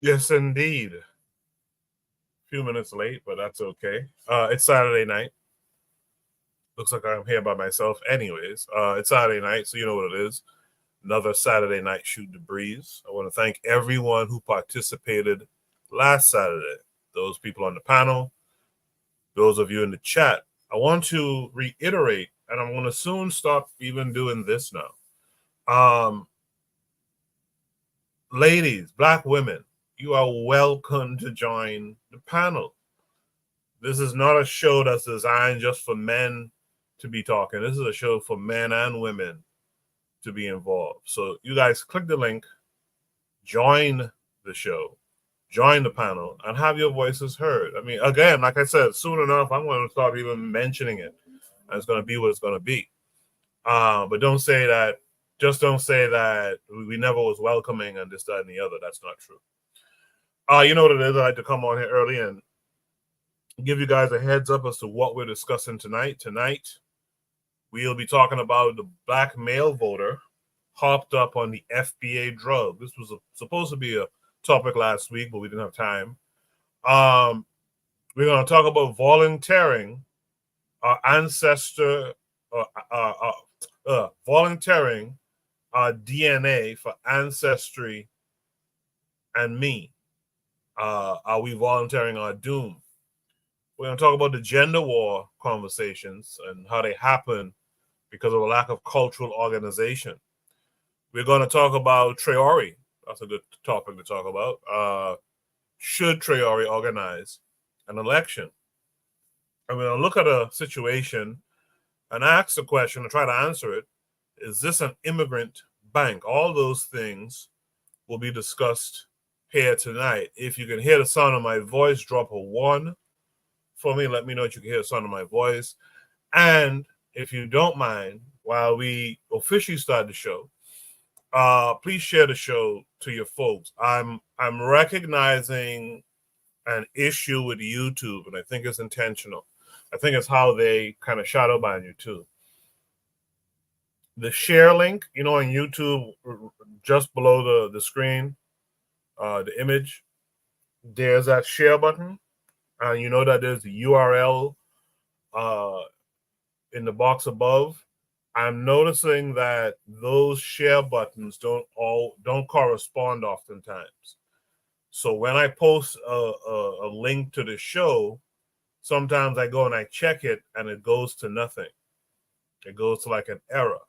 Yes, indeed. A few minutes late, but that's okay. It's Saturday night. Looks like I'm here by myself anyways. It's Saturday night, so you know what it is. Another Saturday night shoot the breeze. I want to thank everyone who participated last Saturday. Those people on the panel, those of you in the chat. I want to reiterate, and I'm going to soon stop even doing this now. Ladies, black women, you are welcome to join the panel. This is not a show that's designed just for men to be talking. This is a show for men and women to be involved. So you guys click the link, join the show, join the panel, and have your voices heard. I mean, again, like I said, soon enough, I'm going to start even mentioning it. And it's going to be what it's going to be. But don't say that. Just don't say that we never was welcoming and this, that, and the other. That's not true. You know what it is? I like to come on here early and give you guys a heads up as to what we're discussing tonight. Tonight, we'll be talking about the black male voter hopped up on the FBA drug. This was supposed to be a topic last week, but we didn't have time. We're going to talk about volunteering our ancestor, volunteering our DNA for ancestry and me. Are we volunteering our doom? We're going to talk about the gender war conversations and how they happen because of a lack of cultural organization. We're going to talk about Traore. That's a good topic to talk about. Should Traore organize an election? I'm going to look at a situation and ask the question and try to answer it. Is this an immigrant bank? All those things will be discussed here tonight. If you can hear the sound of my voice, drop a 1 for me. Let me know that you can hear the sound of my voice. And if you don't mind, while we officially start the show, please share the show to your folks. I'm recognizing an issue with YouTube, and I think it's intentional. I think it's how they kind of shadow ban you too. The share link, you know, on YouTube, just below the screen, the image, there's that share button, and you know that there's the URL in the box above. I'm noticing that those share buttons don't correspond oftentimes. So when I post a link to the show, sometimes I go and I check it and it goes to nothing. It goes to like an error.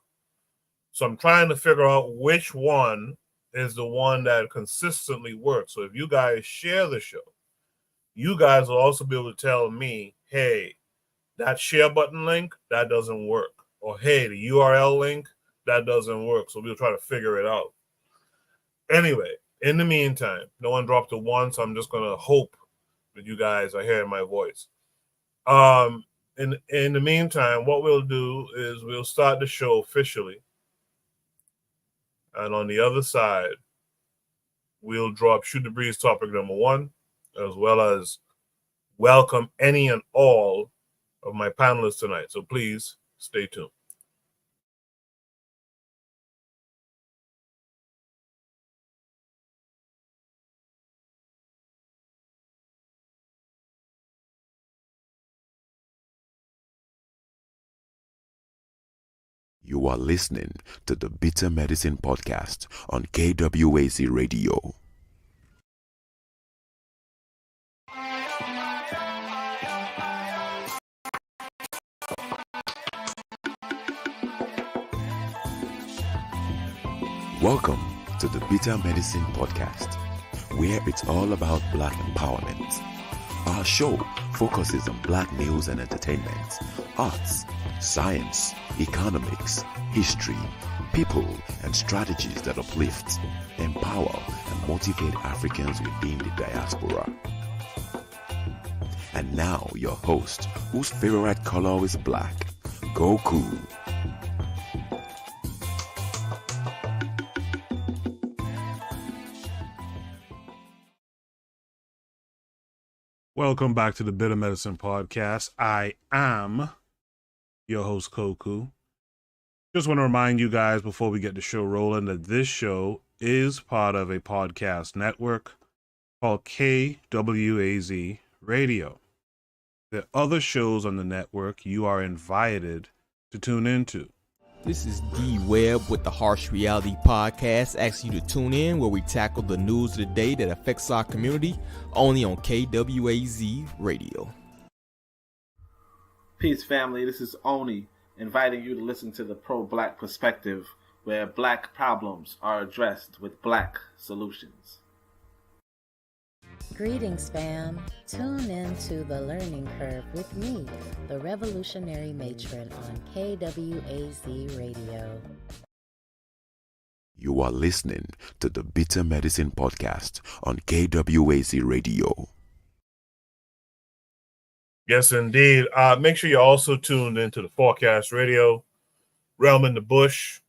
So I'm trying to figure out which one is the one that consistently works. So if you guys share the show, you guys will also be able to tell me, hey, that share button link, that doesn't work. Or hey, the URL link, that doesn't work. So we'll try to figure it out. Anyway, in the meantime, no one dropped a 1, so I'm just going to hope that you guys are hearing my voice. In the meantime, what we'll do is we'll start the show officially. And on the other side, we'll drop Shoot the Breeze topic number 1, as well as welcome any and all of my panelists tonight. So please stay tuned. You are listening to the Bitter Medicine Podcast on KWAZ Radio. Welcome to the Bitter Medicine Podcast, where it's all about Black empowerment. Our show focuses on Black news and entertainment, arts, science, economics, history, people, and strategies that uplift, empower, and motivate Africans within the diaspora. And now, your host, whose favorite color is black, Goku. Welcome back to the Bitter Medicine Podcast. I am your host, Koku. Just want to remind you guys before we get the show rolling that this show is part of a podcast network. called KWAZ Radio. There are other shows on the network you are invited to tune into. This is D Webb with the Harsh Reality Podcast, asking you to tune in where we tackle the news of the day that affects our community, only on KWAZ Radio. Peace, family. This is Oni, inviting you to listen to the Pro-Black Perspective, where black problems are addressed with black solutions. Greetings, fam. Tune in to The Learning Curve with me, the Revolutionary Matron on KWAZ Radio. You are listening to the Bitter Medicine Podcast on KWAZ Radio. Yes, indeed. Make sure you're also tuned into the Forecast Radio. Realm in the Bush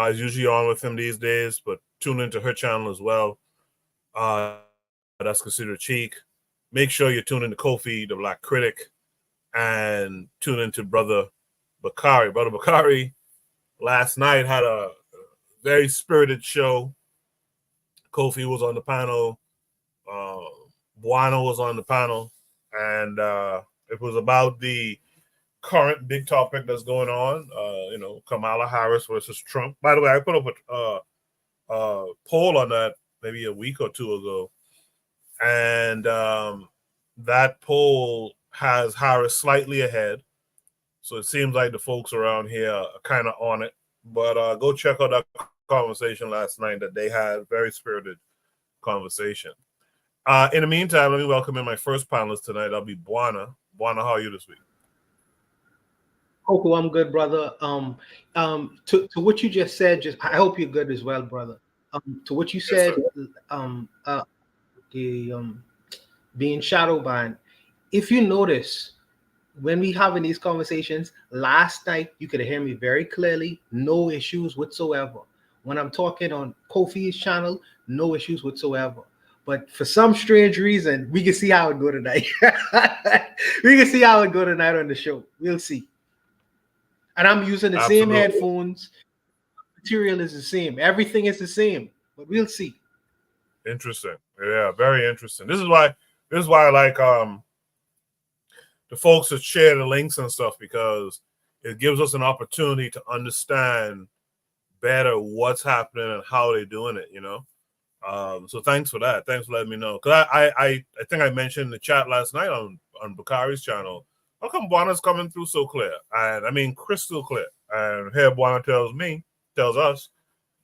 is usually on with him these days, but tune into her channel as well. That's considered cheek. Make sure you tune into Kofi, the Black Critic, and tune into Brother Bakari. Brother Bakari last night had a very spirited show. Kofi was on the panel. Buano was on the panel. And it was about the current big topic that's going on. Kamala Harris versus Trump. By the way, I put up a poll on that maybe a week or two ago. And that poll has Harris slightly ahead. So it seems like the folks around here are kind of on it. But go check out that conversation last night that they had. Very spirited conversation. In the meantime, let me welcome in my first panelist tonight. That'll be Buana. Buana, how are you this week? Coco, I'm good, brother. To what you just said, I hope you're good as well, brother. To what you said, being shadow banned. If you notice, when we having these conversations, last night you could hear me very clearly, no issues whatsoever. When I'm talking on Kofi's channel, no issues whatsoever. But for some strange reason, we can see how it go tonight. We can see how it go tonight on the show. We'll see. And I'm using the same headphones. Material is the same. Everything is the same. But we'll see. Interesting. Yeah, very interesting. This is why I like the folks that share the links and stuff, because it gives us an opportunity to understand better what's happening and how they're doing it, So thanks for that. Thanks for letting me know. Because I think I mentioned in the chat last night on Bakari's channel, how come Buana's coming through so clear? And I mean crystal clear. And here Buana tells us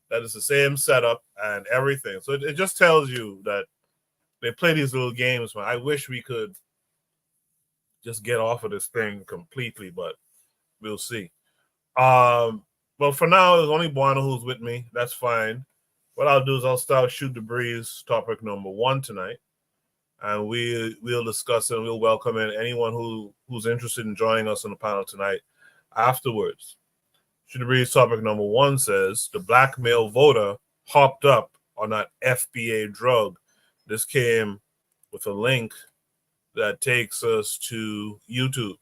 that it's the same setup and everything. So it just tells you that they play these little games, man. I wish we could just get off of this thing completely, but we'll see. Well, for now, there's only Buana who's with me. That's fine. What I'll do is I'll start Shoot the Breeze topic number 1 tonight, and we'll discuss it, and we'll welcome in anyone who's interested in joining us on the panel tonight afterwards. Shoot the Breeze topic number 1 says, the black male voter hopped up on that FBA drug. This came with a link that takes us to YouTube.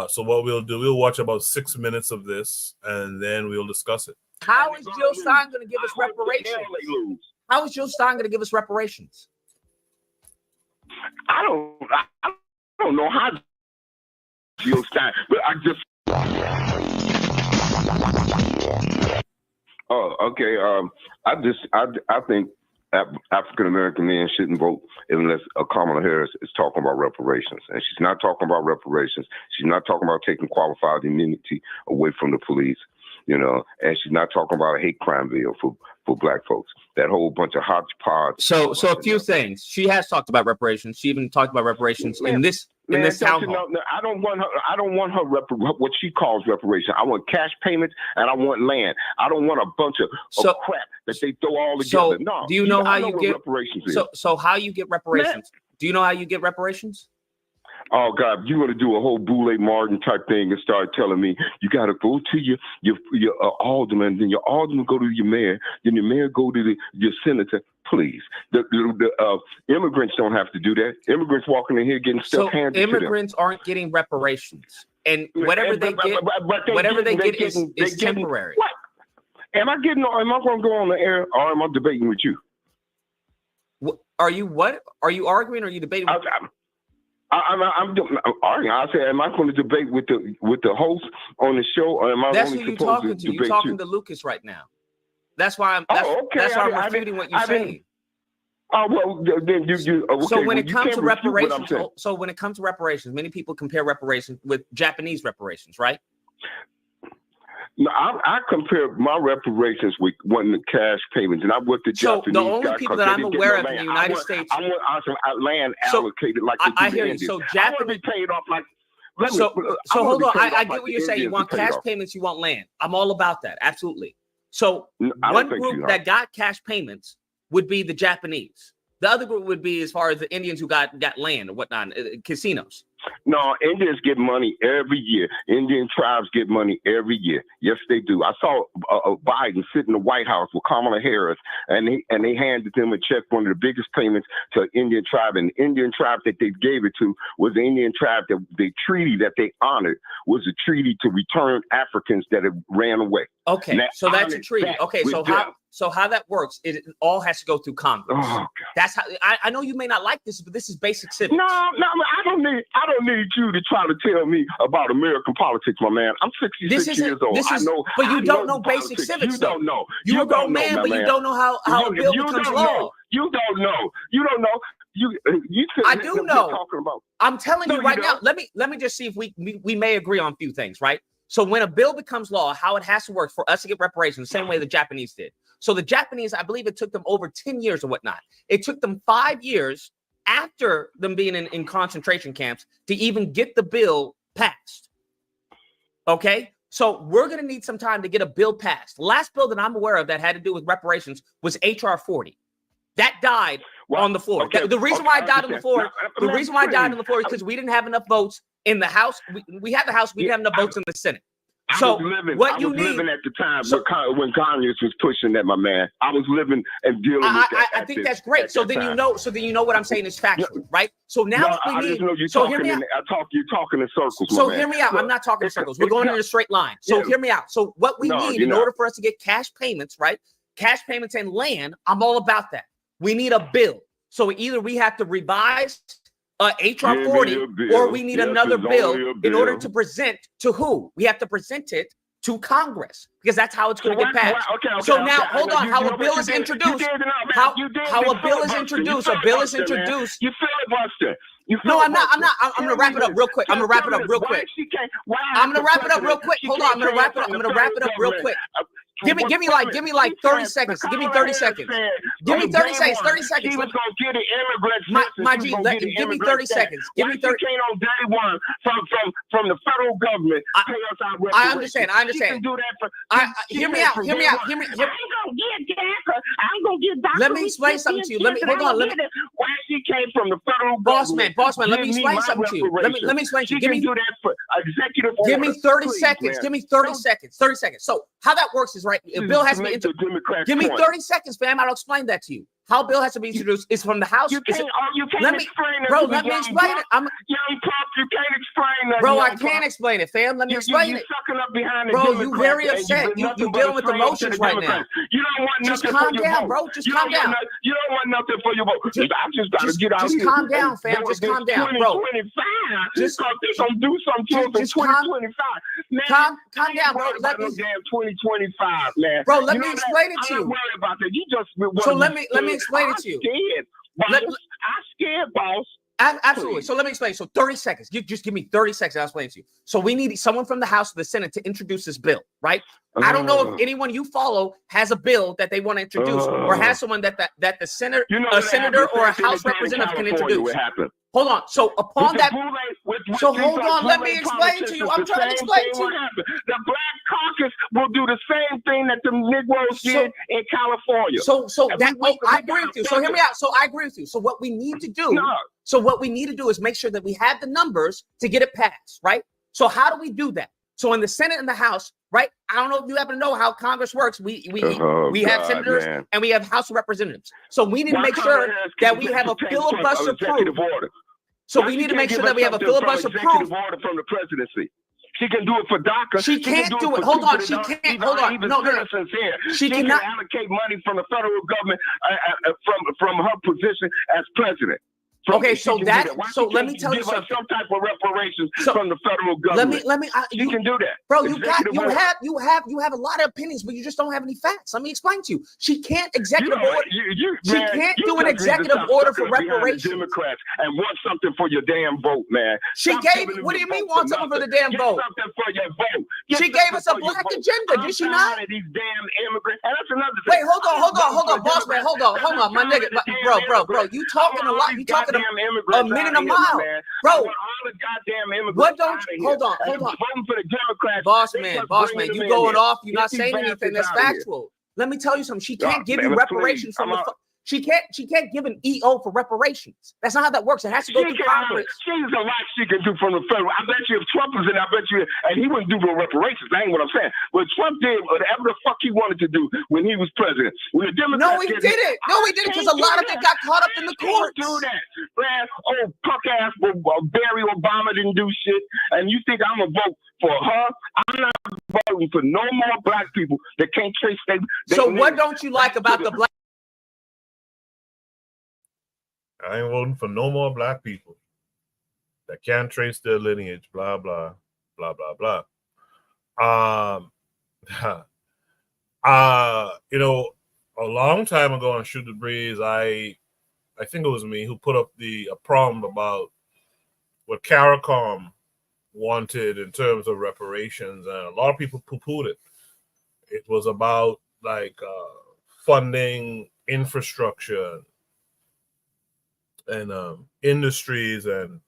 So what we'll do, we'll watch about 6 minutes of this, and then we'll discuss it. How is Jill Stein going to give us reparations? How is Jill Stein going to give us reparations? I don't know how Jill Stein, but I just. Oh, okay. I think African American men shouldn't vote unless Kamala Harris is talking about reparations, and she's not talking about reparations. She's not talking about taking qualified immunity away from the police, and she's not talking about a hate crime bill for black folks. That whole bunch of hodgepodge. So a few things. She has talked about reparations. She even talked about reparations in this town hall. No, I don't want her what she calls reparation. I want cash payments and I want land. I don't want a bunch of crap that they throw all together. No. Do you know how you get reparations? So how you get reparations? Do you know how you get reparations? Oh God, you're gonna do a whole Boule Martin type thing and start telling me you gotta go to your alderman, then your alderman go to your mayor, then your mayor go to your senator. Please, the immigrants don't have to do that. Immigrants walking in here getting stuff handed to them. Immigrants aren't getting reparations, and whatever they get is temporary. What? Am I going to go on the air, or am I debating with you? Are you what? Are you arguing or are you debating? I'm arguing. I said, am I going to debate with the host on the show, or am I That's only who you're supposed talking to to. You're talking to Lucas right now. That's why I'm. That's why I'm refuting what you're saying. Oh well, then you. Okay, so when it comes to reparations, many people compare reparations with Japanese reparations, right? No, I compare my reparations with one of the cash payments, and I what the Japanese. So the only people that I'm aware of in the United States, I want land allocated like I hear you. So Japanese paid off like. So hold on. I get what you're saying. You want cash payments, you want land. I'm all about that. Absolutely. So one group that got cash payments would be the Japanese. The other group would be as far as the Indians who got land or whatnot, casinos. No, Indians get money every year. Indian tribes get money every year. Yes, they do. I saw Biden sit in the White House with Kamala Harris, and they handed them a check, one of the biggest payments to an Indian tribe. And the Indian tribe that they gave it to was the Indian tribe that the treaty that they honored was a treaty to return Africans that had ran away. Okay, so that's a treaty. Okay, so how that works? It all has to go through Congress. Oh, that's how. I know you may not like this, but this is basic civics. No, I don't need you to try to tell me about American politics, my man. I'm 66 years old. I know, but you don't know basic civics. You don't know. You're a grown man, but you don't know how a bill becomes law. You don't know. You don't know. You I do know. Talking about. I'm telling you right now. Let me just see if we may agree on a few things, right? So when a bill becomes law, how it has to work for us to get reparations, the same way the Japanese did. So the Japanese, I believe it took them over 10 years or whatnot. It took them 5 years after them being in concentration camps to even get the bill passed. Okay? So we're going to need some time to get a bill passed. The last bill that I'm aware of that had to do with reparations was HR 40. That died on the floor. Okay. The reason why it died on the floor, is because we didn't have enough votes in the House. We had the House, we didn't have enough votes in the Senate. So I was living at the time when Congress was pushing that, my man. I was living and dealing with that. I think that's great. So then you know what I'm saying is factual, right? So now what we need. So hear me out. You're talking in circles. So hear me out. I'm not talking in circles. We're going in a straight line. So hear me out. So what we need in order for us to get cash payments, right? Cash payments and land. I'm all about that. We need a bill. So either we have to revise HR 40, or we need another bill in order to present to who? We have to present it to Congress because that's how it's going to get passed. So now, hold on. How a bill is introduced? How a bill is introduced? A bill is introduced. You filibuster. No, I'm not. I'm going to wrap it up real quick. I'm going to wrap it up real quick. Hold on. I'm going to wrap it up real quick. Give me like 30 seconds. Give me 30 seconds. Give me 30 seconds. 30 seconds. He was gonna get an immigrant. My G, give me 30 seconds. Give me 30. Came on day one from the federal government. I understand. Can do that for. Hear me out. Hear me out. I'm gonna get that. I'm gonna get Dr. Let me explain something to you. Hold on. Why she came from the federal government? Boss man. Let me explain something to you. Let me explain to you. Give me do that for executive order. Give me 30 seconds. Give me 30 seconds. 30 seconons. So how that works is right. A bill has to be introduced. Give me 30 seconds, fam. I'll explain that to you. How a bill has to be introduced is from the House. You can't explain it. Bro, let me explain it. You can't explain that. Bro, I can't explain it, fam. Let me explain it. Sucking up behind bro, you very upset. You dealing with emotions right now. You don't want just nothing calm for your down, vote. Bro. Just calm down. You don't want nothing for your vote. I just got to get out here. Just calm down, fam. Just calm down, bro. 2025. Just because they're going to do something in 2025. Calm down, bro. Let me. 2025, man. Bro, let me explain it to you. I'm not worried about that. You just. So let me explain it to you. I'm scared, boss. Absolutely. So let me explain. So 30 seconds. You just give me 30 seconds. I'll explain it to you. So we need someone from the House or the Senate to introduce this bill, right? I don't know if anyone you follow has a bill that they want to introduce or has someone that the senator or a House representative can introduce. Hold on. So upon that, hold on. Let me explain to you. I'm trying to explain to you. The Black Caucus will do the same thing that the Negroes did in California. I agree with you. So hear me out. So I agree with you. So what we need to do. So what we need to do is make sure that we have the numbers to get it passed, right? So how do we do that? So in the Senate and the House, right? I don't know if you happen to know how Congress works. We have senators and we have House of Representatives. So we need to make sure that we have a filibuster proof. So we need to make sure that we have a filibuster proof from the presidency. She can do it for DACA. She can't do it. Hold on. She can't. Hold on. Even No. citizens here. She can cannot allocate money from the federal government from her position as president. Okay, so that. So let me tell you something. Some type of reparations from the federal government. Let me. You can do that, bro. You have a lot of opinions, but you just don't have any facts. Let me explain to you. She can't executive order. She can't do an executive order for reparations. Democrats and want something for your damn vote, man. She gave. What do you mean want something for the damn vote? Something for your vote. She gave us a black agenda, did she not? These damn immigrants. And that's another thing. Wait, hold on, boss man, hold on, my nigga, bro. You talking a lot. You talking a minute a mile, bro. All the goddamn immigrants. What don't you? Hold on. Voting for the Democrats. Boss man, you going off? You're not saying anything that's factual. Let me tell you something. She can't give you reparations from the. She can't give an EO for reparations. That's not how that works. It has to go through Congress. She's a lot she can do from the federal. I bet you if Trump was in, and he wouldn't do no reparations. That ain't what I'm saying. But Trump did whatever the fuck he wanted to do when he was president. When the Democrats he didn't because a lot of it got caught up in the courts. Do that, man. Oh, punk ass Barry Obama didn't do shit, and you think I'm gonna vote for her? I'm not voting for no more black people that can't trace their. So what don't you like about the black? I ain't voting for no more black people that can't trace their lineage, blah, blah, blah, blah, blah. You know, a long time ago on Shoot the Breeze, I think it was me who put up a prompt about what CARICOM wanted in terms of reparations, and a lot of people poo-pooed it. It was about like funding infrastructure and industries and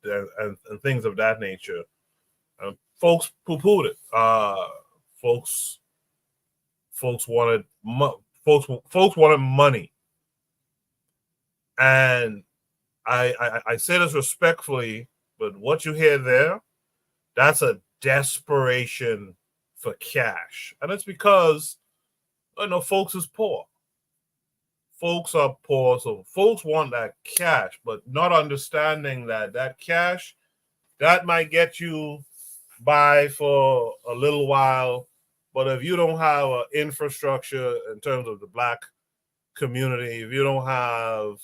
things of that nature. Folks poo-pooed it. Folks wanted money, and I say this respectfully, but what you hear there, that's a desperation for cash, and it's because folks is poor. Folks are poor, so folks want that cash, but not understanding that cash, that might get you by for a little while, but if you don't have an infrastructure in terms of the black community, if you don't have,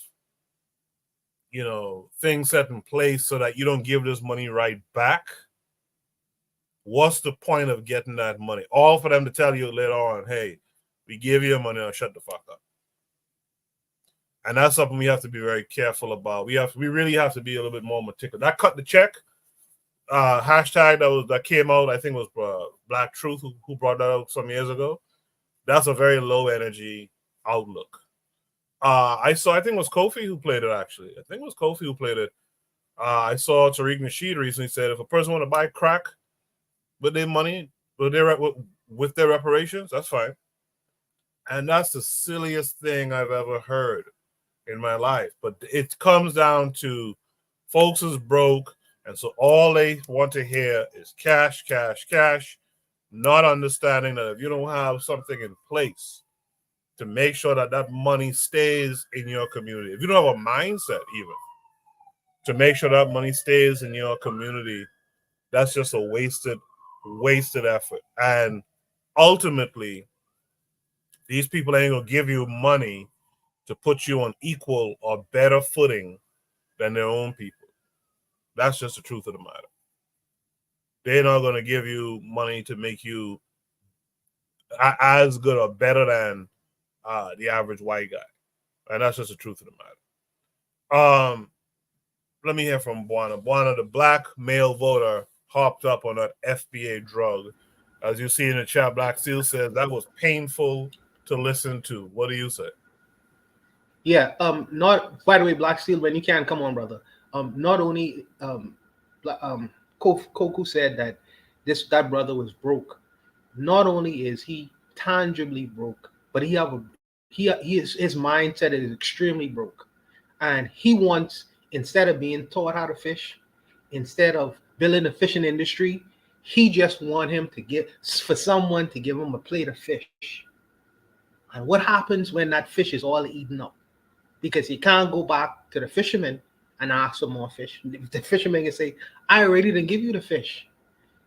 things set in place so that you don't give this money right back, what's the point of getting that money? All for them to tell you later on, hey, we give you your money, now shut the fuck up. And that's something we have to be very careful about. We really have to be a little bit more meticulous. That cut the check hashtag that came out, I think it was Black Truth who brought that out some years ago. That's a very low energy outlook. I think it was Kofi who played it, actually. I think it was Kofi who played it. I saw Tariq Nasheed recently said if a person want to buy crack with their money, with their reparations, that's fine. And that's the silliest thing I've ever heard in my life. But it comes down to folks is broke, and so all they want to hear is cash, cash, cash, not understanding that if you don't have something in place to make sure that money stays in your community, if you don't have a mindset even to make sure that money stays in your community, that's just a wasted effort. And ultimately, these people ain't gonna give you money to put you on equal or better footing than their own people. That's just the truth of the matter. They're not gonna give you money to make you as good or better than the average white guy. And that's just the truth of the matter. Let me hear from Buana. Buana, the black male voter, hopped up on that FBA drug. As you see in the chat, Black Steel says that was painful to listen to. What do you say? Yeah, not, by the way, Black Steel, when you can, come on, brother. Not only Koku said that that brother was broke. Not only is he tangibly broke, but his mindset is extremely broke. And he wants, instead of being taught how to fish, instead of building a fishing industry, he just want someone to give him a plate of fish. And what happens when that fish is all eaten up? Because he can't go back to the fisherman and ask for more fish. The fisherman can say, I already didn't give you the fish.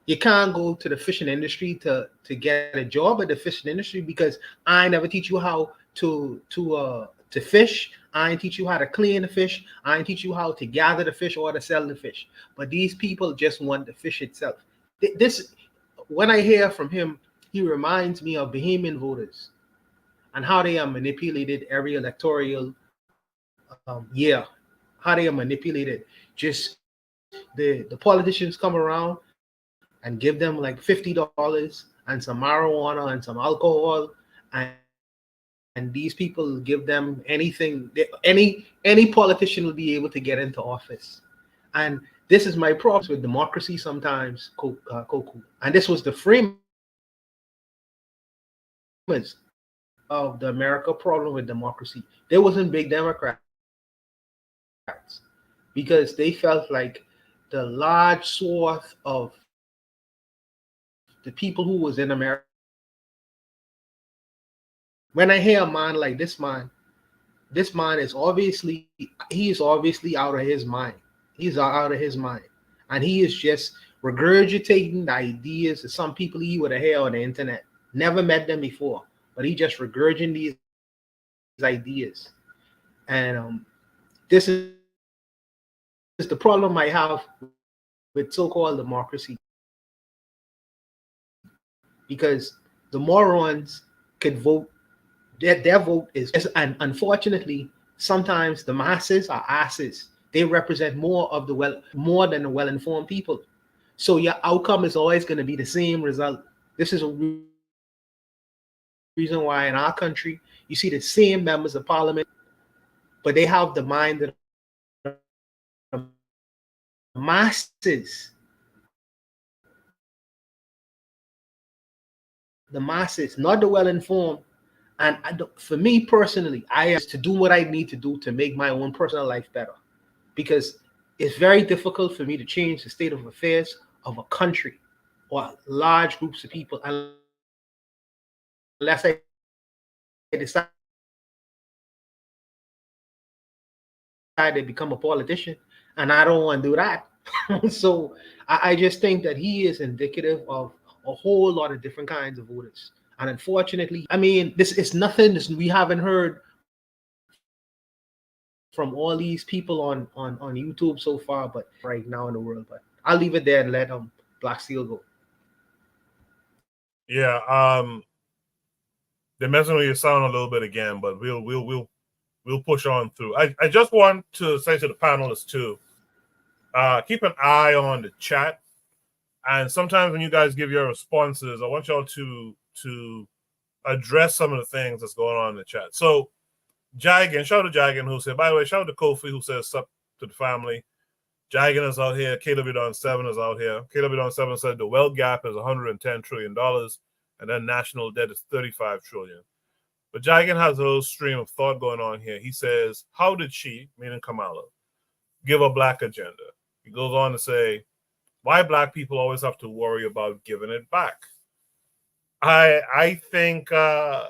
You can't go to the fishing industry to get a job at the fishing industry because I never teach you how to fish. I ain't teach you how to clean the fish. I ain't teach you how to gather the fish or to sell the fish. But these people just want the fish itself. This, when I hear from him, he reminds me of Bahamian voters and how they are manipulated every electoral year. How they are manipulated. Just the politicians come around and give them like $50 and some marijuana and some alcohol, and these people give them anything. Any politician will be able to get into office. And this is my problems with democracy sometimes, Koku. And this was the framers of the America problem with democracy. There wasn't big Democrats because they felt like the large swath of the people who was in America. When I hear a man like this man is obviously out of his mind. He's out of his mind, and he is just regurgitating the ideas of some people he would have heard on the internet. Never met them before, but he just regurgitating these ideas, and this is the problem I have with so-called democracy, because the morons could vote. Their vote is, and unfortunately, sometimes the masses are asses. They represent more than the well-informed people. So your outcome is always going to be the same result. This is a reason why in our country you see the same members of parliament, but they have the mind of the masses. The masses, not the well-informed. And for me personally, I have to do what I need to do to make my own personal life better, because it's very difficult for me to change the state of affairs of a country or large groups of people unless I decide to become a politician, and I don't want to do that. So I just think that he is indicative of a whole lot of different kinds of voters. And unfortunately, I mean, this is nothing we haven't heard from all these people on YouTube so far, but right now in the world. But I'll leave it there and let Black Steel go. Yeah, they're messing with your sound a little bit again, but we'll push on through. I just want to say to the panelists too, keep an eye on the chat, and sometimes when you guys give your responses, I want y'all to address some of the things that's going on in the chat. So Jagan, shout out to Jagan, who said, by the way, shout out to Kofi, who says sup to the family. Jagan is out here. KW Don 7 is out here. KW Don 7 said the wealth gap is $110 trillion, and then national debt is $35 trillion. But Jagan has a little stream of thought going on here. He says, how did she, meaning Kamala, give a black agenda? He goes on to say, why black people always have to worry about giving it back? I think I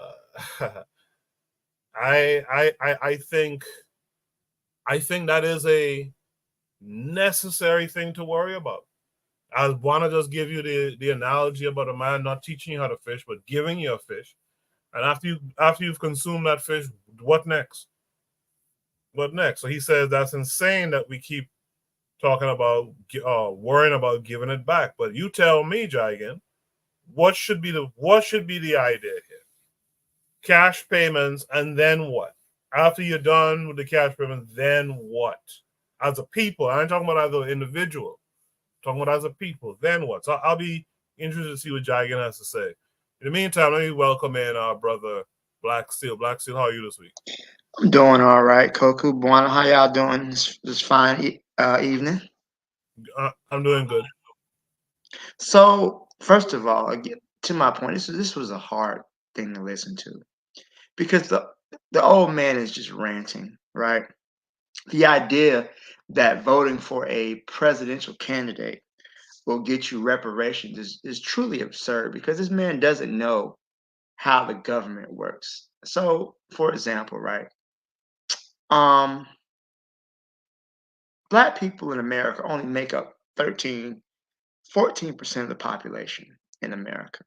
think that is a necessary thing to worry about. I want to just give you the analogy about a man not teaching you how to fish, but giving you a fish. And after you've consumed that fish, what next? What next? So he says that's insane that we keep talking about worrying about giving it back. But you tell me, Jagan, what should be the idea here? Cash payments, and then what? After you're done with the cash payments, then what? As a people, I ain't talking about as an individual. I'm talking about as a people, then what? So I'll be interested to see what Jagan has to say. In the meantime, let me welcome in our brother Black Steel. Black Steel, how are you this week? I'm doing all right, Koku. Buana, how y'all doing this fine evening? I'm doing good. So, first of all, again, to my point, this was a hard thing to listen to, because the old man is just ranting, right? The idea that voting for a presidential candidate will get you reparations is truly absurd, because this man doesn't know how the government works. So, for example, right? Black people in America only make up 13 14% of the population in America.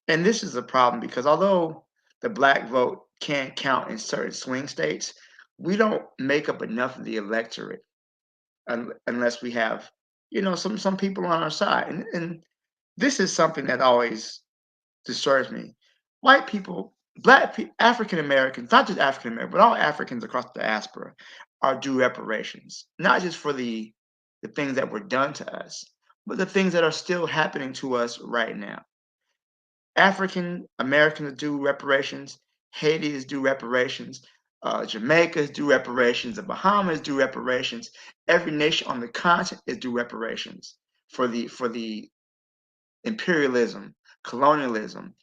And this is a problem because although the black vote can count in certain swing states, we don't make up enough of the electorate unless we have, some people on our side. And this is something that always disturbs me. White people, black people, African Americans, not just African Americans, but all Africans across the diaspora are due reparations, not just for the things that were done to us, but the things that are still happening to us right now. African Americans do reparations, Haiti is due reparations, Jamaica is due reparations, the Bahamas do reparations. Every nation on the continent is due reparations for the imperialism, colonialism,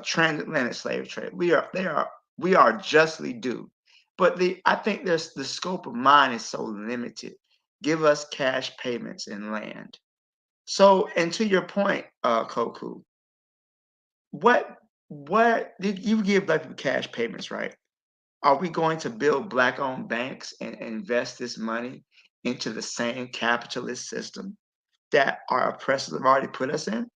transatlantic slave trade. We are justly due, but I think the scope of mine is so limited. Give us cash payments in land. So, and to your point, Koku, what did you give black people cash payments, right? Are we going to build black-owned banks and invest this money into the same capitalist system that our oppressors have already put us in?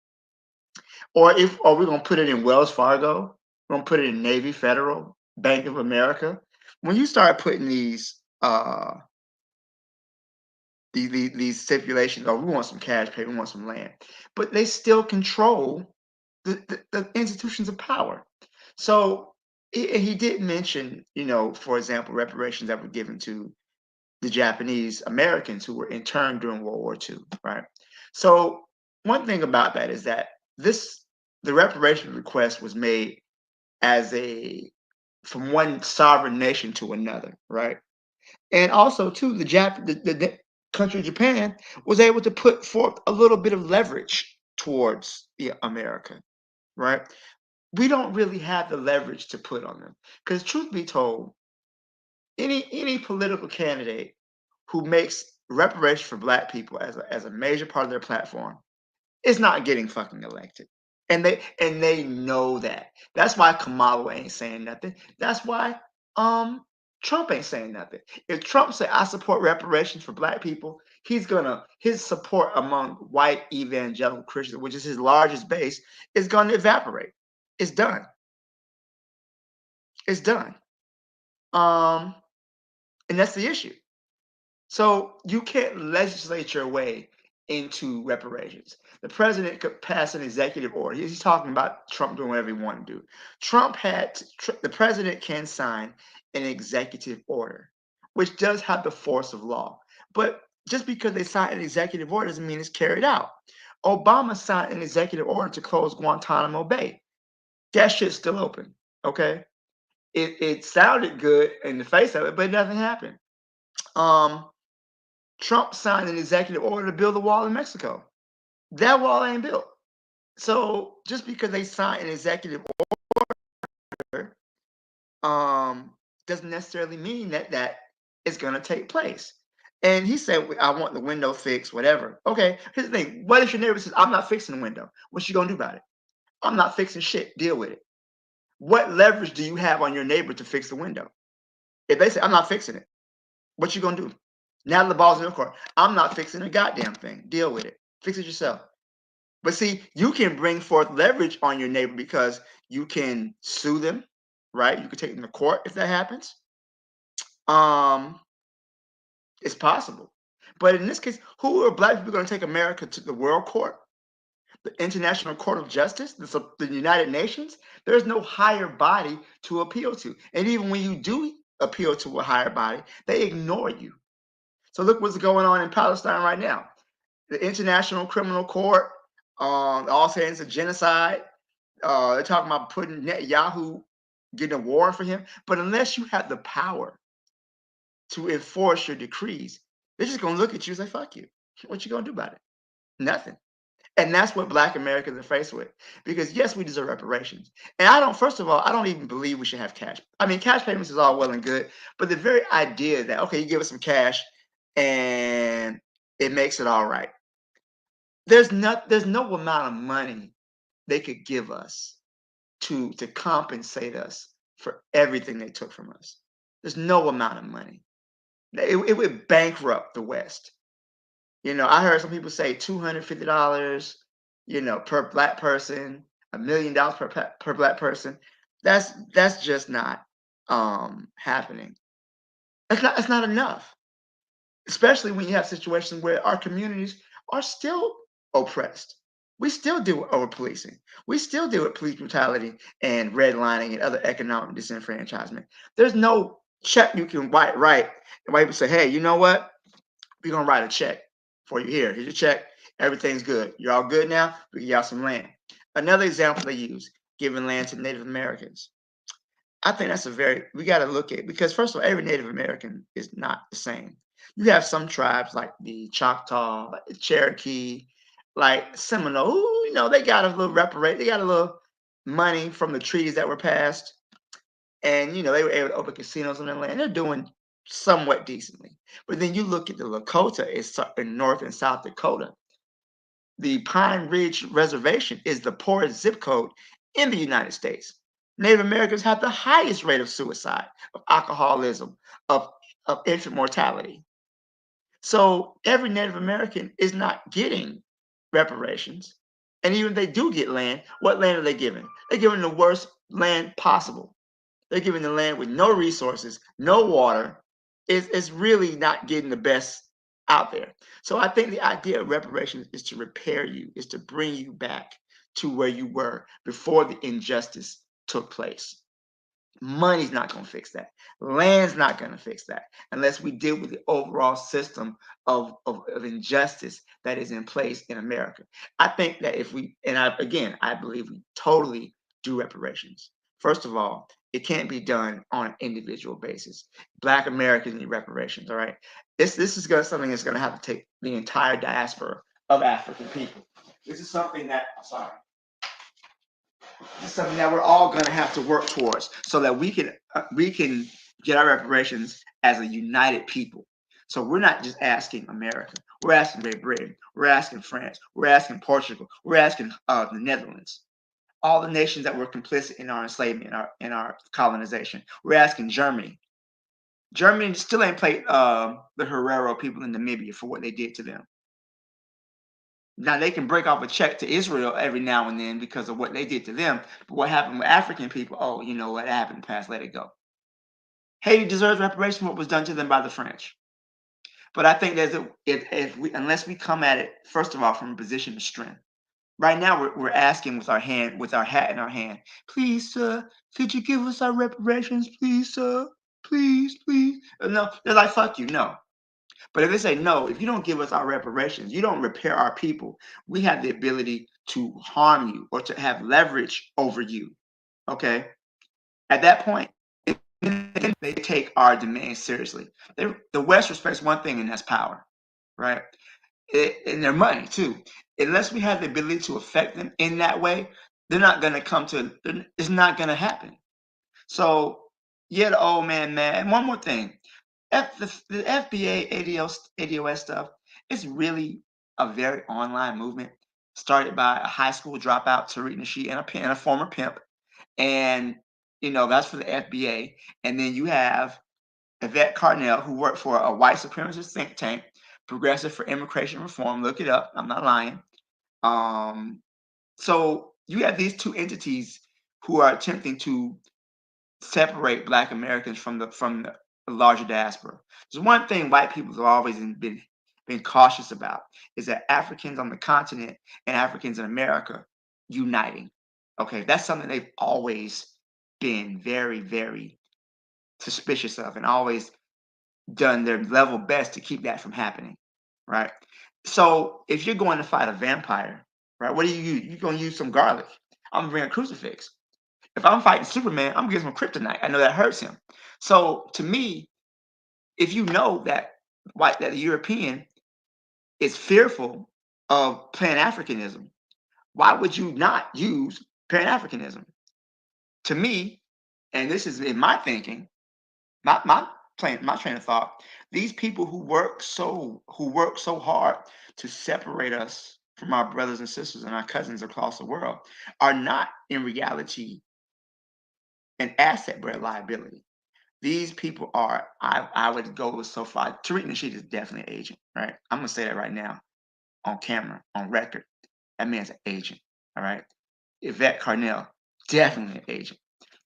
Or are we going to put it in Wells Fargo? We're going to put it in Navy Federal, Bank of America. When you start putting these stipulations, we want some cash pay, we want some land, but they still control the institutions of power. So he did mention, for example, reparations that were given to the Japanese Americans who were interned during World War II, right? So one thing about that is that the reparation request was made from one sovereign nation to another, right? And also, too, the country Japan was able to put forth a little bit of leverage towards America, right? We don't really have the leverage to put on them because, truth be told, any political candidate who makes reparations for black people as a major part of their platform is not getting fucking elected. And they know that. That's why Kamala ain't saying nothing. That's why Trump ain't saying nothing. If Trump say I support reparations for black people, his support among white evangelical Christians, which is his largest base, is gonna evaporate. It's done. It's done. And that's the issue. So you can't legislate your way into reparations. The president could pass an executive order. He's talking about Trump doing whatever he wanted to do. The president can sign an executive order, which does have the force of law. But just because they sign an executive order doesn't mean it's carried out. Obama signed an executive order to close Guantanamo Bay. That shit's still open, okay? It sounded good in the face of it, but nothing happened. Trump signed an executive order to build a wall in Mexico. That wall ain't built. So just because they signed an executive order doesn't necessarily mean that it's going to take place. And he said, I want the window fixed, whatever. Okay, here's the thing. What if your neighbor says, I'm not fixing the window? What you going to do about it? I'm not fixing shit. Deal with it. What leverage do you have on your neighbor to fix the window? If they say, I'm not fixing it, what you going to do? Now the ball's in your court. I'm not fixing a goddamn thing. Deal with it. Fix it yourself. But see, you can bring forth leverage on your neighbor because you can sue them, right? You can take them to court if that happens. It's possible. But in this case, who are black people going to take America to the World Court? The International Court of Justice? The United Nations? There's no higher body to appeal to. And even when you do appeal to a higher body, they ignore you. So look what's going on in Palestine right now. The International Criminal Court, all saying it's a genocide. They're talking about putting Netanyahu, getting a warrant for him. But unless you have the power to enforce your decrees, they're just going to look at you and say, fuck you. What you going to do about it? Nothing. And that's what black Americans are faced with. Because yes, we deserve reparations. And first of all, I don't even believe we should have cash. I mean, cash payments is all well and good. But the very idea that, okay, you give us some cash and it makes it all right. There's no amount of money they could give us to compensate us for everything they took from us. There's no amount of money. It would bankrupt the West. I heard some people say $250, per black person, $1 million per black person. That's just not happening. It's not enough, especially when you have situations where our communities are still oppressed. We still deal with over policing. We still deal with police brutality and redlining and other economic disenfranchisement. There's no check you can write. And white people say, hey, you know what? We're going to write a check for you here. Here's your check. Everything's good. You're all good now. We give y'all some land. Another example they use, giving land to Native Americans. I think that's we got to look at, because first of all, every Native American is not the same. You have some tribes like the Choctaw, like the Cherokee, like Seminole, who, they got a little they got a little money from the treaties that were passed. And, they were able to open casinos on their land. They're doing somewhat decently. But then you look at the Lakota in North and South Dakota. The Pine Ridge Reservation is the poorest zip code in the United States. Native Americans have the highest rate of suicide, of alcoholism, of infant mortality. So every Native American is not getting reparations. And even if they do get land, what land are they given? They're given the worst land possible. They're giving the land with no resources, no water. It's really not getting the best out there. So I think the idea of reparations is to repair you, is to bring you back to where you were before the injustice took place. Money's not going to fix that. Land's not going to fix that unless we deal with the overall system of injustice that is in place in America. I think that I believe we totally do reparations. First of all, it can't be done on an individual basis. Black Americans need reparations, all right? This is something that's going to have to take the entire diaspora of African people. This is something that, it's something that we're all going to have to work towards so that we can get our reparations as a united people. So we're not just asking America. We're asking Great Britain. We're asking France. We're asking Portugal. We're asking the Netherlands. All the nations that were complicit in our enslavement, in our colonization. We're asking Germany. Germany still ain't paid the Herero people in Namibia for what they did to them. Now, they can break off a check to Israel every now and then because of what they did to them. But what happened with African people? Oh, you know what happened in the past, let it go. Haiti deserves reparation for what was done to them by the French. But I think unless we come at it, first of all, from a position of strength. Right now, we're asking with our hat in our hand, please, sir, could you give us our reparations, please, sir? Please, please. No, they're like, fuck you, no. But if they say, no, if you don't give us our reparations, you don't repair our people, we have the ability to harm you or to have leverage over you, okay? At that point, they take our demands seriously. The West respects one thing, and that's power, right? And their money, too. Unless we have the ability to affect them in that way, they're not going to it's not going to happen. So, yeah, the old man mad. And one more thing. The FBA ADOS stuff is really a very online movement started by a high school dropout, Tariq Nasheed, and a former pimp. And, that's for the FBA. And then you have Yvette Carnell, who worked for a white supremacist think tank, Progressive for Immigration Reform. Look it up. I'm not lying. So you have these two entities who are attempting to separate Black Americans from the larger diaspora. There's one thing white people have always been cautious about is that Africans on the continent and Africans in America uniting. Okay, that's something they've always been very, very suspicious of and always done their level best to keep that from happening, right? So if you're going to fight a vampire, right, what do you use? You're going to use some garlic. I'm going to bring a crucifix. If I'm fighting Superman, I'm going to give him kryptonite. I know that hurts him. So to me, if you know that the European is fearful of Pan-Africanism, why would you not use Pan-Africanism? To me, and this is in my thinking, my train of thought, these people who work so hard to separate us from our brothers and sisters and our cousins across the world are not in reality an asset but a liability. These people are, I would go so far. Tariq Nasheed is definitely an agent, right? I'm gonna say that right now, on camera, on record. That man's an agent, all right? Yvette Carnell, definitely an agent.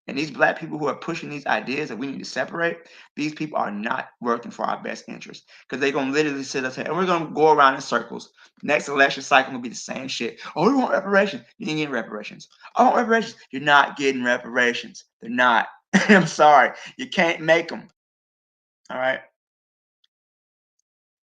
And these black people who are pushing these ideas that we need to separate, these people are not working for our best interest. Because they're gonna literally sit us here and we're gonna go around in circles. Next election cycle will be the same shit. Oh, we want reparations. You ain't getting reparations. I want reparations. You're not getting reparations. They're not. I'm sorry. You can't make them. All right.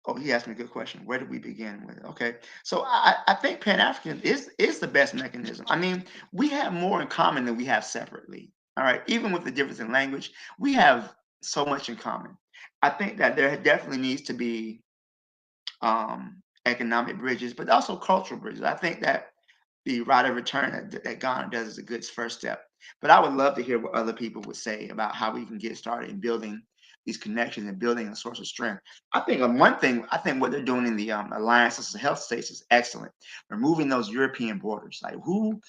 Oh, he asked me a good question. Where did we begin with it? Okay. So I think Pan-African is the best mechanism. I mean, we have more in common than we have separately. All right. Even with the difference in language, we have so much in common. I think that there definitely needs to be economic bridges, but also cultural bridges. I think that the right of return that Ghana does is a good first step. But I would love to hear what other people would say about how we can get started in building these connections and building a source of strength. I think one thing, I think what they're doing in the alliances of health states is excellent. Removing those European borders. Like, who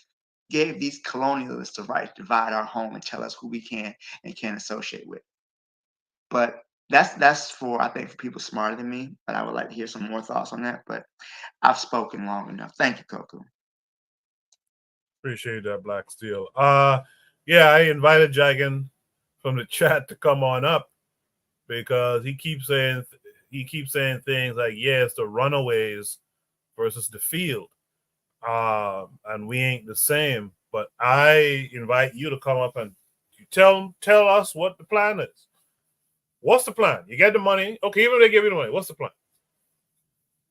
gave these colonialists the right to divide our home and tell us who we can and can't associate with? But that's for, I think, for people smarter than me. But I would like to hear some more thoughts on that. But I've spoken long enough. Thank you, Koku. Appreciate that, Black Steel. Yeah, I invited Jagan from the chat to come on up because he keeps saying things like, yeah, it's the runaways versus the field. And we ain't the same. But I invite you to come up and tell us what the plan is. What's the plan? You get the money. Okay, even if they give you the money, what's the plan?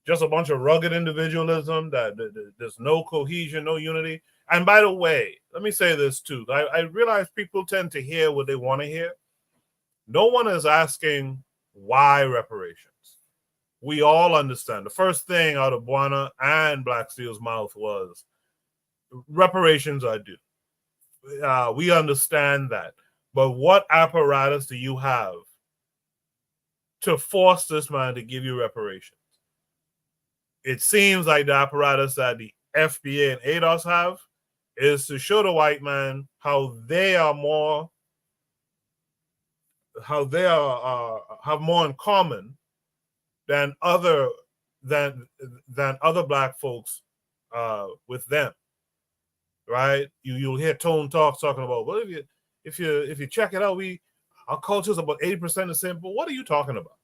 Just a bunch of rugged individualism that there's no cohesion, no unity. And by the way, let me say this too. I realize people tend to hear what they want to hear. No one is asking why reparations. We all understand. The first thing out of Buana and Black Steel's mouth was reparations are due. We understand that. But what apparatus do you have to force this man to give you reparations? It seems like the apparatus that the FBA and ADOS have is to show the white man how they are more, have more in common than other black folks with them, right? You'll hear Tone Talks talking about, well, if you check it out, our culture is about 80% the same. But what are you talking about?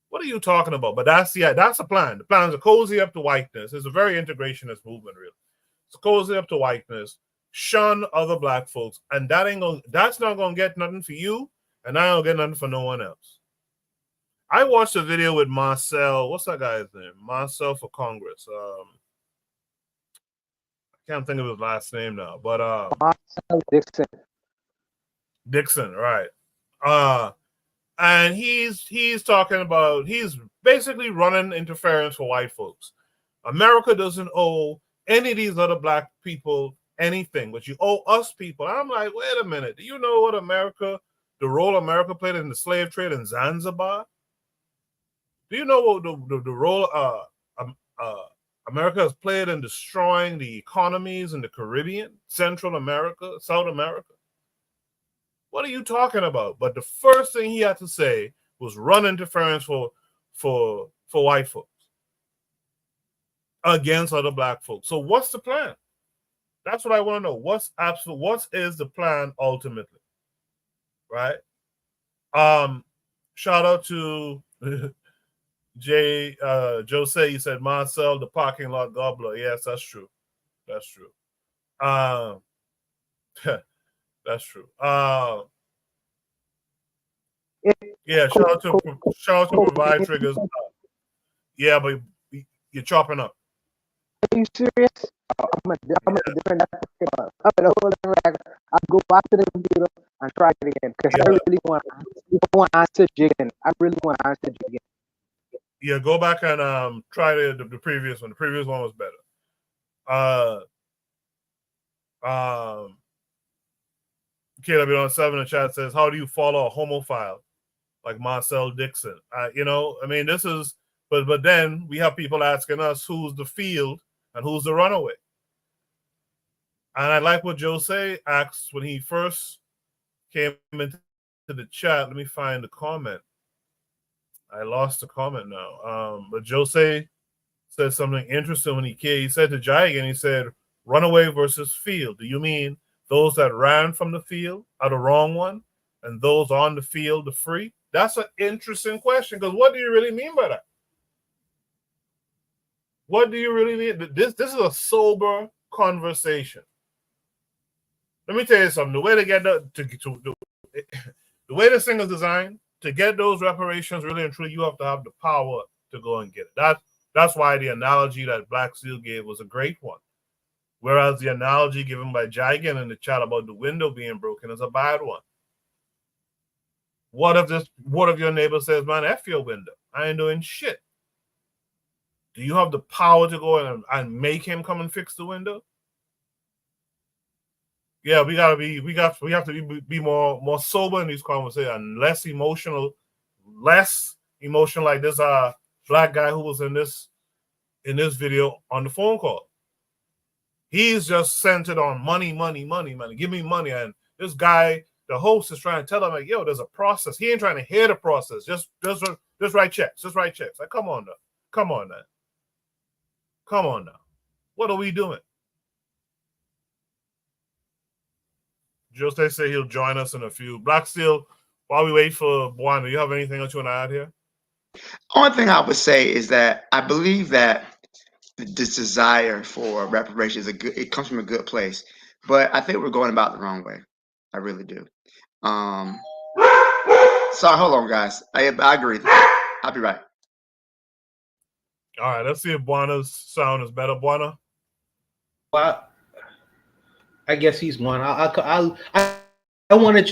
What are you talking about? But that's the plan. The plan is to cozy up to whiteness. It's a very integrationist movement, really. It's cozy up to whiteness, shun other black folks, and that's not gonna get nothing for you, and I don't get nothing for no one else. I watched a video with Marcel. What's that guy's name? Marcel for Congress. I can't think of his last name now, but Marcel Dixon. Dixon, right? And he's talking about, he's basically running interference for white folks. America doesn't owe any of these other black people anything, but you owe us people. And I'm like, wait a minute. Do you know what the role America played in the slave trade in Zanzibar? Do you know what the role America has played in destroying the economies in the Caribbean, Central America, South America? What are you talking about? But the first thing he had to say was run interference for white folks against other black folks. So what's the plan? That's what I want to know. What is the plan ultimately? Right? Shout out to Jose. He said Marcel, the parking lot gobbler. Yes, that's true. That's true. That's true. Yeah, shout out to Provide Triggers. Yeah, but you're chopping up. Are you serious? I'm a different. I'm a whole different record. I'll go back to the computer and try it again because I really want to answer again. I really want to answer again. Yeah, go back and try the previous one. The previous one was better. KW7 in the chat says, how do you follow a homophile like Marcel Dixon? This is, but then we have people asking us who's the field and who's the runaway. And I like what Jose asked when he first came into to the chat. Let me find the comment. I lost the comment now. But Jose said something interesting when he said to Jai again, he said, runaway versus field. Do you mean those that ran from the field are the wrong one and those on the field the free? That's an interesting question, because what do you really mean by that? What do you really mean? This is a sober conversation. Let me tell you something. The way to get the way this thing is designed, to get those reparations really and truly, you have to have the power to go and get it. That's why the analogy that Black Steel gave was a great one. Whereas the analogy given by Jigan in the chat about the window being broken is a bad one. What if your neighbor says, man, F your window? I ain't doing shit. Do you have the power to go in and make him come and fix the window? Yeah, we have to be more sober in these conversations and less emotional like this black guy who was in this video on the phone call. He's just centered on money. Give me money. And this guy, the host, is trying to tell him, like, yo, there's a process. He ain't trying to hear the process. Just write checks. Just write checks. Like, come on now. What are we doing? Jose say he'll join us in a few. Black Steel, while we wait for Buan, do you have anything else you want to add here? Only thing I would say is that I believe that this desire for reparations it comes from a good place, but I think we're going about the wrong way. I really do. Sorry, hold on, guys. I agree. I'll be right. All right, let's see if Buana's sound is better. Buana? Well, I guess he's one. I wanted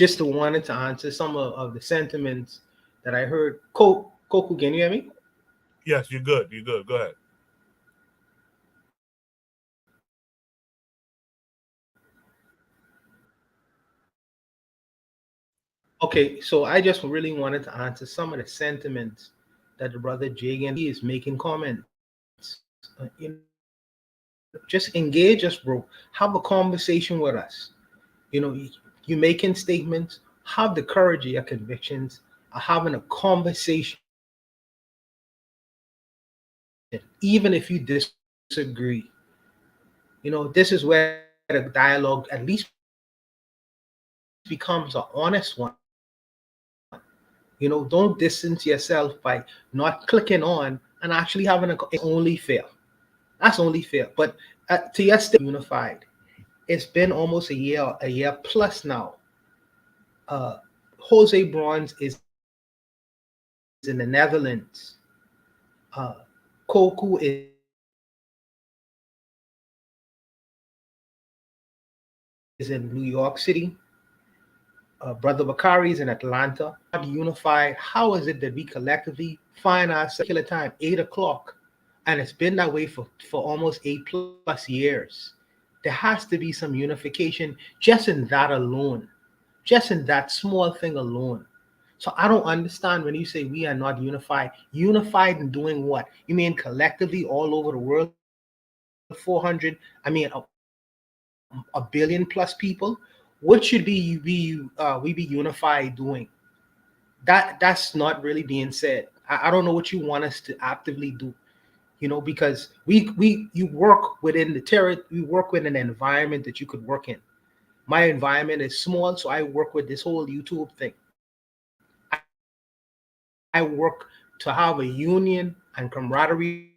to answer some of the sentiments that I heard. Koku, can you hear me? Yes, you're good. Go ahead. Okay, so I just really wanted to answer some of the sentiments that the brother Jagan is making comments. Just engage us, bro. Have a conversation with us. You're making statements. Have the courage of your convictions. Are having a conversation, even if you disagree. This is where the dialogue at least becomes an honest one. Don't distance yourself by not clicking on and actually having it's only fair. That's only fair. But to your stay unified, it's been almost a year plus now. Jose Bronze is in the Netherlands. Koku is in New York City. Brother Bakari is in Atlanta. Unified. How is it that we collectively find our secular time 8 o'clock, and it's been that way for almost 8+ years? There has to be some unification just in that alone, just in that small thing alone. So I don't understand when you say we are not unified. Unified in doing what? You mean collectively all over the world? 400? I mean a billion plus people? What should we be unified doing? That's not really being said. I don't know what you want us to actively do, because you work within the territory, you work within an environment that you could work in. My environment is small, so I work with this whole YouTube thing. I work to have a union and camaraderie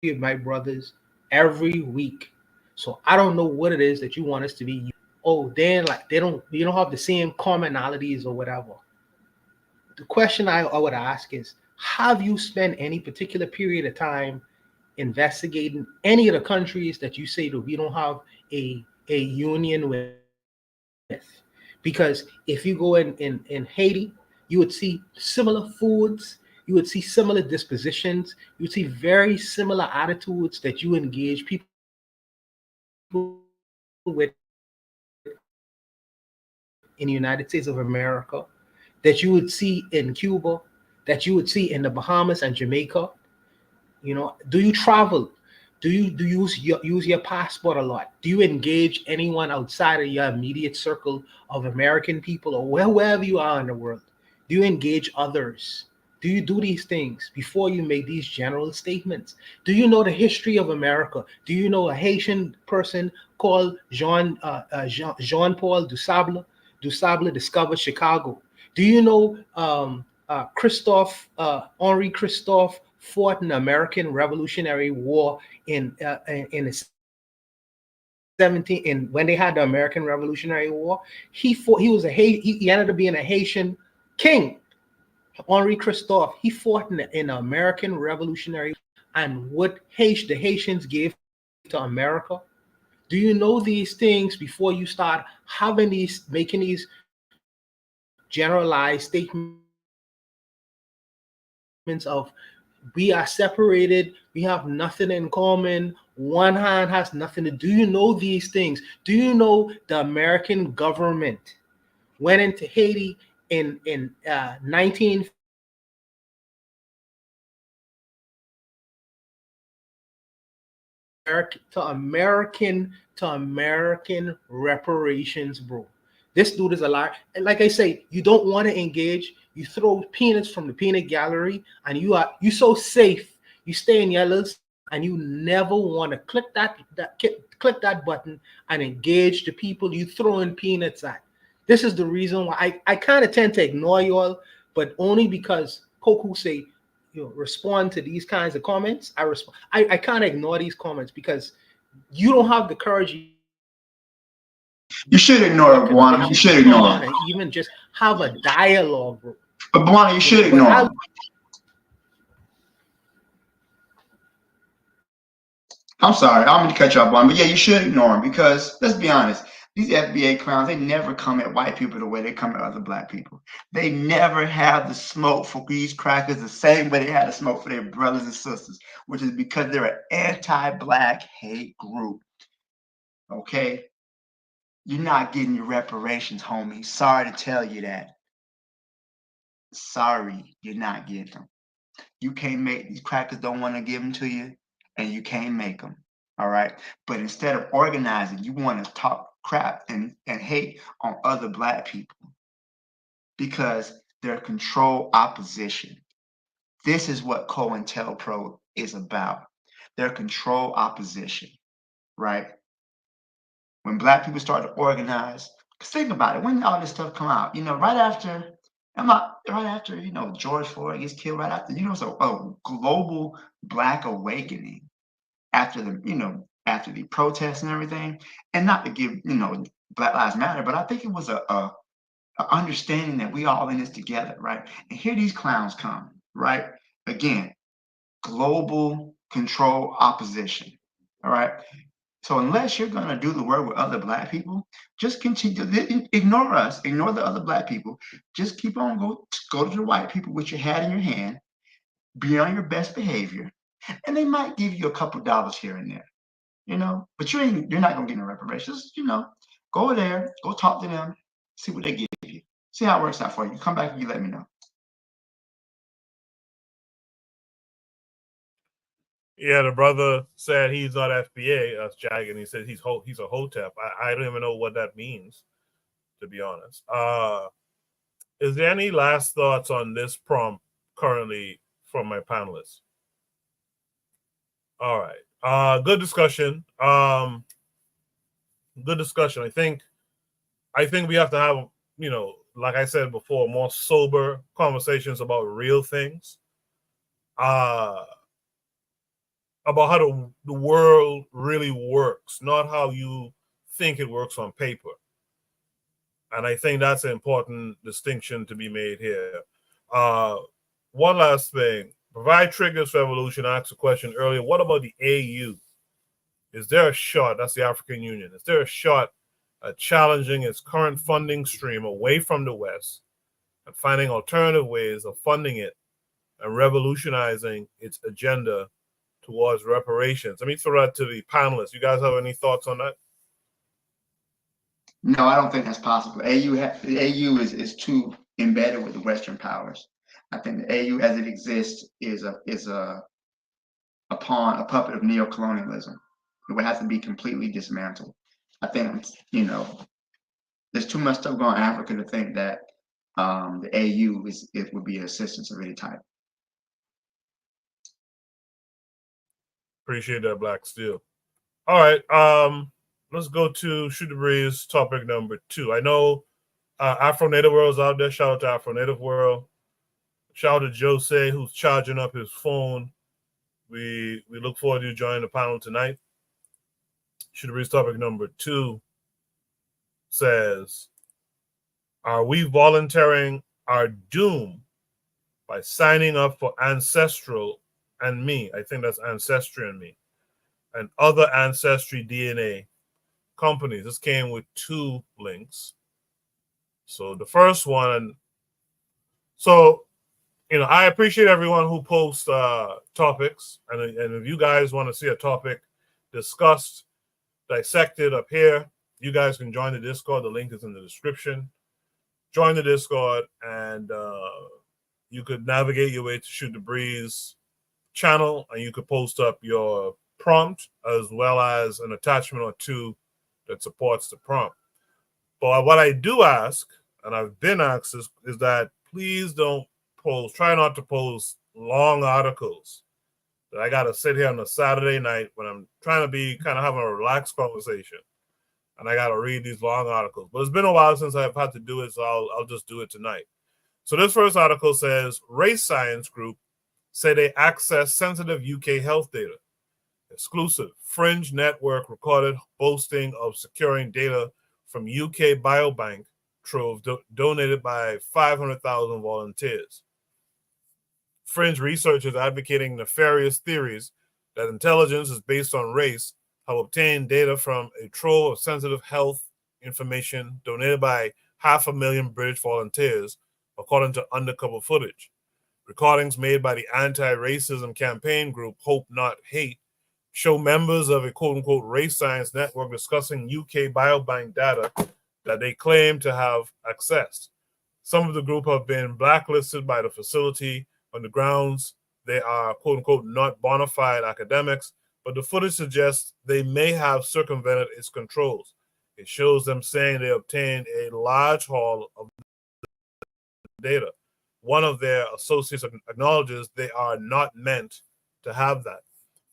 with my brothers every week. So I don't know what it is that you want us to be. Oh, then you don't have the same commonalities or whatever. The question I would ask is, have you spent any particular period of time investigating any of the countries that you say that we don't have a union with? Because if you go in Haiti, you would see similar foods, you would see similar dispositions, you would see very similar attitudes that you engage people with in the United States of America, that you would see in Cuba, that you would see in the Bahamas and Jamaica. Do you travel? Do you use your passport a lot? Do you engage anyone outside of your immediate circle of American people or wherever you are in the world? Do you engage others? Do you do these things before you make these general statements? Do you know the history of America? Do you know a Haitian person called Jean Paul Dusable? Dusable discovered Chicago. Do you know Christophe Henri Christophe fought in the American Revolutionary War in the 17 in when they had the American Revolutionary War? He fought. He ended up being a Haitian king. Henri Christophe, he fought in the American Revolutionary, and what the Haitians gave to America. Do you know these things before you start making these generalized statements of we are separated, we have nothing in common, one hand has nothing to do? You know these things? Do you know the American government went into Haiti in 19 American reparations, bro? This dude is a liar. And like I say, you don't want to engage. You throw peanuts from the peanut gallery, and you so safe. You stay in your little, and you never want to click that button and engage the people you throwing peanuts at. This is the reason why I kind of tend to ignore y'all, but only because Koku say, respond to these kinds of comments. I can't ignore these comments because you don't have the courage. You should ignore it, Buana. You should ignore it. And even just have a dialogue, bro. But Buana, you should ignore it. I'm sorry, I'm going to cut you off, Buana, but yeah, you should ignore them because let's be honest, these FBA clowns, they never come at white people the way they come at other black people. They never have the smoke for these crackers the same way they had the smoke for their brothers and sisters, which is because they're an anti-black hate group. Okay? You're not getting your reparations, homie. Sorry to tell you that. Sorry, you're not getting them. You can't make these crackers, don't want to give them to you, and you can't make them. All right. But instead of organizing, you want to talk crap and hate on other black people because they're control opposition. This is what COINTELPRO is about. They're control opposition, right? When black people start to organize, because think about it, when all this stuff come out, right after, George Floyd gets killed, right after, so a global black awakening after the protests and everything, and not to give, Black Lives Matter, but I think it was a understanding that we all in this together, right? And here these clowns come, right? Again, global control opposition, all right? So unless you're going to do the work with other black people, just continue to ignore us, ignore the other black people. Just keep on go to the white people with your hat in your hand, be on your best behavior, and they might give you a couple dollars here and there, but you're not going to get no reparations, go over there, go talk to them, see what they give you, see how it works out for you. Come back and you let me know. Yeah, the brother said he's not FBA, us Jagging. He said he's a Hotep. I don't even know what that means, to be honest. Is there any last thoughts on this prompt currently from my panelists? All right. Good discussion. Good discussion. I think we have to have, like I said before, more sober conversations about real things. About how the world really works, not how you think it works on paper. And I think that's an important distinction to be made here. One last thing. Provide triggers for evolution. I asked a question earlier. What about the AU? Is there a shot, that's the African Union, is there a shot at challenging its current funding stream away from the West and finding alternative ways of funding it and revolutionizing its agenda towards reparations? Let me throw that to the panelists. You guys have any thoughts on that? No, I don't think that's possible. The AU is too embedded with the Western powers. I think the AU as it exists is a a pawn, a puppet of neocolonialism. It would have to be completely dismantled. I think, there's too much stuff going on in Africa to think that the AU would be an assistance of any type. Appreciate that, Black Steel. All right, let's go to Shoot the Breeze topic number 2. I know Afro Native World's out there. Shout out to Afro Native World. Shout out to Jose, who's charging up his phone. We look forward to you joining the panel tonight. Shoot the Breeze topic number 2 says, are we volunteering our doom by signing up for Ancestral and Me? I think that's Ancestry and Me. And other ancestry DNA companies. This came with 2 links. So the first one, so I appreciate everyone who posts topics, and if you guys want to see a topic discussed, dissected up here, you guys can join the Discord. The link is in the description. Join the Discord, and you could navigate your way to Shoot the Breeze channel, and you could post up your prompt as well as an attachment or 2 that supports the prompt. But what I do ask, and I've been asked, is that please don't try not to post long articles that I got to sit here on a Saturday night when I'm trying to be kind of having a relaxed conversation, and I got to read these long articles. But it's been a while since I've had to do it, so I'll just do it tonight. So this first article says, Race Science Group say they access sensitive UK health data. Exclusive. Fringe Network recorded boasting of securing data from UK Biobank trove donated by 500,000 volunteers. Fringe researchers advocating nefarious theories that intelligence is based on race have obtained data from a trove of sensitive health information donated by 500,000 British volunteers, according to undercover footage. Recordings made by the anti-racism campaign group Hope Not Hate show members of a quote-unquote race science network discussing UK biobank data that they claim to have accessed. Some of the group have been blacklisted by the facility on the grounds they are quote-unquote not bona fide academics, but the footage suggests they may have circumvented its controls. It shows them saying they obtained a large haul of data. One of their associates acknowledges they are not meant to have that.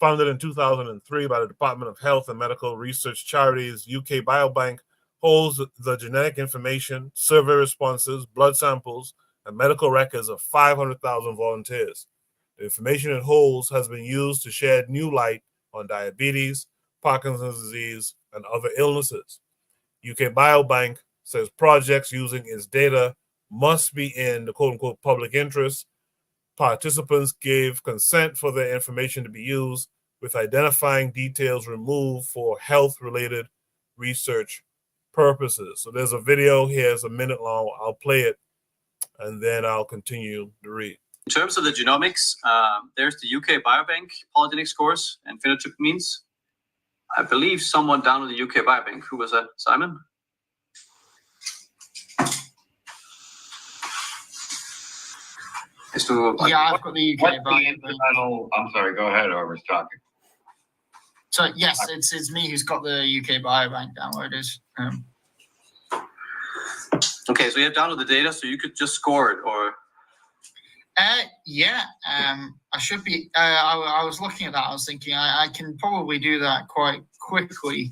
Founded in 2003 by the Department of Health and Medical Research Charities, UK Biobank holds the genetic information, survey responses, blood samples, and medical records of 500,000 volunteers. The information it holds has been used to shed new light on diabetes, Parkinson's disease, and other illnesses. UK Biobank says projects using its data must be in the quote-unquote public interest. Participants gave consent for their information to be used, with identifying details removed for health-related research purposes. So there's a video here, it's a minute long. I'll play it, and then I'll continue to read. In terms of the genomics, there's the UK Biobank polygenic scores and phenotype means. I believe someone down in the UK Biobank, who was that, Simon? Yeah, I've got the UK Biobank. I'm sorry, go ahead, whoever's talking. So yes, it's me who's got the UK Biobank downloaded. Okay, so you have downloaded the data, so you could just score it, or? Yeah, I should be. I was looking at that. I was thinking I can probably do that quite quickly.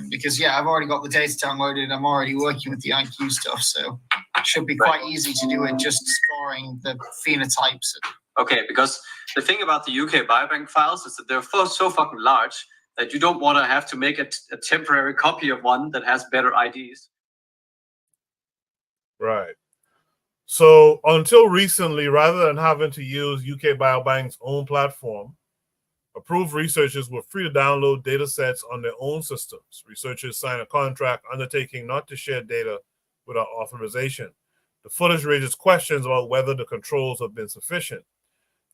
Because yeah, I've already got the data downloaded. I'm already working with the IQ stuff, so it should be quite easy to do it. Just scoring the phenotypes. Okay, because the thing about the UK Biobank files is that they're so fucking large that you don't want to have to make a temporary copy of one that has better IDs. Right. So until recently, rather than having to use UK Biobank's own platform, approved researchers were free to download data sets on their own systems. Researchers sign a contract undertaking not to share data without authorization. The footage raises questions about whether the controls have been sufficient.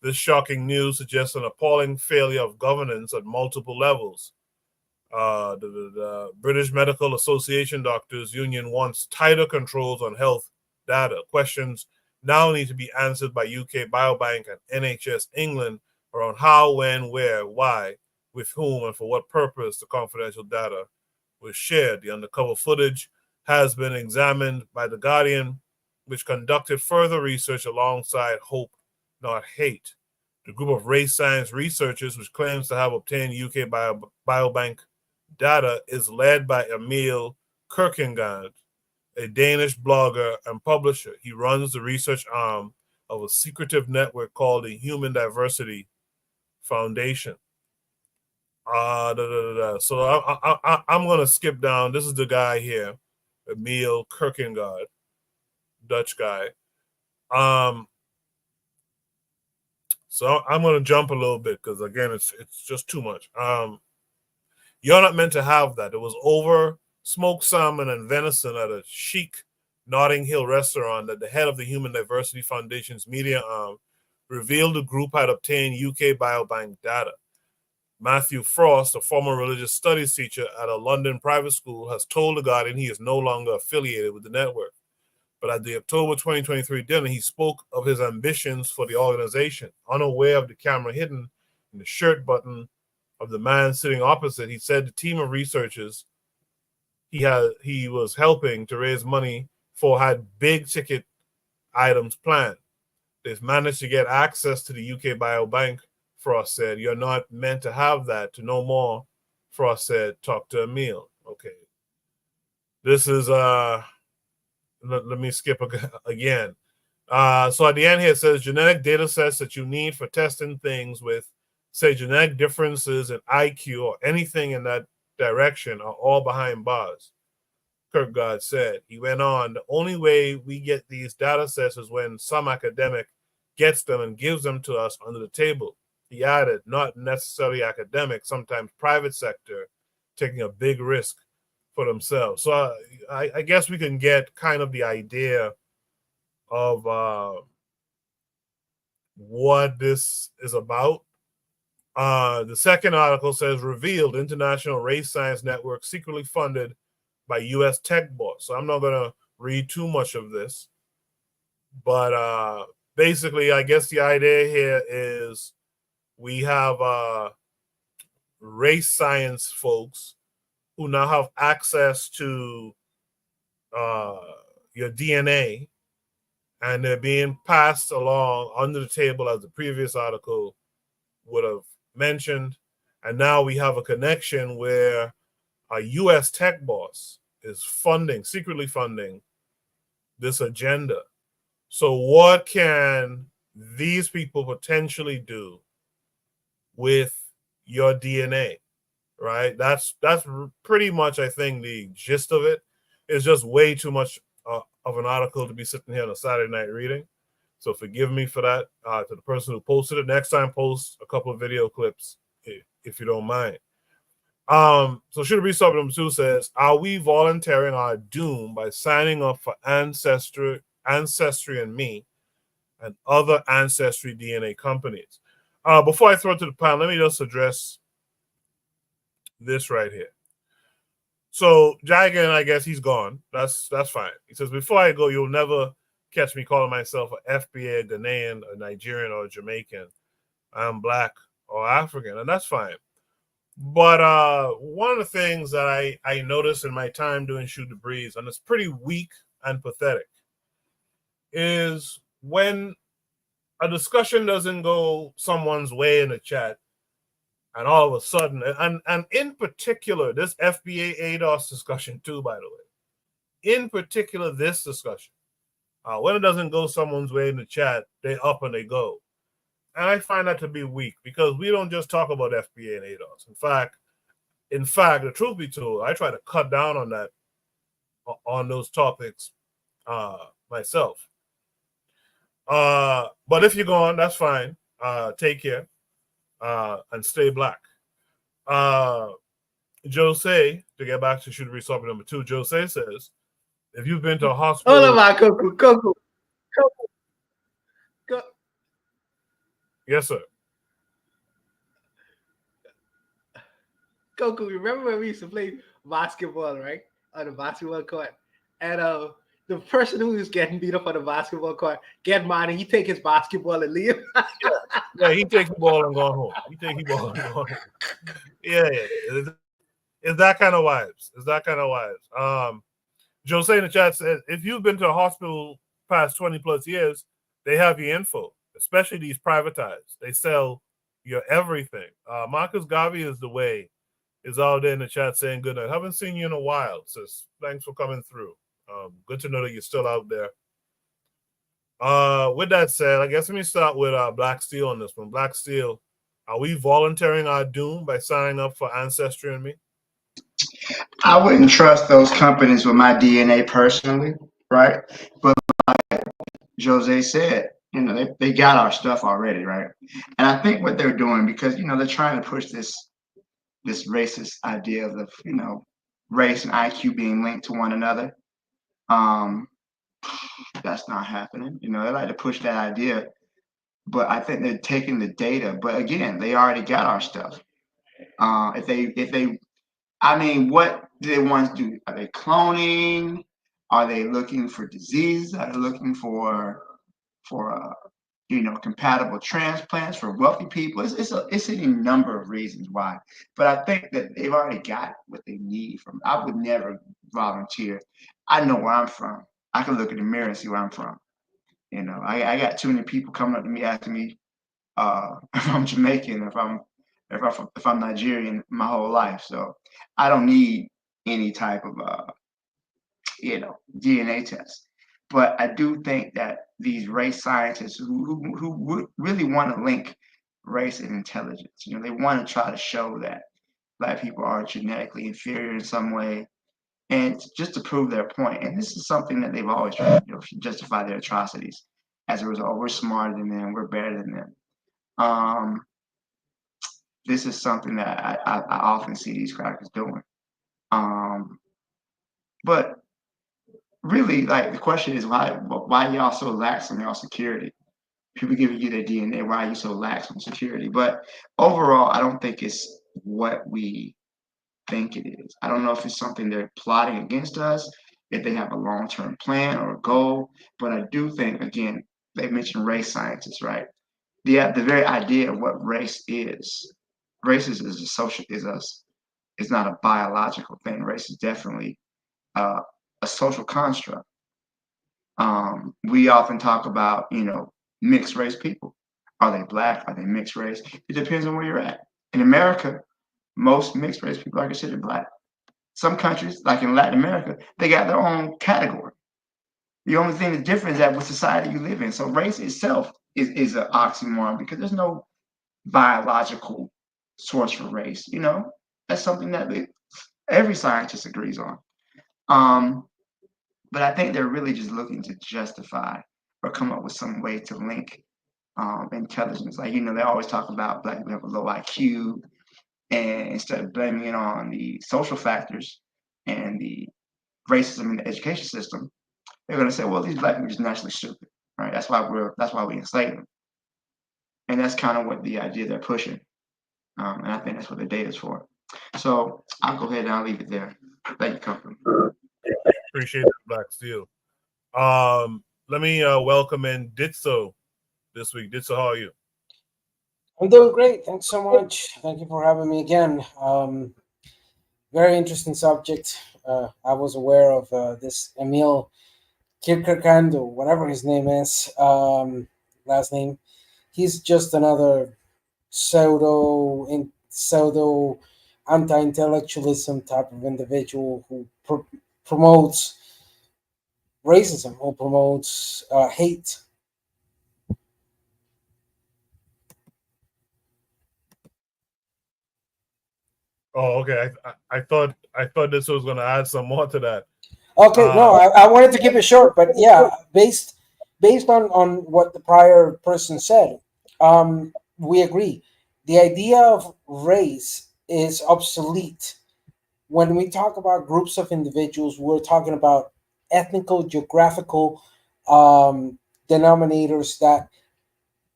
This shocking news suggests an appalling failure of governance at multiple levels. The British Medical Association Doctors Union wants tighter controls on health data. Questions now need to be answered by UK Biobank and NHS England around how, when, where, why, with whom, and for what purpose the confidential data was shared. The undercover footage has been examined by The Guardian, which conducted further research alongside Hope, Not Hate. The group of race science researchers, which claims to have obtained UK Biobank data, is led by Emil Kierkegaard, a Danish blogger and publisher. He runs the research arm of a secretive network called the Human Diversity Foundation. So I'm going to skip down. This is the guy here, Emil Kierkegaard, Dutch guy. So I'm going to jump a little bit because, again, it's just too much. You're not meant to have that. It was over smoked salmon and venison at a chic Notting Hill restaurant that the head of the Human Diversity Foundation's media arm revealed the group had obtained UK Biobank data. Matthew Frost, a former religious studies teacher at a London private school, has told The Guardian he is no longer affiliated with the network. But at the October 2023 dinner, he spoke of his ambitions for the organization. Unaware of the camera hidden in the shirt button of the man sitting opposite, he said the team of researchers he was helping to raise money for had big ticket items planned. They've managed to get access to the UK Biobank, Frost said. You're not meant to have that. To know more, Frost said, talk to Emil. Okay. This is, let me skip again. So at the end here, it says genetic data sets that you need for testing things with, say, genetic differences in IQ or anything in that direction are all behind bars, Kierkegaard said. He went on, the only way we get these data sets is when some academic gets them and gives them to us under the table. He added, not necessarily academic, sometimes private sector, taking a big risk for themselves. So I guess we can get kind of the idea of what this is about. The second article says, revealed International Race Science Network secretly funded by U.S. tech boss. So I'm not going to read too much of this. But basically, I guess the idea here is we have race science folks who now have access to your DNA, and they're being passed along under the table, as the previous article would have mentioned. And now we have a connection where a U.S. tech boss is secretly funding this agenda. So what can these people potentially do with your DNA, right? That's pretty much, I think, the gist of it. It's just way too much of an article to be sitting here on a Saturday night reading. So forgive me for that. To the person who posted it, next time post a couple of video clips if you don't mind. So should be sub number 2 says, are we volunteering our doom by signing up for Ancestry and Me and other ancestry DNA companies? Before I throw it to the panel, let me just address this right here. So Jagan, I guess he's gone. That's fine. He says, before I go, you'll never catch me calling myself an FBA, Ghanaian, a Nigerian, or a Jamaican. I'm Black or African, and that's fine. But one of the things that I noticed in my time doing Shoot the Breeze, and it's pretty weak and pathetic, is when a discussion doesn't go someone's way in the chat, and all of a sudden, and in particular, this FBA ADOS discussion too, by the way, in particular, this discussion, when it doesn't go someone's way in the chat, they up and they go. And I find that to be weak, because we don't just talk about FBA and ADOS. In fact, the truth be told, I try to cut down on that, on those topics myself. But if you're gone, that's fine. Take care and stay Black. Jose, to get back to Shooter Resource number 2, Jose says, if you've been to a hospital... Hold on, Coco. Yes, sir. Coco, remember when we used to play basketball, right? On the basketball court. And the person who is getting beat up on the basketball court get mad and he take his basketball and leave. Yeah, he take the ball and go home. He take the ball and go home. Yeah. It's that kind of vibes. It's that kind of vibes. Jose in the chat says, if you've been to a hospital past 20 plus years, they have your info, especially these privatized. They sell your everything. Marcus Garvey is the way. Is out there in the chat saying good night. Haven't seen you in a while, sis. Thanks for coming through. Good to know that you're still out there. With that said, I guess let me start with Black Steel on this one. Black Steel, are we volunteering our doom by signing up for Ancestry and Me? I wouldn't trust those companies with my DNA personally, right? But like Jose said, they got our stuff already, right? And I think what they're doing, because they're trying to push this racist idea of race and IQ being linked to one another. That's not happening. They like to push that idea, but I think they're taking the data. But again, they already got our stuff. If they, I mean, what do they want to do? Are they cloning? Are they looking for disease? Are they looking for compatible transplants for wealthy people? It's a number of reasons why. But I think that they've already got what they need from. I would never volunteer. I know where I'm from. I can look in the mirror and see where I'm from. I got too many people coming up to me asking me if I'm Jamaican, if I'm Nigerian my whole life. So I don't need any type of DNA test. But I do think that these race scientists who really want to link race and intelligence, they want to try to show that Black people are genetically inferior in some way, and just to prove their point. And this is something that they've always tried to justify their atrocities. As a result, we're smarter than them, we're better than them. This is something that I often see these crackers doing. But really, like, the question is why y'all so lax on y'all security? People giving you their DNA, why are you so lax on security? But overall, I don't think it's what we think it is. I don't know if it's something they're plotting against us, if they have a long-term plan or a goal. But I do think, again, they mentioned race scientists, right? The very idea of what race is a social is not a biological thing. Race is definitely a social construct. We often talk about, mixed race people. Are they Black? Are they mixed race? It depends on where you're at. In America, most mixed race people are considered Black. Some countries, like in Latin America, they got their own category. The only thing that's different is that what society you live in. So race itself is an oxymoron because there's no biological source for race. That's something that every scientist agrees on. But I think they're really just looking to justify or come up with some way to link intelligence. Like, they always talk about Black people have a low IQ, and instead of blaming it on the social factors and the racism in the education system, they're going to say, well, these Black people are just naturally stupid, right? That's why we enslave them. And that's kind of what the idea they're pushing. And I think that's what the data is for. So I'll go ahead and I'll leave it there. Thank you, company. Appreciate that, Black Steel. Let me welcome in Ditso this week. Ditso, how are you? I'm doing great. Thanks so much. Thank you for having me again. Very interesting subject. I was aware of this Emil Kierkegaard, whatever his name is, last name. He's just another pseudo anti-intellectualism type of individual who promotes racism, who promotes hate. Oh, okay. I thought this was going to add some more to that. Okay, no, I wanted to keep it short, but yeah, based on what the prior person said, we agree. The idea of race is obsolete. When we talk about groups of individuals, we're talking about ethnical, geographical denominators that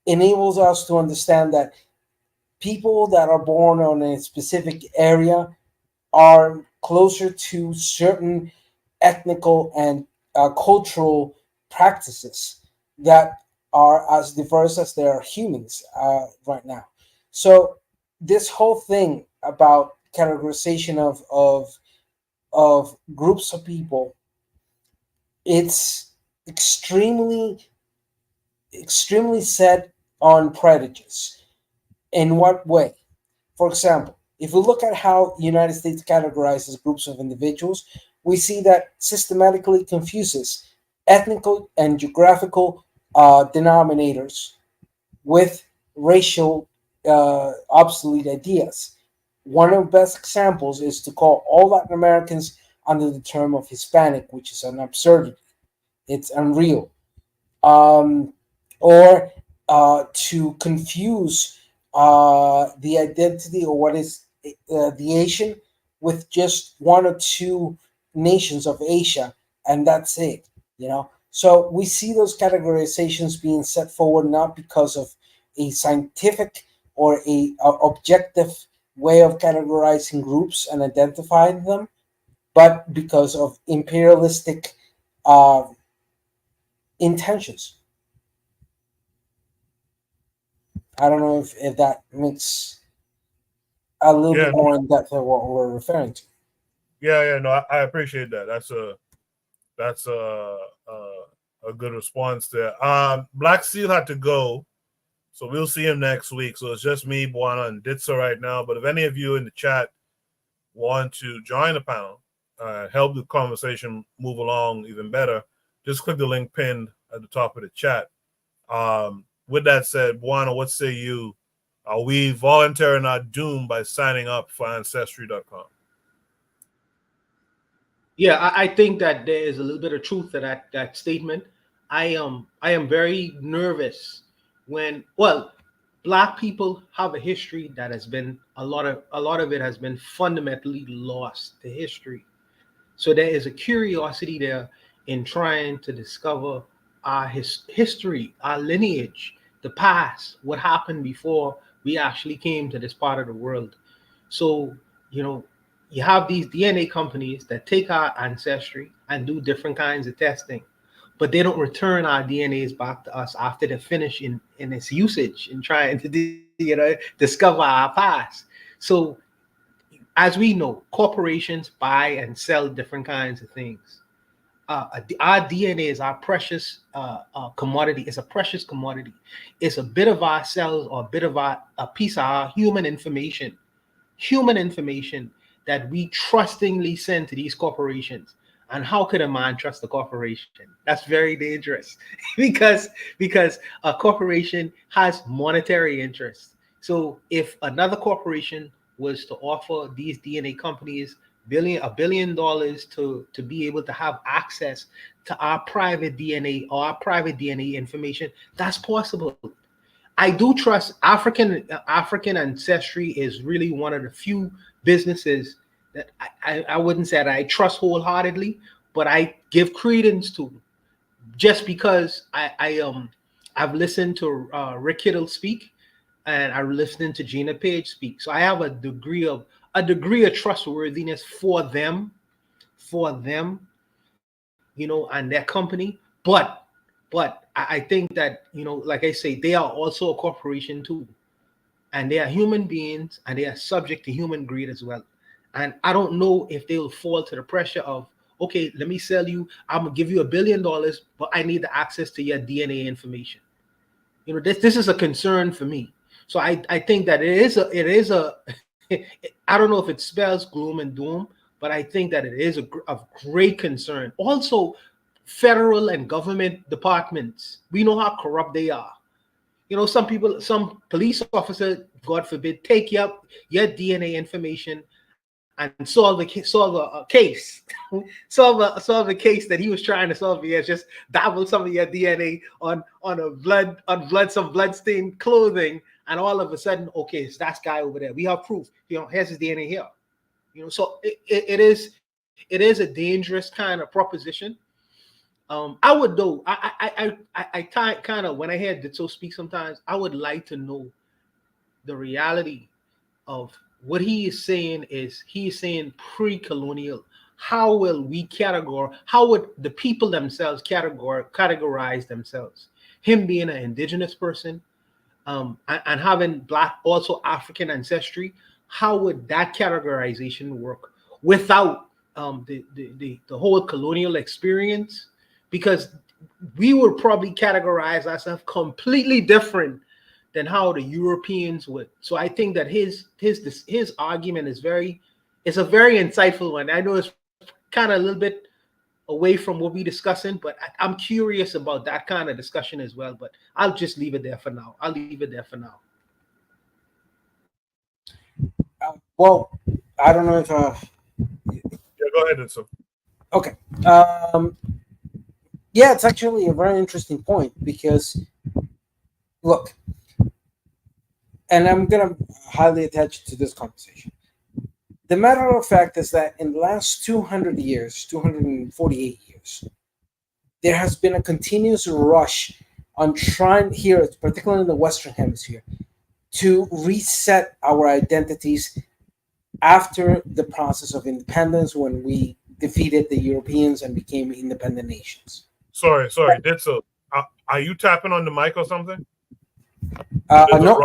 enables us to understand that people that are born on a specific area are closer to certain ethnical and cultural practices that are as diverse as there are humans right now. So this whole thing about categorization of groups of people, it's extremely set on prejudice. In what way? For example, if we look at how the United States categorizes groups of individuals, we see that systematically confuses ethnical and geographical denominators with racial obsolete ideas. One of the best examples is to call all Latin Americans under the term of Hispanic, which is an absurdity. It's unreal. Um, or to confuse the identity or what is the Asian with just one or two nations of Asia, and that's it. So we see those categorizations being set forward not because of a scientific or a objective way of categorizing groups and identifying them, but because of imperialistic uh, intentions. I don't know if that makes a little Yeah, bit more in depth of what we're referring to. yeah. No, I appreciate that. That's a good response there. Black Seal had to go, so we'll see him next week. So it's just me, Buana, and Ditsa right now. But if any of you in the chat want to join the panel, help the conversation move along even better, just click the link pinned at the top of the chat. With that said, Buana, what say you? Are we volunteering our doom by signing up for ancestry.com? Yeah, I think that there is a little bit of truth to that statement. I am very nervous when black people have a history that has been a lot of it has been fundamentally lost to history. So there is a curiosity there in trying to discover our history, our lineage, the past, what happened before we actually came to this part of the world. So, you have these DNA companies that take our ancestry and do different kinds of testing, but they don't return our DNAs back to us after they finish in its usage in trying to discover our past. So as we know, corporations buy and sell different kinds of things. Our DNA is our precious commodity. It's a precious commodity. It's a bit of our cells or a piece of our human information that we trustingly send to these corporations. And how could a man trust a corporation? That's very dangerous because a corporation has monetary interests. So if another corporation was to offer these DNA companies $1 billion to be able to have access to our private DNA or our private DNA information, that's possible. I do trust African ancestry is really one of the few businesses that I wouldn't say that I trust wholeheartedly, but I give credence to, just because I've listened to Rick Kittle speak, and I'm listening to Gina Page speak. So I have a degree of trustworthiness for them, and their company. But I think that, like I say, they are also a corporation too, and they are human beings, and they are subject to human greed as well. And I don't know if they will fall to the pressure of, okay, let me sell you. I'm gonna give you $1 billion, but I need the access to your DNA information. This is a concern for me. So I think that it is a I don't know if it spells gloom and doom, but I think that it is of great concern. Also, federal and government departments, we know how corrupt they are. Some police officer, God forbid, take your DNA information and solve a case, solve a case that he was trying to solve. He has just dabbled some of your DNA on some bloodstained clothing, and all of a sudden, okay, it's that guy over there. We have proof. Here's his DNA here. So it is a dangerous kind of proposition. I would though. I kind of, when I hear Ditso speak, sometimes I would like to know the reality of what he is saying. Is he is saying pre-colonial? how will we how would the people themselves categorize themselves? Him being an indigenous person, and having black, also African ancestry, how would that categorization work without the whole colonial experience? Because we would probably categorize ourselves completely different than how the Europeans would. So I think that his argument is it's a very insightful one. I know it's kind of a little bit away from what we're discussing, but I'm curious about that kind of discussion as well. But I'll just leave it there for now. Well, I don't know if Yeah, go ahead, Edson. okay. Yeah, it's actually a very interesting point because, look, and I'm gonna highly attach to this conversation. The matter of fact is that in the last 200 years, 248 years, there has been a continuous rush on trying here, particularly in the Western Hemisphere, to reset our identities after the process of independence when we defeated the Europeans and became independent nations. Sorry, Ditso. Are you tapping on the mic or something? No.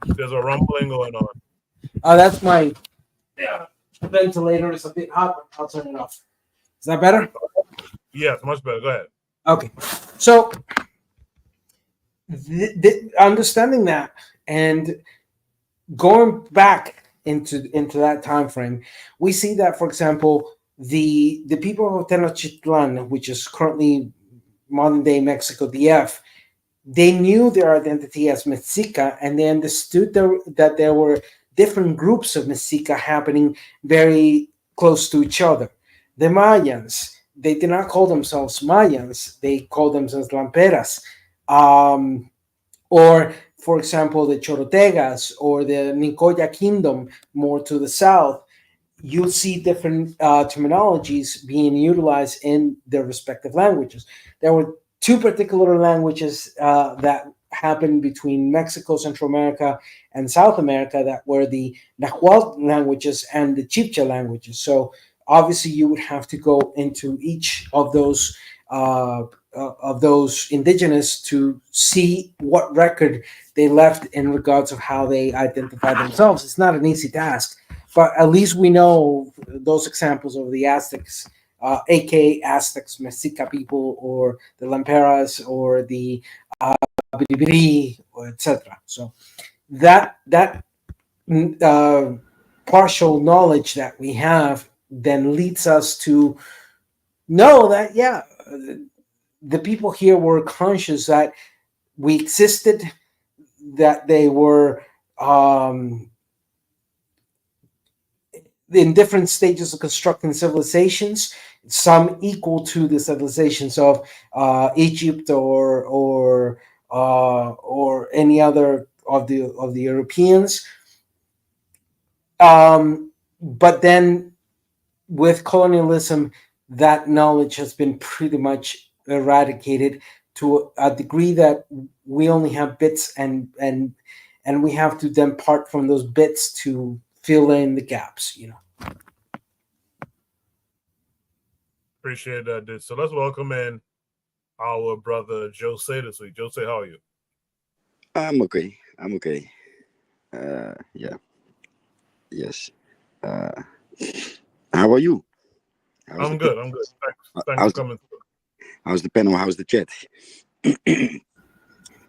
There's a rumbling going on. That's my ventilator. It's a bit hot, but I'll turn it off. Is that better? Yes, much better. Go ahead. Okay. So, understanding that and going back into that time frame, we see that, for example, the people of Tenochtitlan, which is currently modern day Mexico DF, they knew their identity as Mexica, and they understood that there were different groups of Mexica happening very close to each other. The Mayans, they did not call themselves Mayans, they called themselves Lamperas. Or, for example, the Chorotegas or the Nicoya Kingdom, more to the south, you'll see different terminologies being utilized in their respective languages. There were two particular languages that happened between Mexico, Central America, and South America that were the Nahuatl languages and the Chibcha languages. So obviously you would have to go into each of those indigenous to see what record they left in regards of how they identify themselves. It's not an easy task, but at least we know those examples of the Aztecs, aka Aztecs, Mexica people, or the Lamperas, or the Biribiri, or etc. So that partial knowledge that we have then leads us to know that the people here were conscious that we existed, that they were in different stages of constructing civilizations, some equal to the civilizations of Egypt or any other of the Europeans. But then with colonialism, that knowledge has been pretty much eradicated to a degree that we only have bits, and we have to then part from those bits to fill in the gaps, Appreciate that, dude. So let's welcome in our brother Jose this week. Jose, how are you? I'm okay. Yeah. Yes. How are you? I'm good. Thanks for coming through. How's the panel? How's the chat?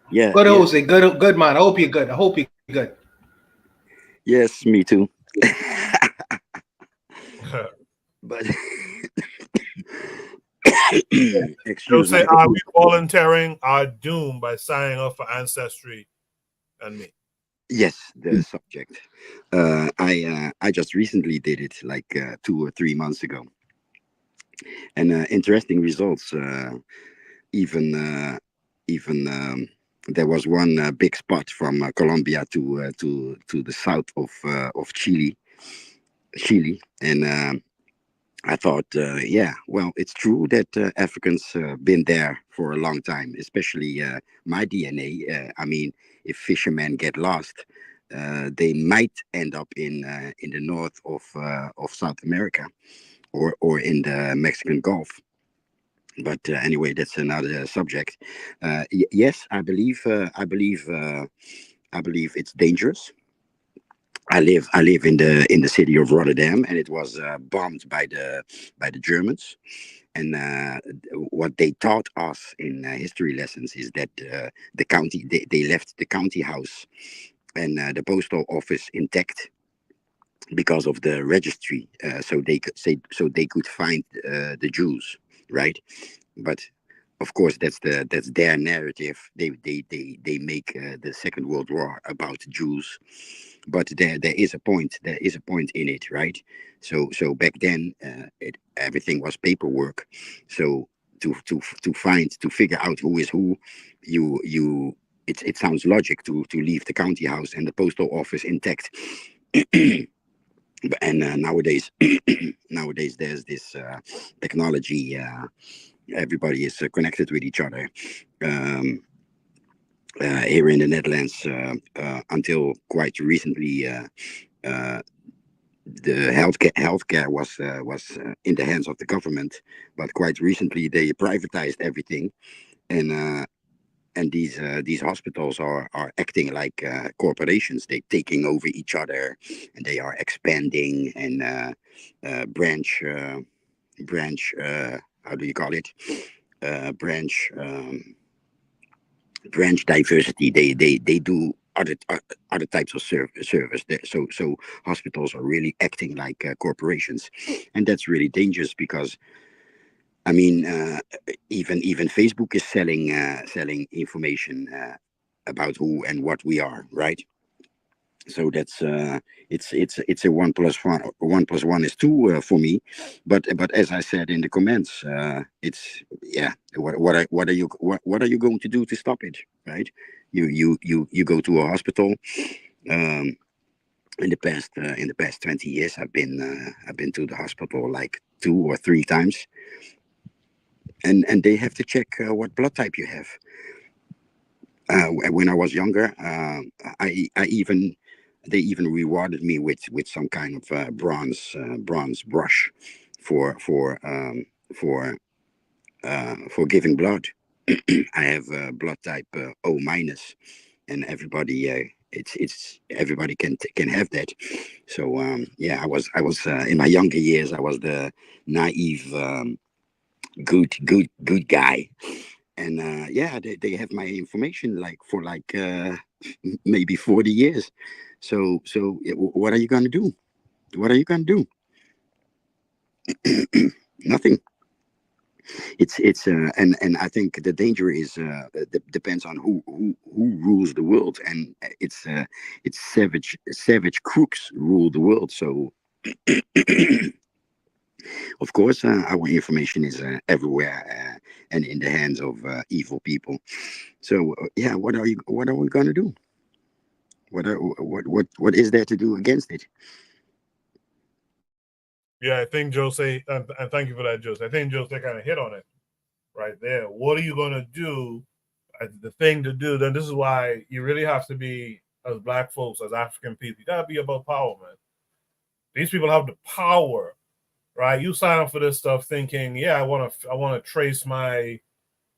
Yeah. Good, Jose. Good man. I hope you're good. Yes, me too. But Jose, are we volunteering our doom by signing up for Ancestry and me? Yes, the subject. I just recently did it, like 2 or 3 months ago, and interesting results. Even there was one big spot from Colombia to the south of Chile, and I thought, well, it's true that Africans been there for a long time, especially my DNA. I mean, if fishermen get lost, they might end up in the north of South America. or in the Mexican Gulf. But anyway, that's another subject. Yes, I believe it's dangerous. I live in the city of Rotterdam, and it was bombed by the Germans. And what they taught us in history lessons is that the county they left the county house and the postal office intact because of the registry, so they could find the Jews, right? But of course, that's their narrative. They make the Second World War about Jews, but there is a point. There is a point in it, right? So back then, everything was paperwork. So to figure out who is who, it sounds logic to leave the county house and the postal office intact. And nowadays, nowadays there's this technology. Everybody is connected with each other. Here in the Netherlands, until quite recently, the healthcare was in the hands of the government, but quite recently they privatized everything, and these hospitals are acting like corporations. They're taking over each other, and they are expanding and branch. How do you call it? Branch diversity. They do other types of service. So hospitals are really acting like corporations, and that's really dangerous because I mean even Facebook is selling information about who and what we are, right? So that's it's a 1+1 is 2 for me, but as I said in the comments, it's what are you going to do to stop it, right? You go to a hospital. In the past 20 years, I've been to the hospital like 2 or 3 times, and they have to check what blood type you have. When I was younger, they even rewarded me with some kind of bronze brush for giving blood. I have blood type O minus, and everybody it's everybody can have that. So yeah, I was in my younger years, I was the naive good guy. And yeah, they have my information like for maybe 40 years. So what are you going to do? What are you going to do? Nothing. It's and I think the danger is depends on who rules the world, and it's savage crooks rule the world. So of course, our information is everywhere and in the hands of evil people. So yeah, what are we going to do? What is there to do against it? Yeah, I think Jose, and thank you for that, Jose. I think Jose kind of hit on it right there. What are you going to do? The thing to do, then this is why you really have to be, as Black folks, as African people, you got to be about power, man. These people have the power, right? You sign up for this stuff thinking, yeah, I want to trace my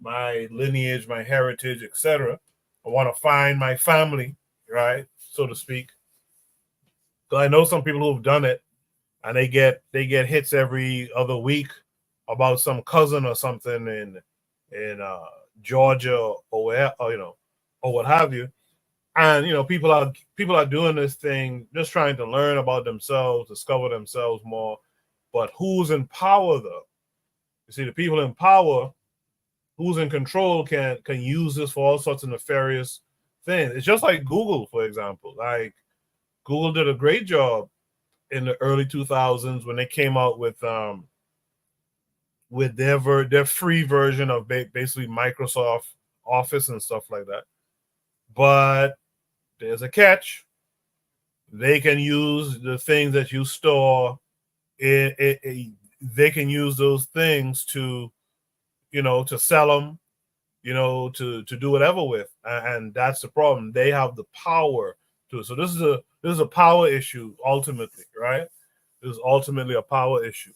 lineage, my heritage, etc. I want to find my family, right, so to speak. So I know some people who've done it, and they get hits every other week about some cousin or something in Georgia or where, or what have you. And people are doing this thing just trying to learn about themselves, discover themselves more. But who's in power though? You see, the people in power, who's in control, can use this for all sorts of nefarious things. It's just like Google, for example. Like Google did a great job in the early 2000s when they came out with their free version of basically Microsoft Office and stuff like that. But there's a catch. They can use the things that you store. They can use those things to, to sell them, to do whatever with, and that's the problem. They have the power to. So this is a power issue ultimately, right? It was ultimately a power issue.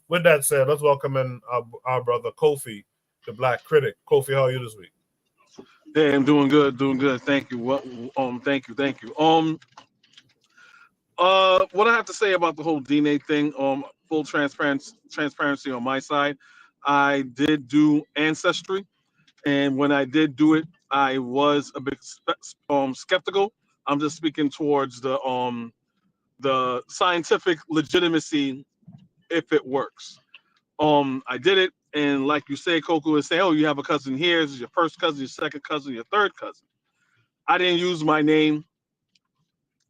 With that said, let's welcome in our brother Kofi, the Black Critic. Kofi, how are you this week? Hey, I'm doing good, doing good. Thank you. Thank you. What I have to say about the whole DNA thing, full transparency on my side. I did do ancestry, and when I did do it, I was a bit skeptical. I'm just speaking towards the scientific legitimacy if it works. I did it, and like you say, Coco would say, "Oh, you have a cousin here. This is your first cousin, your second cousin, your third cousin." I didn't use my name,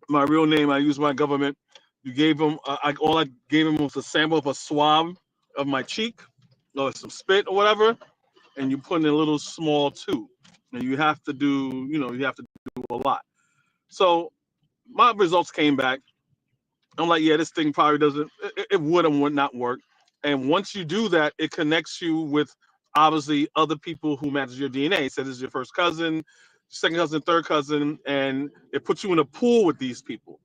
my real name. I used my government. You gave him, all I gave him was a sample of a swab of my cheek, or some spit or whatever, and you put in a little small tube. And you have to do, you have to do a lot. So my results came back. I'm like, yeah, this thing probably doesn't, it would and would not work. And once you do that, it connects you with obviously other people who matches your DNA. So this is your first cousin, second cousin, third cousin, and it puts you in a pool with these people.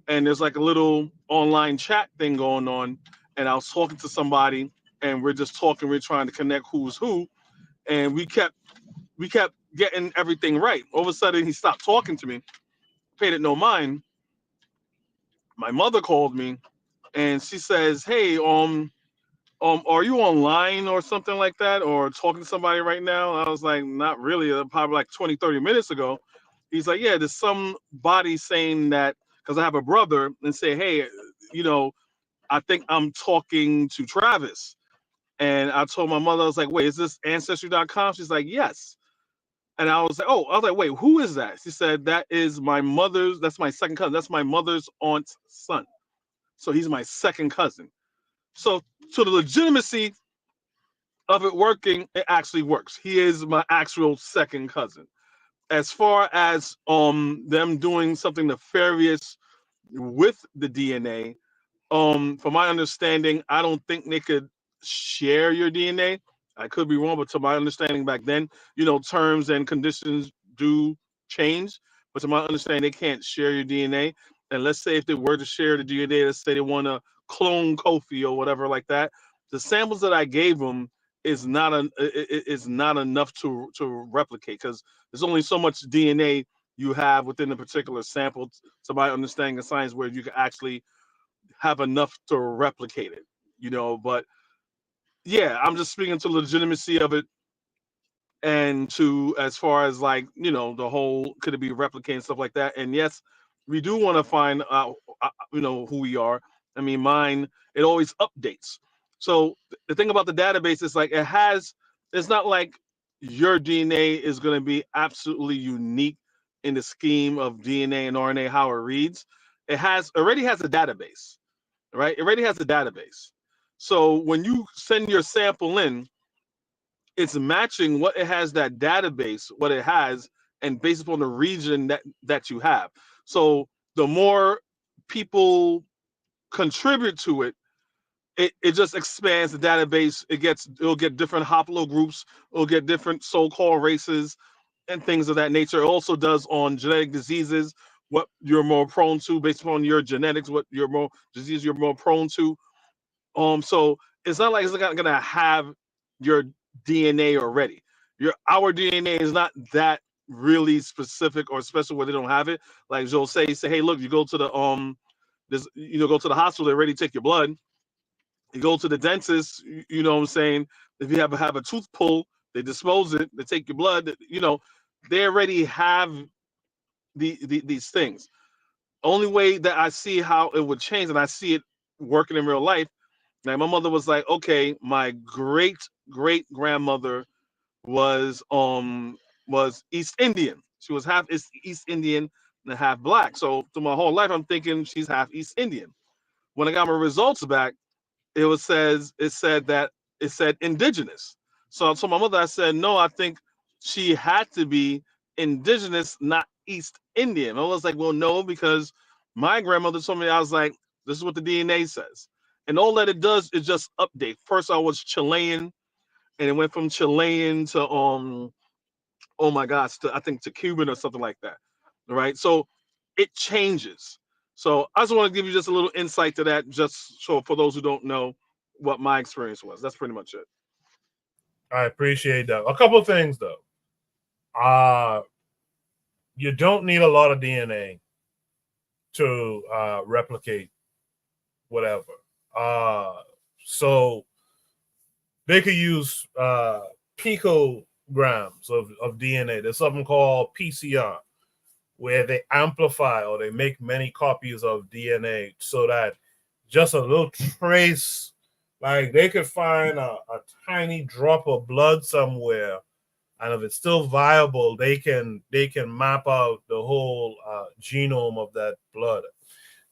And there's like a little online chat thing going on. And I was talking to somebody, and we're just talking, we're trying to connect who's who. And we kept getting everything right. All of a sudden, he stopped talking to me, paid it no mind. My mother called me, and she says, "Hey, are you online or something like that, or talking to somebody right now?" I was like, "Not really. Probably like 20, 30 minutes ago." He's like, "Yeah, there's somebody saying that because I have a brother and say, hey, I think I'm talking to Travis." And I told my mother, I was like, "Wait, is this ancestry.com?" She's like, "Yes." And I was like, "Wait, who is that?" She said, "That is my mother's, that's my second cousin. That's my mother's aunt's son. So he's my second cousin." So to the legitimacy of it working, it actually works. He is my actual second cousin. As far as them doing something nefarious with the DNA, from my understanding, I don't think they could share your DNA. I could be wrong, but to my understanding back then, terms and conditions do change. But to my understanding, they can't share your DNA. And let's say if they were to share the DNA, let's say they want to clone Kofi or whatever like that, the samples that I gave them is not enough to replicate, because there's only so much DNA you have within a particular sample. To my understanding of science, where you can actually have enough to replicate it, but yeah, I'm just speaking to legitimacy of it, and to as far as like, the whole could it be replicated and stuff like that. And yes, we do want to find out, who we are. I mean, mine, it always updates. So the thing about the database is like it's not like your DNA is going to be absolutely unique in the scheme of DNA and RNA, how it reads. It already has a database, right? It already has a database. So when you send your sample in, it's matching what it has, that database, what it has, and based upon the region that you have. So the more people contribute to it, it just expands the database. It'll get different haplogroups, it'll get different so-called races and things of that nature. It also does on genetic diseases, what you're more prone to based upon your genetics, what disease you're more prone to. So it's not like it's not gonna have your DNA already. Our DNA is not that really specific or special where they don't have it. Like Joe say, hey, look, you go to the go to the hospital, they already take your blood. You go to the dentist, you know what I'm saying? If you have a tooth pull, they dispose it, they take your blood, they already have these things. Only way that I see how it would change, and I see it working in real life. Now, my mother was like, okay, my great grandmother was East Indian. She was half East Indian and half black. So through my whole life, I'm thinking she's half East Indian. When I got my results back, it said indigenous. So I told my mother, I said, no, I think she had to be indigenous, not East Indian. I was like, well, no, because my grandmother told me, I was like, this is what the DNA says. And all that it does is just update. First I was Chilean, and it went from Chilean to oh my gosh, I think to Cuban or something like that. Right? So it changes. So I just want to give you just a little insight to that, just so for those who don't know what my experience was. That's pretty much it. I appreciate that. A couple of things though. You don't need a lot of DNA to replicate whatever. So they could use picograms of DNA. There's something called PCR, where they amplify or they make many copies of DNA so that just a little trace, like they could find a tiny drop of blood somewhere, and if it's still viable, they can map out the whole genome of that blood.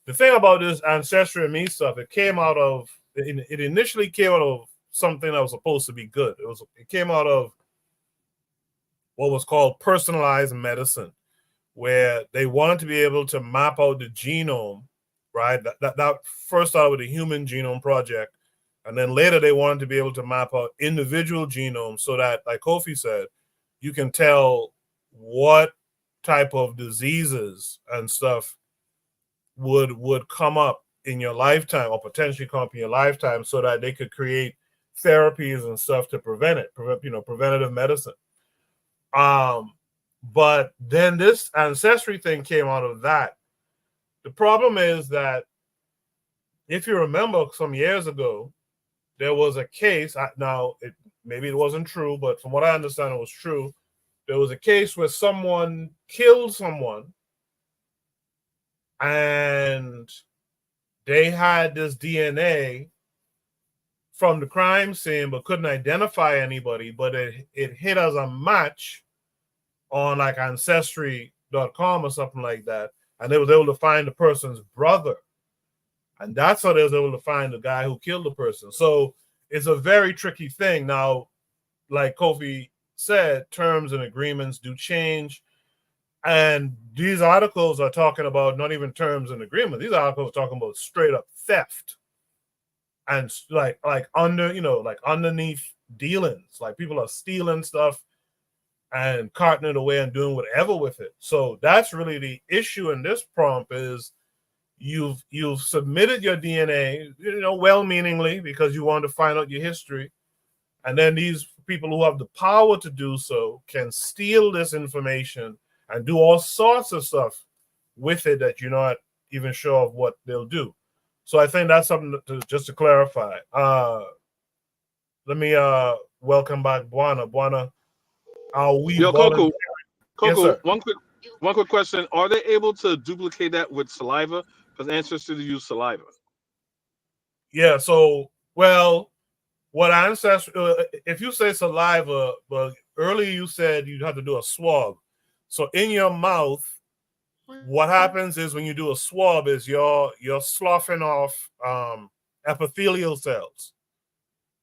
The thing about this ancestry and me stuff, it initially came out of something that was supposed to be good. It came out of what was called personalized medicine, where they wanted to be able to map out the genome, right? That first started with the Human Genome Project, and then later they wanted to be able to map out individual genomes so that, like Kofi said, you can tell what type of diseases and stuff would come up in your lifetime or potentially come up in your lifetime, so that they could create therapies and stuff to prevent preventative medicine. But then this ancestry thing came out of that. The problem is that if you remember some years ago, there was a case. Maybe it wasn't true, but from what I understand, it was true. There was a case where someone killed someone, and they had this DNA from the crime scene, but couldn't identify anybody. But it hit as a match on like ancestry.com or something like that, and they was able to find the person's brother, and that's how they was able to find the guy who killed the person. So it's a very tricky thing. Now, like Kofi said, terms and agreements do change, and these articles are talking about not even terms and agreements. These articles are talking about straight up theft, and like underneath dealings, like people are stealing stuff and carting it away and doing whatever with it. So that's really the issue in this prompt is you've submitted your DNA, well-meaningly, because you want to find out your history. And then these people who have the power to do so can steal this information and do all sorts of stuff with it that you're not even sure of what they'll do. So I think that's something just to clarify. Let me welcome back Buana. Buana, are we Coco, yes, sir. one quick question. Are they able to duplicate that with saliva? Because ancestors use saliva. Yeah, so, well, what if you say saliva, but earlier you said you'd have to do a swab. So in your mouth, what happens is when you do a swab is you're sloughing off epithelial cells,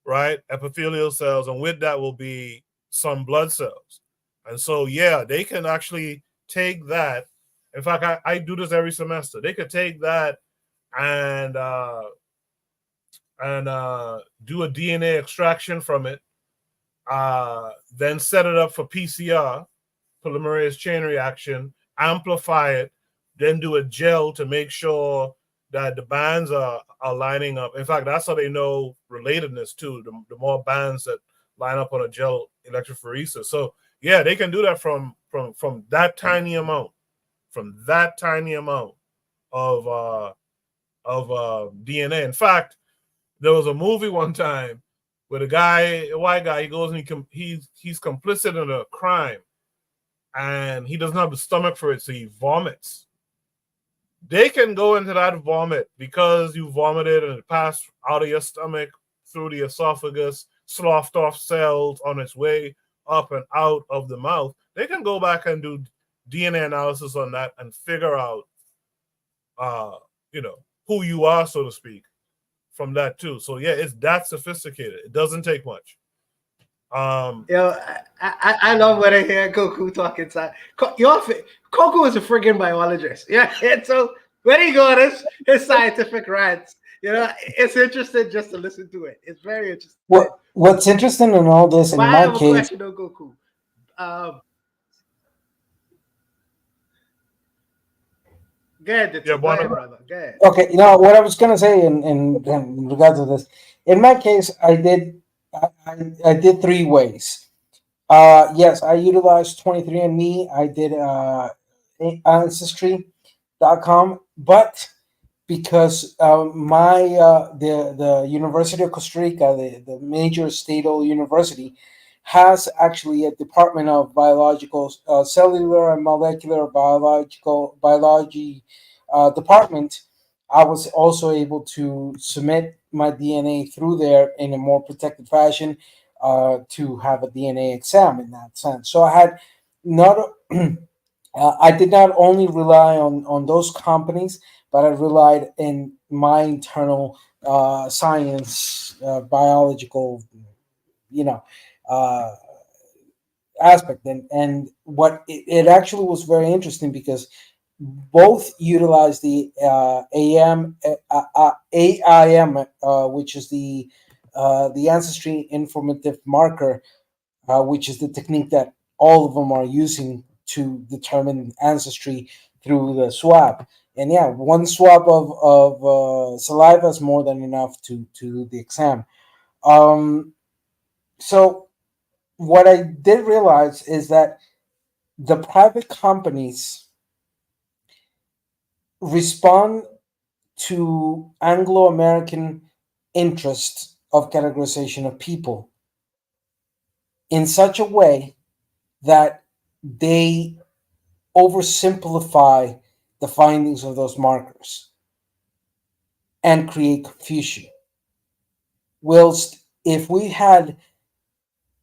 right? Epithelial cells, and with that will be some blood cells. And so, yeah, they can actually take that. In fact, I do this every semester. They could take that and do a DNA extraction from it, then set it up for PCR, polymerase chain reaction, amplify it, then do a gel to make sure that the bands are lining up. In fact, that's how they know relatedness too. The more bands that line up on a gel electrophoresis. So yeah, they can do that from that tiny amount, of DNA. In fact, there was a movie one time where a white guy, he goes and he's complicit in a crime, and he doesn't have the stomach for it, so he vomits. They can go into that vomit because you vomited and it passed out of your stomach through the esophagus, sloughed off cells on its way up and out of the mouth. They can go back and do DNA analysis on that and figure out, who you are, so to speak, from that too. So yeah, it's that sophisticated. It doesn't take much. I love when I hear Koku talk inside. Koku is a friggin' biologist. Yeah, and so when he goes his scientific rants, it's interesting just to listen to it. It's very interesting. What's interesting in all this, in I my have a case, question on Goku. Go ahead, brother. Go ahead. Okay, what I was gonna say in regards to this, in my case, I did three ways. Yes, I utilized 23andMe. I did ancestry.com, but because the University of Costa Rica, the major state-owned university, has actually a department of biological, cellular and molecular biology department. I was also able to submit my DNA through there in a more protected fashion to have a DNA exam in that sense. So I had not. I did not only rely on those companies, but I relied in my internal science, biological, you know, uh, aspect. And what it actually was very interesting because both utilize the AIM, which is the ancestry informative marker, which is the technique that all of them are using to determine ancestry through the swab. And yeah, one swab of saliva is more than enough to do the exam. So what I did realize is that the private companies respond to Anglo American interest of categorization of people in such a way that they oversimplify the findings of those markers and create confusion. Whilst if we had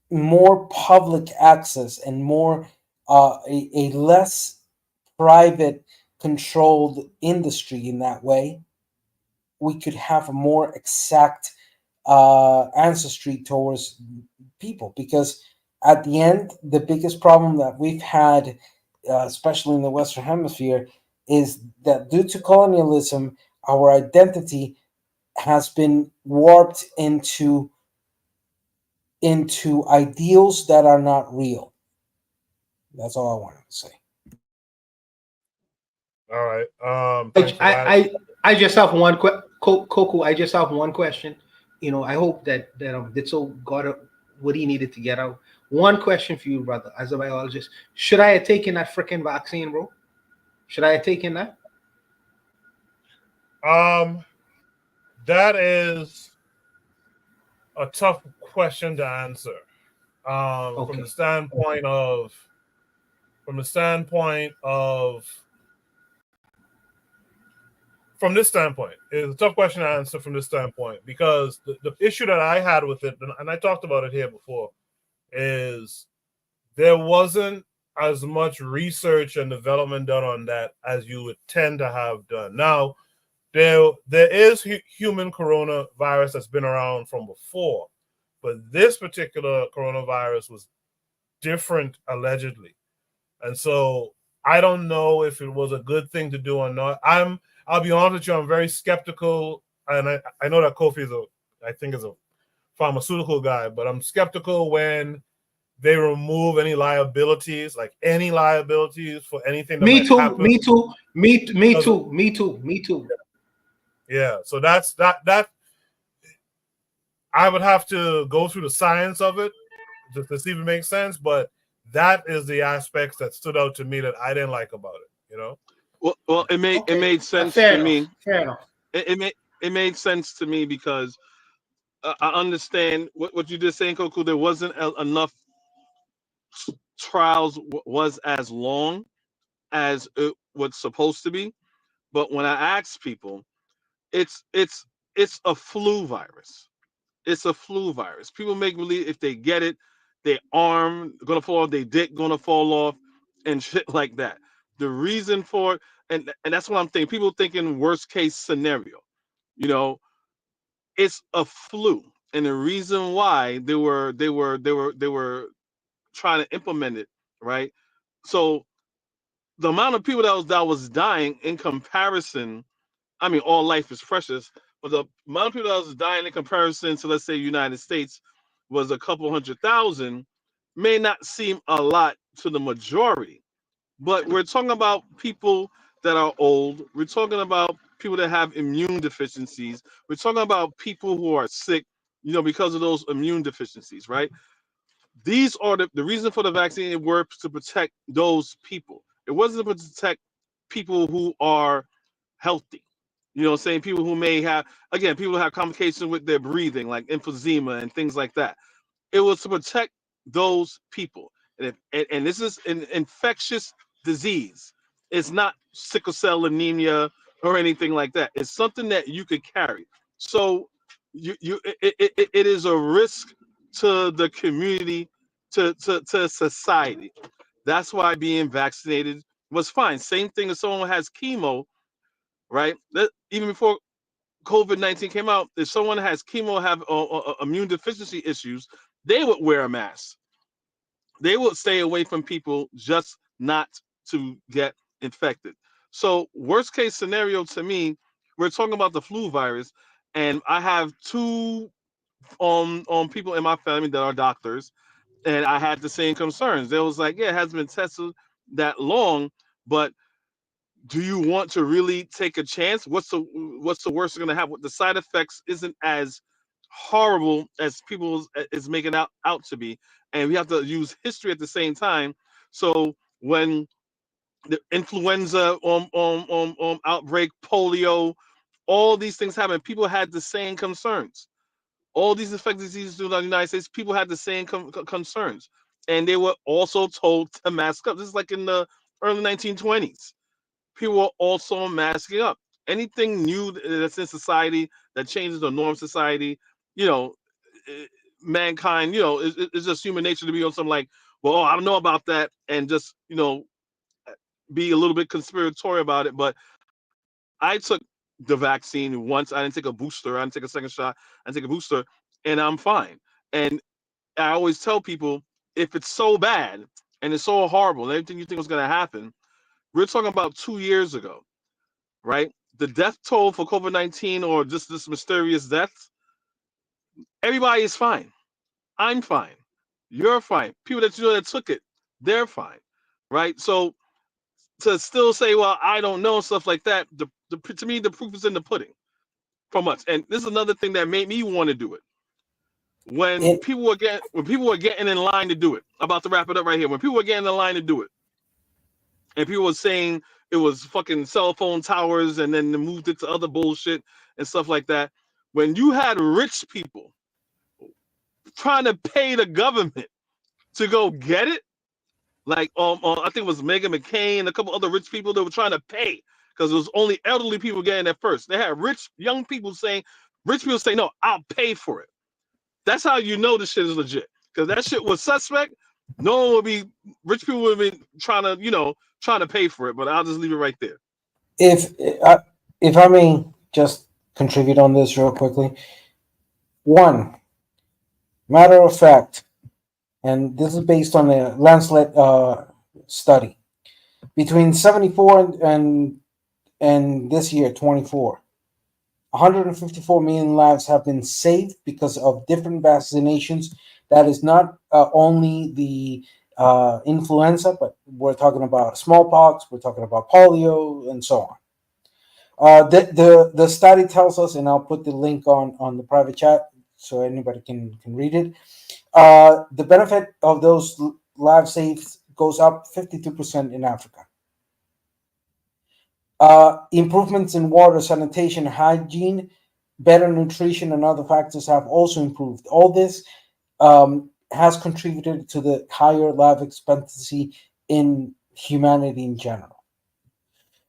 more public access and more a less private controlled industry in that way, we could have a more exact ancestry towards people. Because at the end, the biggest problem that we've had, especially in the Western Hemisphere, is that due to colonialism, our identity has been warped into ideals that are not real. That's all I wanted to say. All right. Thanks for that. I just have one Coco. I just have one question. I hope that Ditso got what he needed to get out. One question for you, brother, as a biologist: should I have taken that freaking vaccine, bro? Should I have taken that? That is a tough question to answer. Okay. From the standpoint of from this standpoint, it's a tough question to answer from this standpoint because the issue that I had with it, and I talked about it here before, is there wasn't as much research and development done on that as you would tend to have done. Now, there is human coronavirus that's been around from before, but this particular coronavirus was different allegedly. And so I don't know if it was a good thing to do or not. I'll be honest with you, I'm very skeptical. And I know that Kofi is a pharmaceutical guy, but I'm skeptical when they remove any liabilities, like any liabilities for anything that might happen. Me too. Yeah. So that's that I would have to go through the science of it just to see if it makes sense, but that is the aspects that stood out to me that I didn't like about it. Well, it made sense Fair to enough. me. Fair enough. It made sense to me because I understand what you just saying, Coco. There wasn't enough trials was as long as it was supposed to be. But when I ask people, it's a flu virus. It's a flu virus. People make believe if they get it, their arm gonna fall off, their dick gonna fall off, and shit like that. The reason for it, and that's what I'm thinking. People thinking worst case scenario. It's a flu, and the reason why they were trying to implement it, right? So the amount of people that was dying in comparison, I mean, all life is precious, but the amount of people that was dying in comparison to, let's say, United States was a couple 100,000, may not seem a lot to the majority, but we're talking about people that are old. We're talking about people that have immune deficiencies. We're talking about people who are sick, because of those immune deficiencies, right? These are the reason for the vaccine. It works to protect those people. It wasn't to protect people who are healthy. Saying people who may have, again, people who have complications with their breathing, like emphysema and things like that. It was to protect those people. And this is an infectious disease. It's not sickle cell anemia or anything like that. It's something that you could carry. So it is a risk to the community, to society. That's why being vaccinated was fine. Same thing as someone who has chemo, right? Even before COVID-19 came out, if someone has chemo, have immune deficiency issues, they would wear a mask. They would stay away from people just not to get infected. So worst case scenario to me, we're talking about the flu virus, and I have two people in my family that are doctors, and I had the same concerns. They was like, yeah, it hasn't been tested that long, but do you want to really take a chance? What's the worst going to happen? The side effects isn't as horrible as people is making out to be, and we have to use history at the same time. So when the influenza outbreak, polio, all these things happen, people had the same concerns. All these infectious diseases throughout the United States, people had the same concerns, and they were also told to mask up. This is like in the early 1920s. People are also masking up. Anything new that's in society that changes the norm of society, mankind, it's just human nature to be on something like, well, I don't know about that, and just, be a little bit conspiratorial about it. But I took the vaccine once. I didn't take a booster. I didn't take a second shot. I didn't take a booster, and I'm fine. And I always tell people, if it's so bad and it's so horrible, and everything you think was going to happen, we're talking about 2 years ago. Right? The death toll for COVID-19 or just this mysterious death, everybody is fine. I'm fine. You're fine. People that that took it, they're fine. Right? So to still say, well, I don't know, stuff like that, to me, the proof is in the pudding from us. And this is another thing that made me want to do it. When people were getting in line to do it, I'm about to wrap it up right here. When people were getting in line to do it, and people were saying it was fucking cell phone towers, and then they moved it to other bullshit and stuff like that. When you had rich people trying to pay the government to go get it, like I think it was Meghan McCain and a couple other rich people that were trying to pay because it was only elderly people getting it first. They had rich people saying, no, I'll pay for it. That's how you know this shit is legit. Because that shit was suspect. No one would be, rich people would be trying to pay for it. But I'll just leave it right there. If I may just contribute on this real quickly. One, matter of fact, and this is based on a Lancet study. Between 74 and this year, 24, 154 million lives have been saved because of different vaccinations. That is not only the influenza, but we're talking about smallpox, we're talking about polio, and so on. The study tells us, and I'll put the link on the private chat so anybody can read it. The benefit of those lives saved goes up 52% in Africa. Improvements in water, sanitation, hygiene, better nutrition, and other factors have also improved. All this has contributed to the higher life expectancy in humanity in general.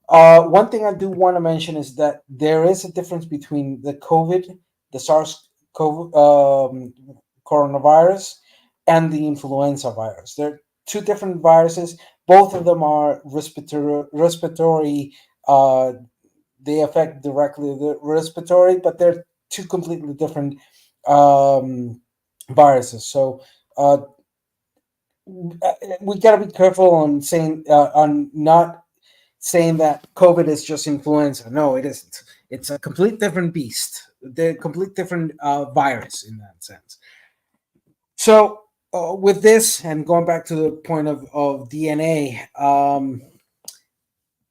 One thing I do want to mention is that there is a difference between the SARS-CoV coronavirus, and the influenza virus. They're two different viruses. Both of them are respiratory. They affect directly the respiratory, but they're two completely different viruses. So we got to be careful on not saying that COVID is just influenza. No, it isn't. It's a complete different beast. They're complete different virus in that sense. So with this, and going back to the point of DNA,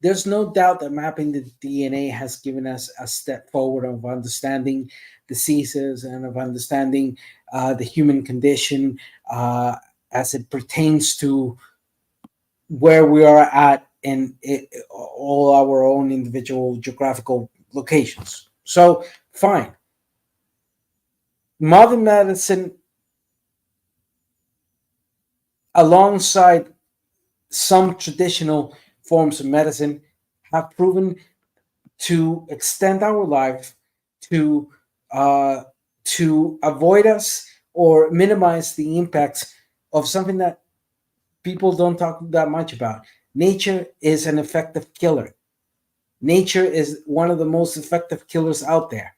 there's no doubt that mapping the DNA has given us a step forward of understanding diseases and of understanding the human condition as it pertains to where we are at in all our own individual geographical locations. So, fine. Modern medicine, alongside some traditional forms of medicine, have proven to extend our life, to avoid us or minimize the impacts of something that people don't talk that much about. Nature is an effective killer. Nature is one of the most effective killers out there.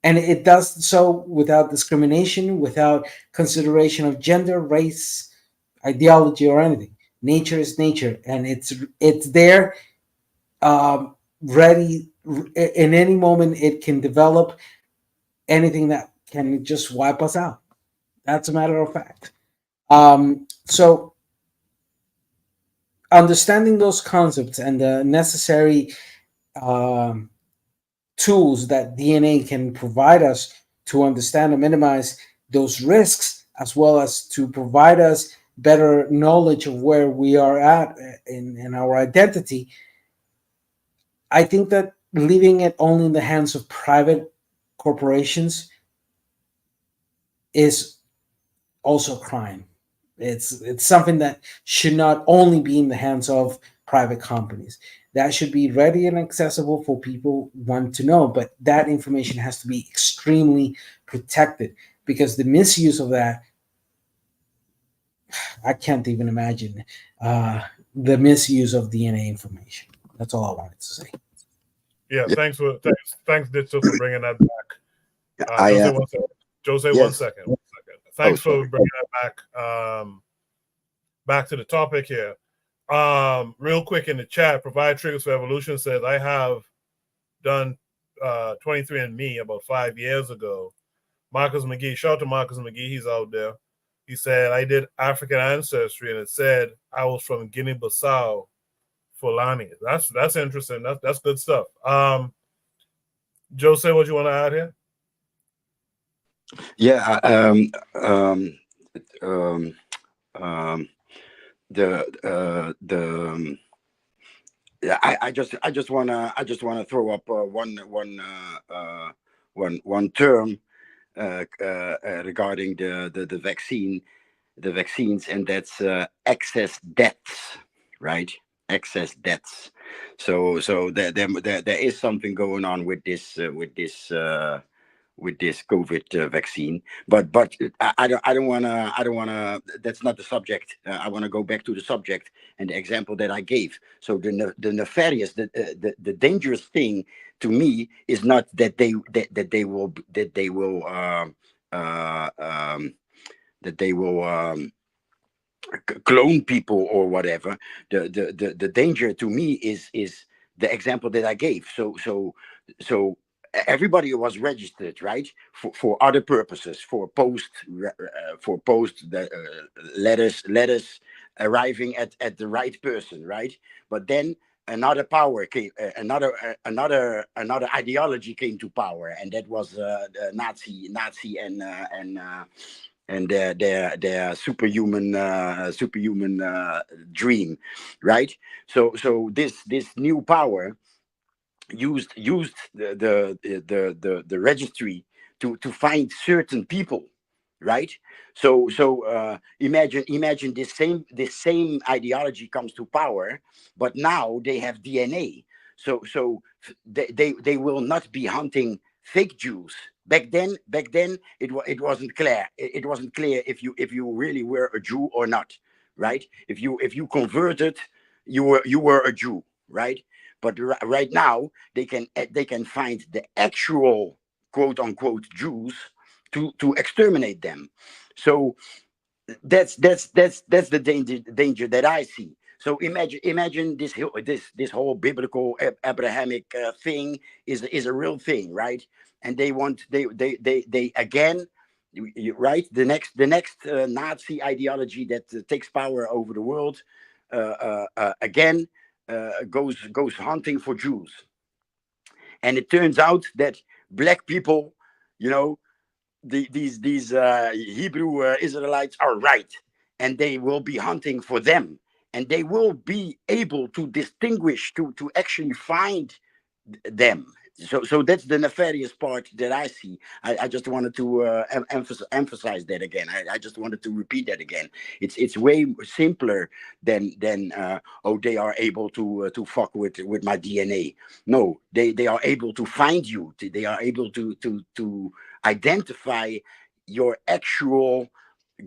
And it does so without discrimination, without consideration of gender, race, ideology, or anything. Nature is nature, and it's there, ready. In any moment, it can develop anything that can just wipe us out. That's a matter of fact. So understanding those concepts and the necessary tools that DNA can provide us to understand and minimize those risks, as well as to provide us better knowledge of where we are at in our identity. I think that leaving it only in the hands of private corporations is also a crime. It's something that should not only be in the hands of private companies. That should be ready and accessible for people who want to know, but that information has to be extremely protected, because the misuse of that, I can't even imagine the misuse of DNA information. That's all I wanted to say. Yeah, thanks, Ditcho, for bringing that back. Jose, yes. 1 second. Thanks for bringing that back to the topic here. Real quick in the chat, Provide Triggers for Evolution says, I have done 23andMe about 5 years ago. Marcus McGee, shout out to Marcus McGee, he's out there. He said, I did African ancestry, and it said I was from Guinea-Bissau, Fulani. That's interesting. That's good stuff. Jose, what you want to add here? Yeah, I just wanna throw up one term regarding the vaccines, and that's excess deaths, right? Excess deaths. So there is something going on with this COVID vaccine, but I don't wanna. That's not the subject. I want to go back to the subject and the example that I gave. So the nefarious, the dangerous thing to me is not that they will clone people or whatever. The danger to me is the example that I gave. So everybody was registered, right, for other purposes, for post letters arriving at the right person, right? But then another power came, another ideology came to power, and that was the Nazi and their superhuman dream, right? So this new power used the registry to find certain people, right? So imagine this same ideology comes to power, but now they have DNA. So they will not be hunting fake Jews. Back then it wasn't clear. It wasn't clear if you really were a Jew or not, right? If you converted, you were a Jew, right? But right now they can find the actual quote unquote Jews to exterminate them. So that's the danger that I see. So imagine this whole biblical Abrahamic thing is a real thing, right? And they again, right, the next Nazi ideology that takes power over the world again goes hunting for Jews, and it turns out that black people, you know, these Hebrew Israelites are right, and they will be hunting for them, and they will be able to distinguish, to actually find them. So that's the nefarious part that I see. I just wanted to emphasize that again. I just wanted to repeat that again. It's way simpler than oh, they are able to fuck with my DNA. No, they are able to find you. They are able to identify your actual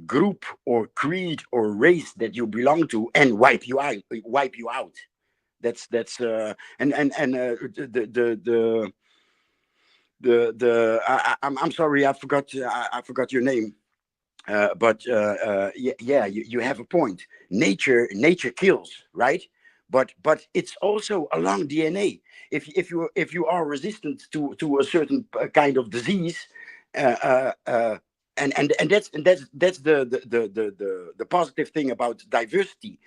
group or creed or race that you belong to and wipe you out. That's I'm sorry, I forgot your name. But yeah, you have a point. Nature kills, right? But it's also along DNA. If you are resistant to a certain kind of disease, and that's the positive thing about diversity.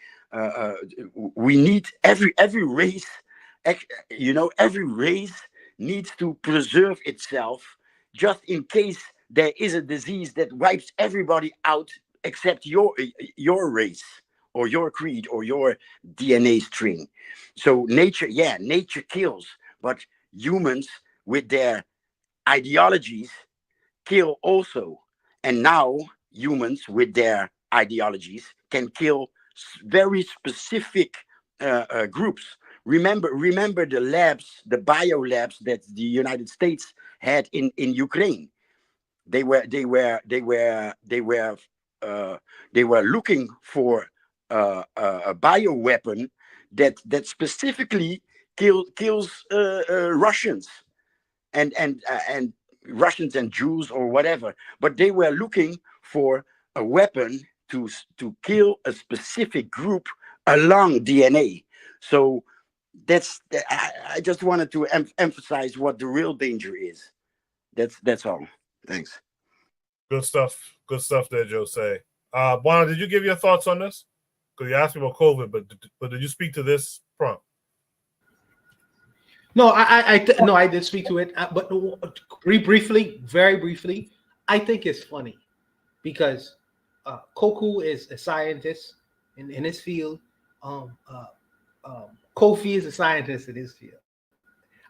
We need every race, every race needs to preserve itself, just in case there is a disease that wipes everybody out except your race or your creed or your DNA string. So nature kills, but humans with their ideologies kill also. And now humans with their ideologies can kill very specific groups. Remember the labs, the bio labs that the United States had in Ukraine. They were looking for a bio weapon that specifically kills Russians and Russians and Jews or whatever. But they were looking for a weapon to kill a specific group along DNA. So I just wanted to emphasize what the real danger is. That's all. Thanks. Good stuff. Good stuff there, Jose. Juana, did you give your thoughts on this? Because you asked me about COVID, but did you speak to this prompt? No, I did speak to it, but very briefly, I think it's funny because Koku is a scientist in his field. Kofi is a scientist in his field.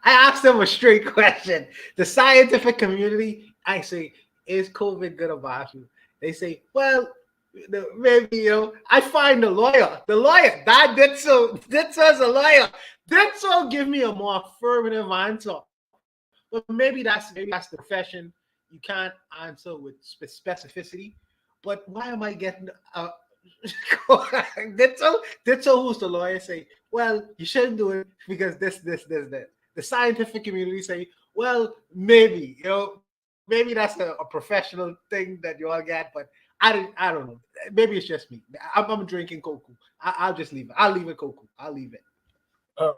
I asked him a straight question. The scientific community, I say, is COVID good or bad for you? They say, well, maybe, I find the lawyer, that did so as a lawyer. Did so give me a more affirmative answer. But maybe that's the profession. You can't answer with specificity. But why am I getting Ditso, who's the lawyer, say, well, you shouldn't do it because this. The scientific community say, well, maybe, maybe that's a professional thing that you all get, but I don't know. Maybe it's just me. I'm drinking Koku. I'll just leave it. I'll leave it Koku. I'll leave it. All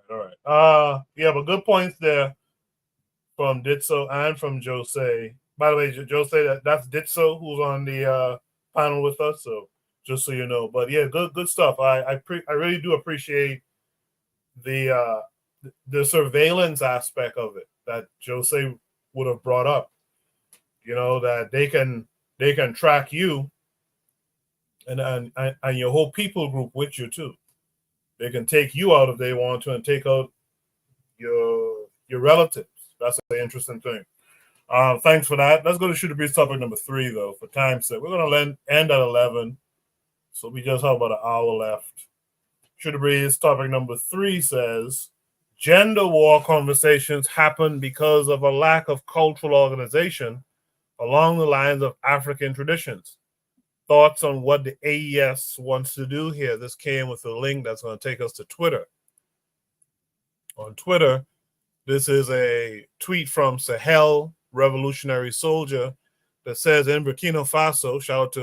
right. Yeah, but good points there from Ditso and from Jose. By the way, Jose, that's Ditso who's on the panel with us. So just so you know, but yeah, good stuff. I really do appreciate the surveillance aspect of it that Jose would have brought up. That they can track you and your whole people group with you too. They can take you out if they want to and take out your relatives. That's an interesting thing. Thanks for that. Let's go to Shoot the Breeze topic number 3, though, for time's sake. We're going to end at 11, so we just have about an hour left. Shoot the Breeze topic number 3 says, gender war conversations happen because of a lack of cultural organization along the lines of African traditions. Thoughts on what the AES wants to do here. This came with a link that's going to take us to Twitter. On Twitter, this is a tweet from Sahel Revolutionary Soldier that says in Burkina Faso, shout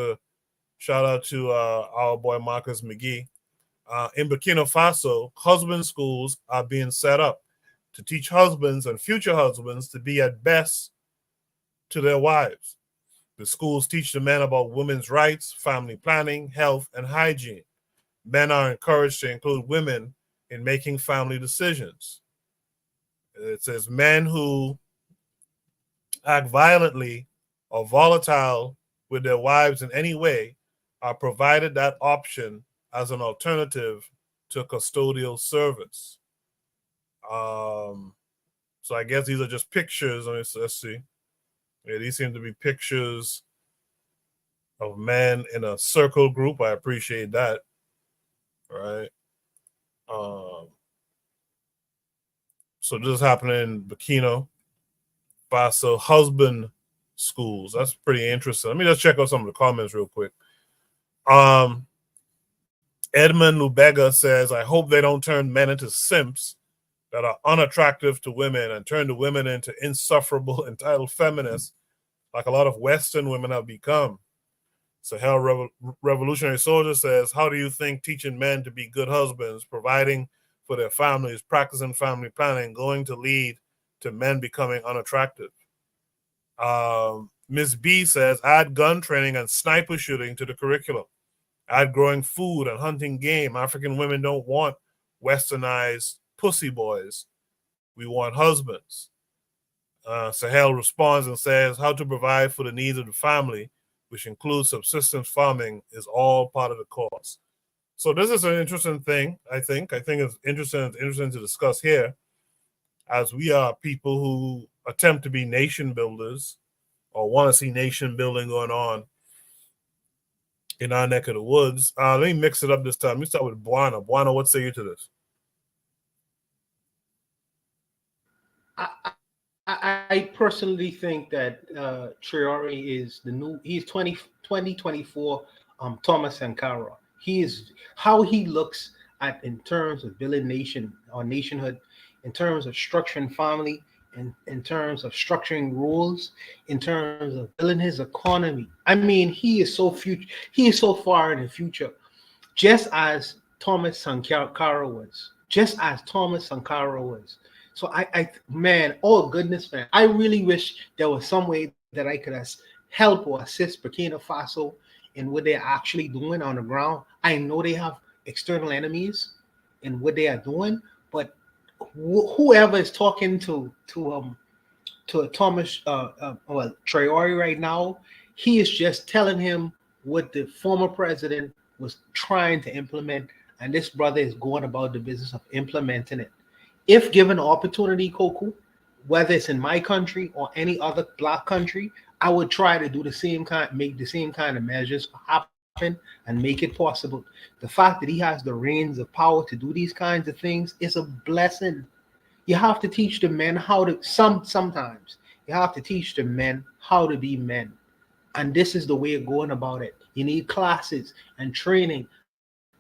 out to our boy Marcus McGee. In Burkina Faso, husband schools are being set up to teach husbands and future husbands to be at best to their wives. The schools teach the men about women's rights, family planning, health, and hygiene. Men are encouraged to include women in making family decisions. It says men who act violently or volatile with their wives in any way are provided that option as an alternative to custodial service. So I guess these are just pictures. Let's see. Yeah, these seem to be pictures of men in a circle group. I appreciate that. Right. So this is happening in Burkina Faso husband schools. That's pretty interesting. Let me just check out some of the comments real quick. Edmund Lubega says, I hope they don't turn men into simps that are unattractive to women and turn the women into insufferable, entitled feminists like a lot of Western women have become. Sahel Revolutionary Soldier says, how do you think teaching men to be good husbands, providing for their families, practicing family planning, going to lead to men becoming unattractive? Ms. B says, add gun training and sniper shooting to the curriculum. Add growing food and hunting game. African women don't want westernized pussy boys. We want husbands. Sahel responds and says, how to provide for the needs of the family, which includes subsistence farming, is all part of the course. So this is an interesting thing, I think. I think it's interesting to discuss here, as we are people who attempt to be nation builders or want to see nation building going on in our neck of the woods. Let me mix it up this time. Let me start with Buana. Buana, what say you to this? I personally think that Traore is the new, he's 2024 Thomas Sankara. He is, how he looks at in terms of building nation or nationhood, in terms of structuring family, in terms of structuring rules, in terms of building his economy. I mean, he is so far in the future, just as Thomas Sankara was. So man, oh goodness, man, I really wish there was some way that I could help or assist Burkina Faso in what they're actually doing on the ground. I know they have external enemies in what they are doing, but whoever is talking to Thomas Traore right now, he is just telling him what the former president was trying to implement, and this brother is going about the business of implementing it. If given opportunity, Koku, whether it's in my country or any other black country, I would try to do the same kind, make the same kind of measures happen and make it possible. The fact that he has the reins of power to do these kinds of things is a blessing. You have to teach the men how to, sometimes you have to teach the men how to be men. And this is the way of going about it. You need classes and training,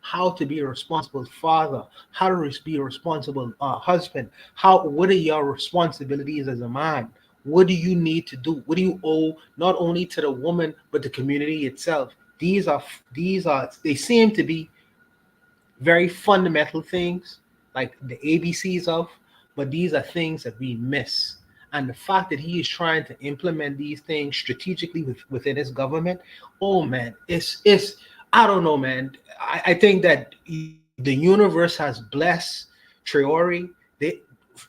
how to be a responsible father, how to be a responsible husband, what are your responsibilities as a man? What do you need to do? What do you owe not only to the woman but the community itself? These are they seem to be very fundamental things, like the ABCs of, but these are things that we miss. And the fact that he is trying to implement these things strategically within his government, oh man, it's I don't know, man. I think that the universe has blessed Traore.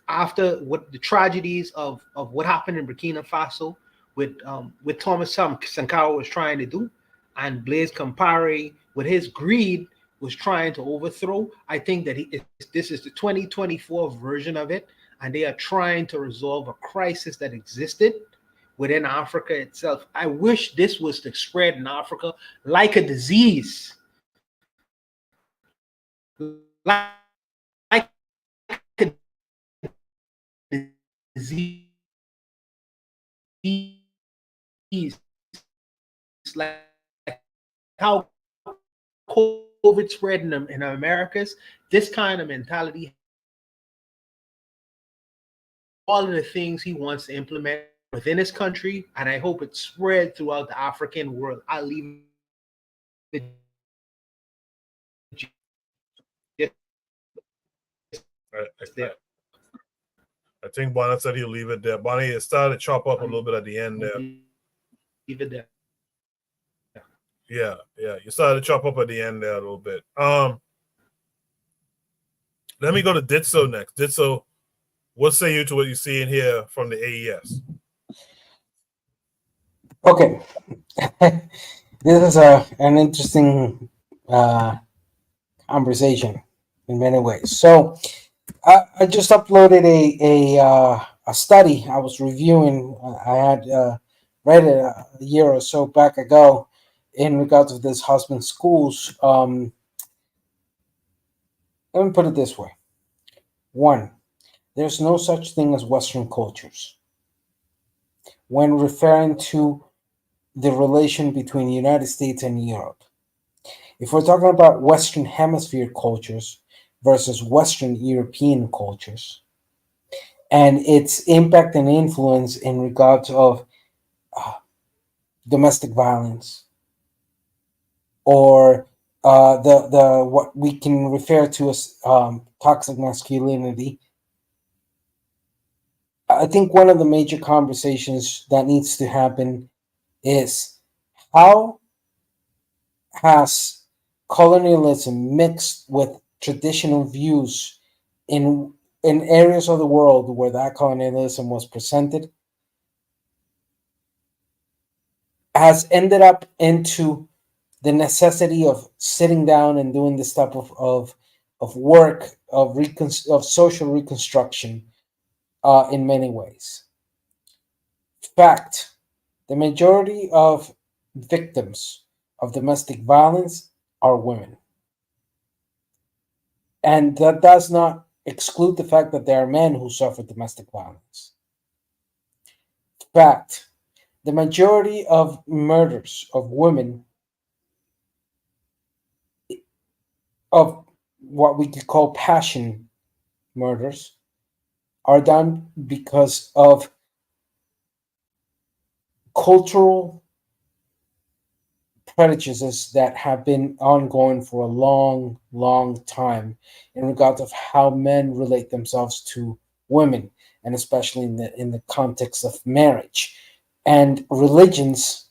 After what the tragedies of what happened in Burkina Faso with Thomas Sankara was trying to do, and Blaise Compaoré with his greed was trying to overthrow. I think that this is the 2024 version of it, and they are trying to resolve a crisis that existed within Africa itself. I wish this was to spread in Africa like a disease. Like a disease. Like how COVID spread in the Americas, this kind of mentality, all of the things he wants to implement within his country, and I hope it spread throughout the African world. I'll leave it there. I think Bonnie said he'll leave it there. Bonnie, it started to chop up a little bit at the end there. Leave it there. Yeah. You started to chop up at the end there a little bit. Let me go to Ditso next. Ditso, what say you to what you see in here from the AES? Okay. This is an interesting conversation in many ways. So I just uploaded a study I was reviewing. I had read it a year or so back ago in regards to this husband schools. Let me put it this way. One, there's no such thing as Western cultures. When referring to the relation between the United States and Europe, if we're talking about Western Hemisphere cultures versus Western European cultures, and its impact and influence in regards of domestic violence, or the what we can refer to as toxic masculinity, I think one of the major conversations that needs to happen is how has colonialism mixed with traditional views in areas of the world where that colonialism was presented, has ended up into the necessity of sitting down and doing this type of work of social reconstruction in many ways. Fact, the majority of victims of domestic violence are women. And that does not exclude the fact that there are men who suffer domestic violence. Fact, the majority of murders of women, of what we could call passion murders, are done because of cultural prejudices that have been ongoing for a long, long time in regards of how men relate themselves to women, and especially in the context of marriage. And religions,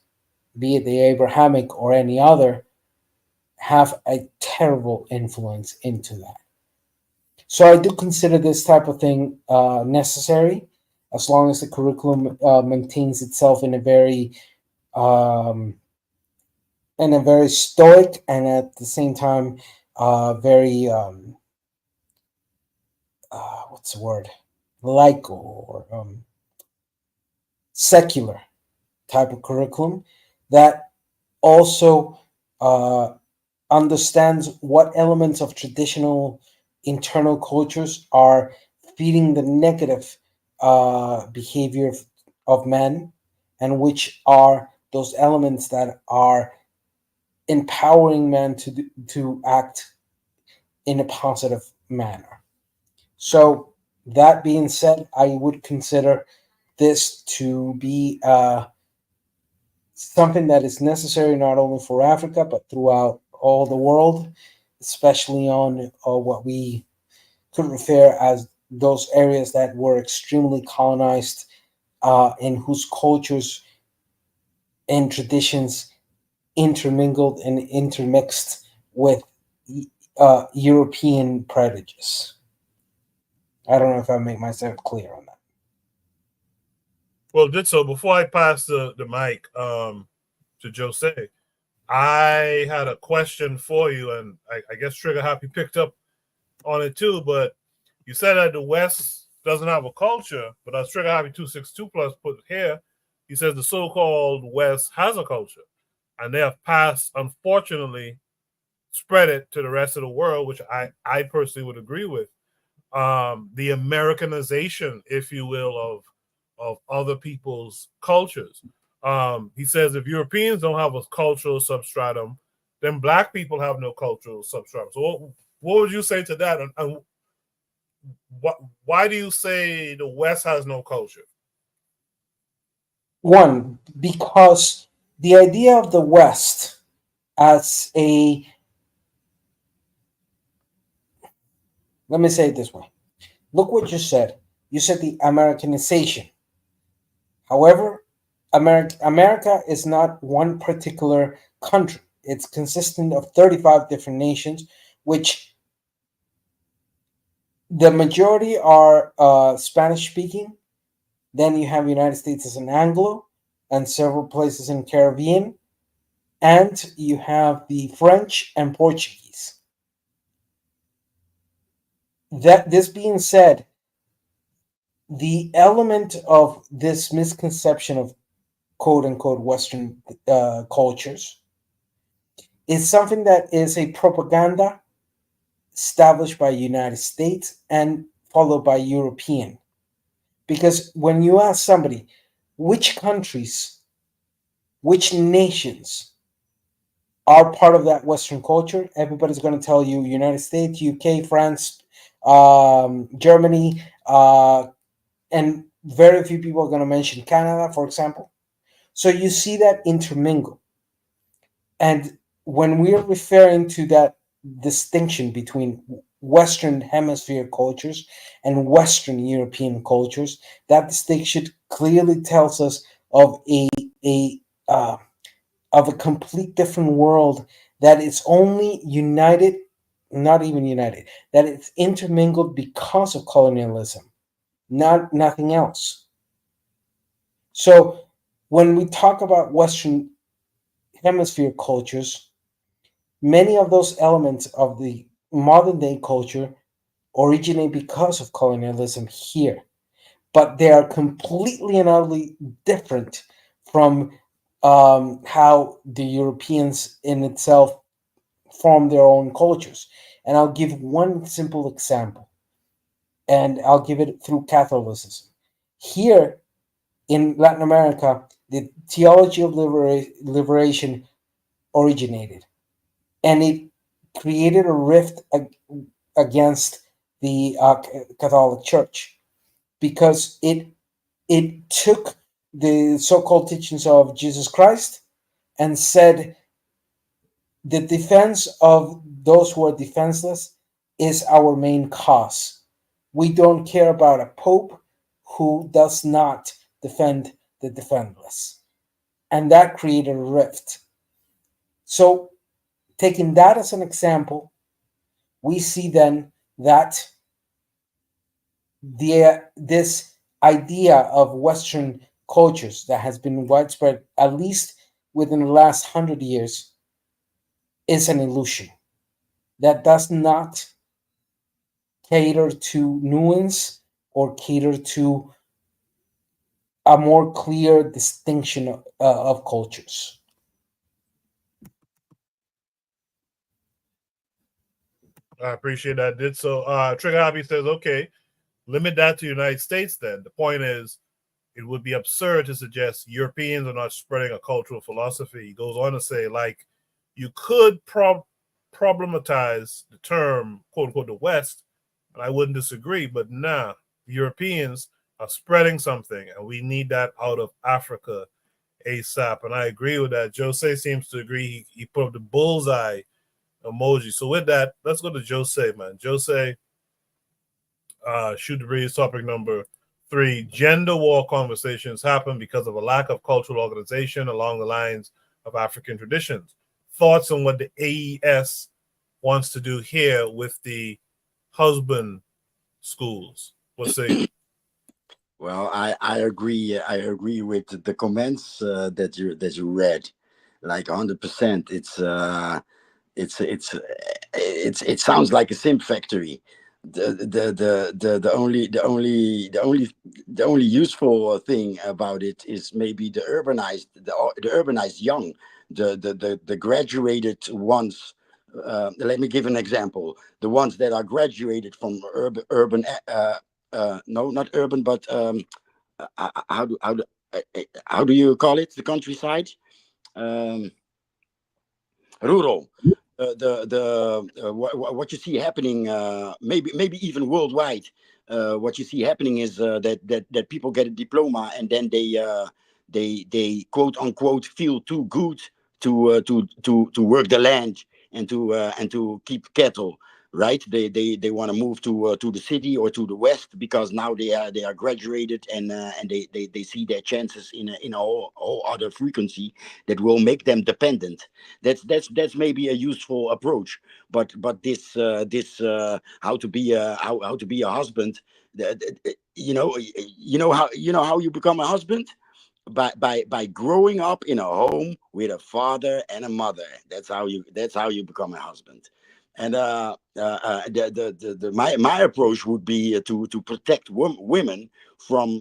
be it the Abrahamic or any other, have a terrible influence into that. So I do consider this type of thing necessary, as long as the curriculum maintains itself in a very stoic and at the same time very what's the word, laical or secular type of curriculum that also understands what elements of traditional internal cultures are feeding the negative behavior of men, and which are those elements that are empowering men to act in a positive manner. So that being said, I would consider this to be something that is necessary not only for Africa but throughout all the world, especially on what we could refer as those areas that were extremely colonized, and whose cultures and traditions intermingled and intermixed with European prejudice. I don't know if I make myself clear on that. Well, did so. Before I pass the mic to Jose, I had a question for you, and I guess Trigger Happy picked up on it too. But you said that the West doesn't have a culture, but as Trigger Happy 262 Plus put here, he says the so-called West has a culture, and they have passed, unfortunately, spread it to the rest of the world, which I personally would agree with. The Americanization, if you will, of other people's cultures. He says if Europeans don't have a cultural substratum, then Black people have no cultural substratum. So what would you say to that? And why do you say the West has no culture? One, because the idea of the West as let me say it this way. Look what you said. You said the Americanization. However, America is not one particular country. It's consistent of 35 different nations, which The majority are Spanish speaking. Then you have United States as an Anglo, and several places in Caribbean, and you have the French and Portuguese. That this being said, the element of this misconception of quote unquote Western cultures is something that is a propaganda established by United States and followed by European. Because when you ask somebody which countries, which nations are part of that Western culture, everybody's going to tell you United States, UK, France, Germany, and very few people are going to mention Canada, for example. So you see that intermingle. And when we're referring to that distinction between Western Hemisphere cultures and Western European cultures, that distinction clearly tells us of a uh, of a complete different world that is only united, not even united, that it's intermingled because of colonialism, not nothing else. So when we talk about Western Hemisphere cultures, many of those elements of the modern day culture originate because of colonialism here, but they are completely and utterly different from how the Europeans in itself form their own cultures. And I'll give one simple example, and I'll give it through Catholicism. Here in Latin America, the theology of liberation originated, and it created a rift against the Catholic Church because it took the so-called teachings of Jesus Christ and said the defense of those who are defenseless is our main cause. We don't care about a pope who does not defend the defenseless. And that created a rift. So, taking that as an example, we see then that this idea of Western cultures that has been widespread, at least within the last 100 years, is an illusion that does not cater to nuance or cater to a more clear distinction of cultures. I appreciate that. Did so. Trigger Hobby says, okay, limit that to the United States then. The point is, it would be absurd to suggest Europeans are not spreading a cultural philosophy. He goes on to say, like, you could problematize the term, quote unquote, the West, and I wouldn't disagree, but nah, the Europeans are spreading something, and we need that out of Africa ASAP. And I agree with that. Jose seems to agree. He put up the bullseye emoji. So with that, let's go to Jose, man. Jose, shoot the breeze, topic number 3. Gender war conversations happen because of a lack of cultural organization along the lines of African traditions. Thoughts on what the AES wants to do here with the husband schools? What say you? Well, I agree. I agree with the comments that you read, like 100%. It sounds like a sim factory. The only useful thing about it is maybe the urbanized young, the graduated ones. Let me give an example. The ones that are graduated from urban no, not urban, but how do how do how do you call it? The countryside, rural. What you see happening, maybe even worldwide. What you see happening is that people get a diploma and then they quote unquote feel too good to work the land and to keep cattle. right? They want to move to the city or to the west because now they are graduated, and they see their chances in a whole other frequency that will make them dependent. That's maybe a useful approach. But this how to be how to be a husband, you know how you become a husband, by growing up in a home with a father and a mother. That's how you become a husband. And my approach would be to protect women from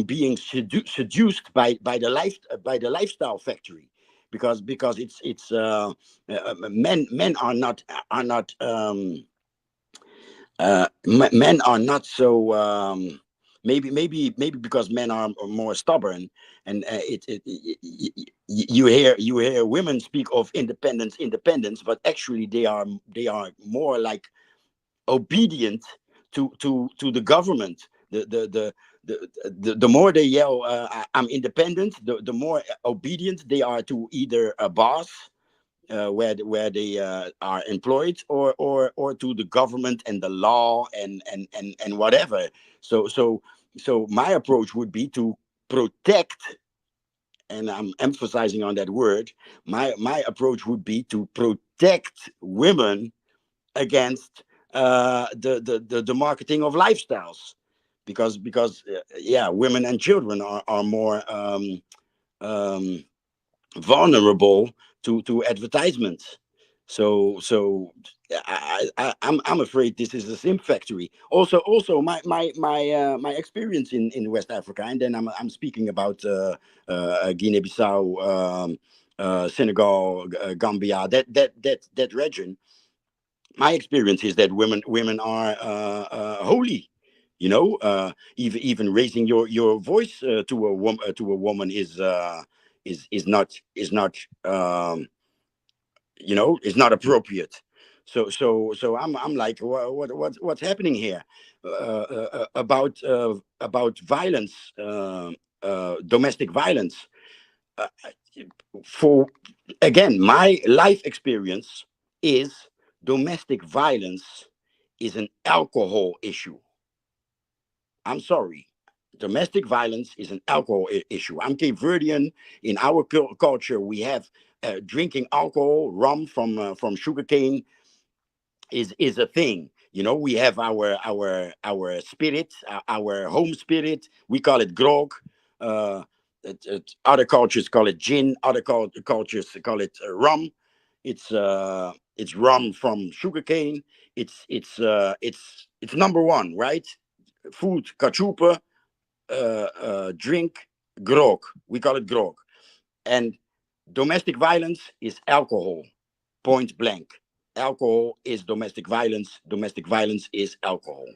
being seduced by the lifestyle factory, because it's men men are not so maybe because men are more stubborn, and you hear women speak of independence, but actually they are more like obedient to the government. The more they yell, I'm independent, the more obedient they are to either a boss, where they are employed, or to the government and the law and whatever. So my approach would be to protect, and I'm emphasizing on that word. My approach would be to protect women against the marketing of lifestyles, because yeah, women and children are more um, vulnerable to advertisements. So I'm afraid this is a sim factory. Also my experience in West Africa, and then I'm speaking about Guinea-Bissau, Senegal, Gambia, that region. My experience is that women are holy. Even raising your voice to a woman is not is not appropriate. So I'm like, what's happening here? About violence, domestic violence. Uh, for Again, my life experience is domestic violence is an alcohol issue. I'm sorry. Domestic violence is an alcohol issue. I'm Cape Verdean. In our culture, we have drinking alcohol, rum from sugarcane is a thing. We have our spirit, our home spirit. We call it grog. Uh, Other cultures call it gin. Other cultures call it rum. It's rum from sugarcane. It's number one, right? Food, kachupa, drink, grog. We call it grog. And domestic violence is alcohol, point blank. Alcohol is domestic violence. Domestic violence is alcohol.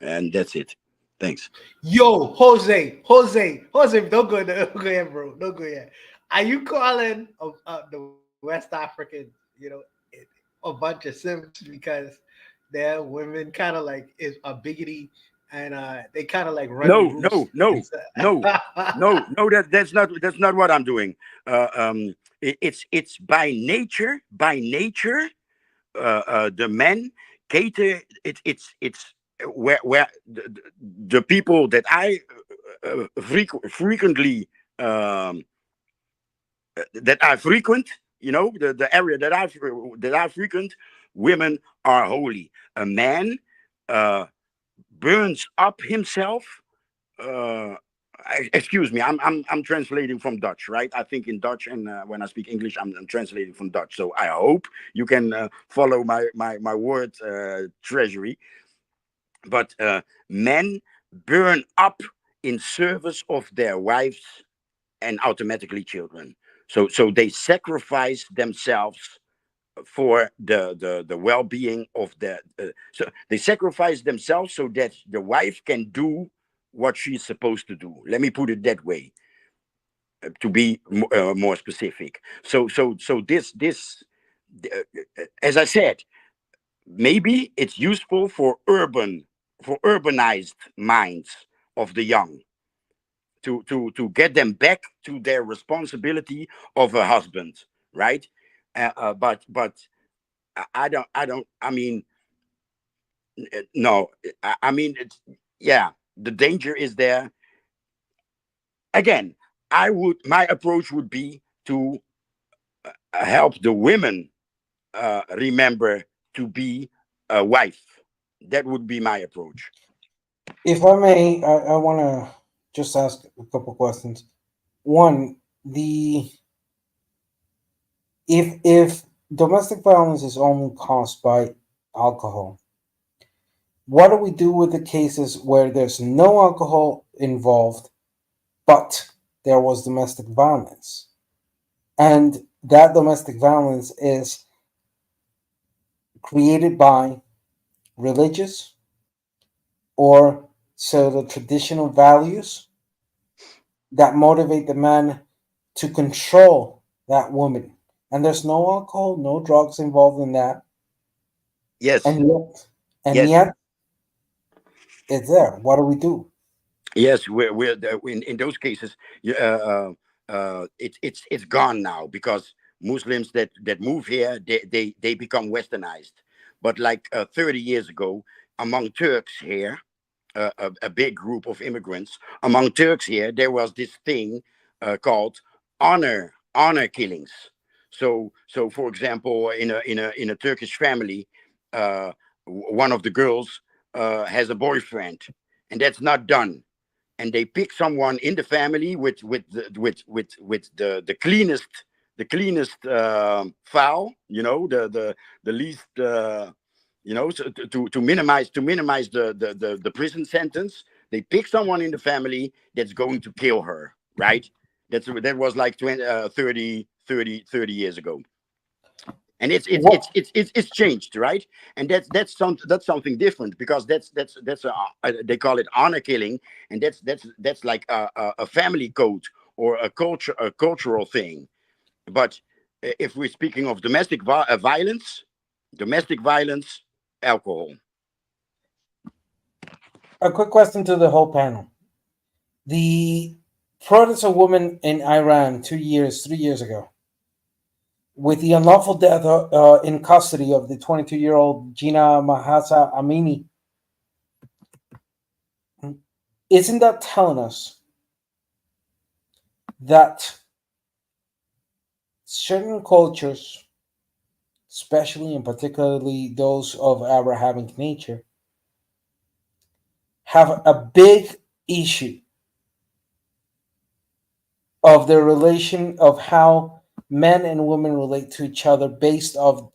And that's it. Thanks. Yo, Jose, don't go there, don't go yet, bro. Don't go yet. Are you calling the West African, a bunch of Sims because their women kind of like is a biggity, and they kind of like run the No, roost? no, no, no, no. That's not what I'm doing. It's by nature. By nature, the men cater. It's where the people that I frequently that I frequent. The area that I frequent. Women are holy. A man burns up himself. uh Excuse me, I'm translating from Dutch, right? I think in Dutch, and when I speak English, I'm translating from Dutch. So I hope you can follow my word treasury. But men burn up in service of their wives and automatically children. So they sacrifice themselves for the well-being of so they sacrifice themselves so that the wife can do what she's supposed to do. Let me put it that way, to be more specific. So this as I said, maybe it's useful for urbanized minds of the young, to get them back to their responsibility of a husband, right? But I don't. I mean, no. I mean, yeah. The danger is there. Again, my approach would be to help the women remember to be a wife. That would be my approach. If I may, I want to just ask a couple questions. One, the if domestic violence is only caused by alcohol, what do we do with the cases where there's no alcohol involved, but there was domestic violence, and that domestic violence is created by religious or so the traditional values that motivate the man to control that woman, and there's no alcohol, no drugs involved in that, Yes. and Yes. yet it's there. What do we do? Yes, in those cases, it's gone now because Muslims that move here they become westernized. But like 30 years ago, among Turks here, a big group of immigrants among Turks here, there was this thing called honor killings. So for example, in a Turkish family, one of the girls has a boyfriend, and that's not done, and they pick someone in the family with the cleanest file, the least, so to minimize the prison sentence. They pick someone in the family that's going to kill her, right? That was like 20, 30 years ago, and it's changed, right? And that's something different, because they call it honor killing, and that's like a family code or a cultural thing. But if we're speaking of domestic violence, alcohol. A quick question to the whole panel. The protests of women in Iran 2 years, 3 years ago, with the unlawful death in custody of the 22-year-old Gina Mahsa Amini, isn't that telling us that certain cultures, especially and particularly those of Abrahamic nature, have a big issue of the relation of how men and women relate to each other based of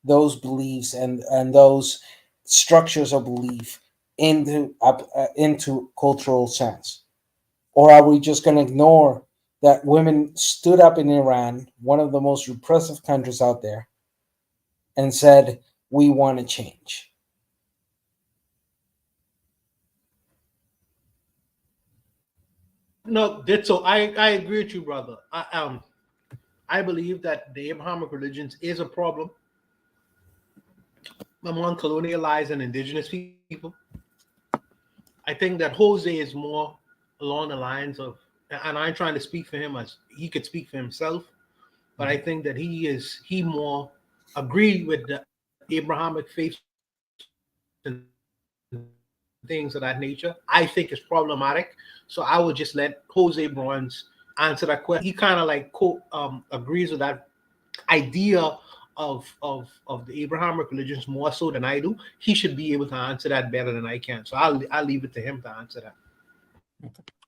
those beliefs and those structures of belief into cultural sense? Or are we just going to ignore that women stood up in Iran, one of the most repressive countries out there, and said, we want to change? No, that's so. I agree with you, brother. I believe that the Abrahamic religions is a problem among colonialized and indigenous people. I think that Jose is more along the lines of, and I'm trying to speak for him as he could speak for himself, but I think that he more agreed with the Abrahamic faith and things of that nature. I think it's problematic. So I would just let Jose Bruns answer that question. He kind of like agrees with that idea of the Abrahamic religions more so than I do. He should be able to answer that better than I can. So I'll leave it to him to answer that.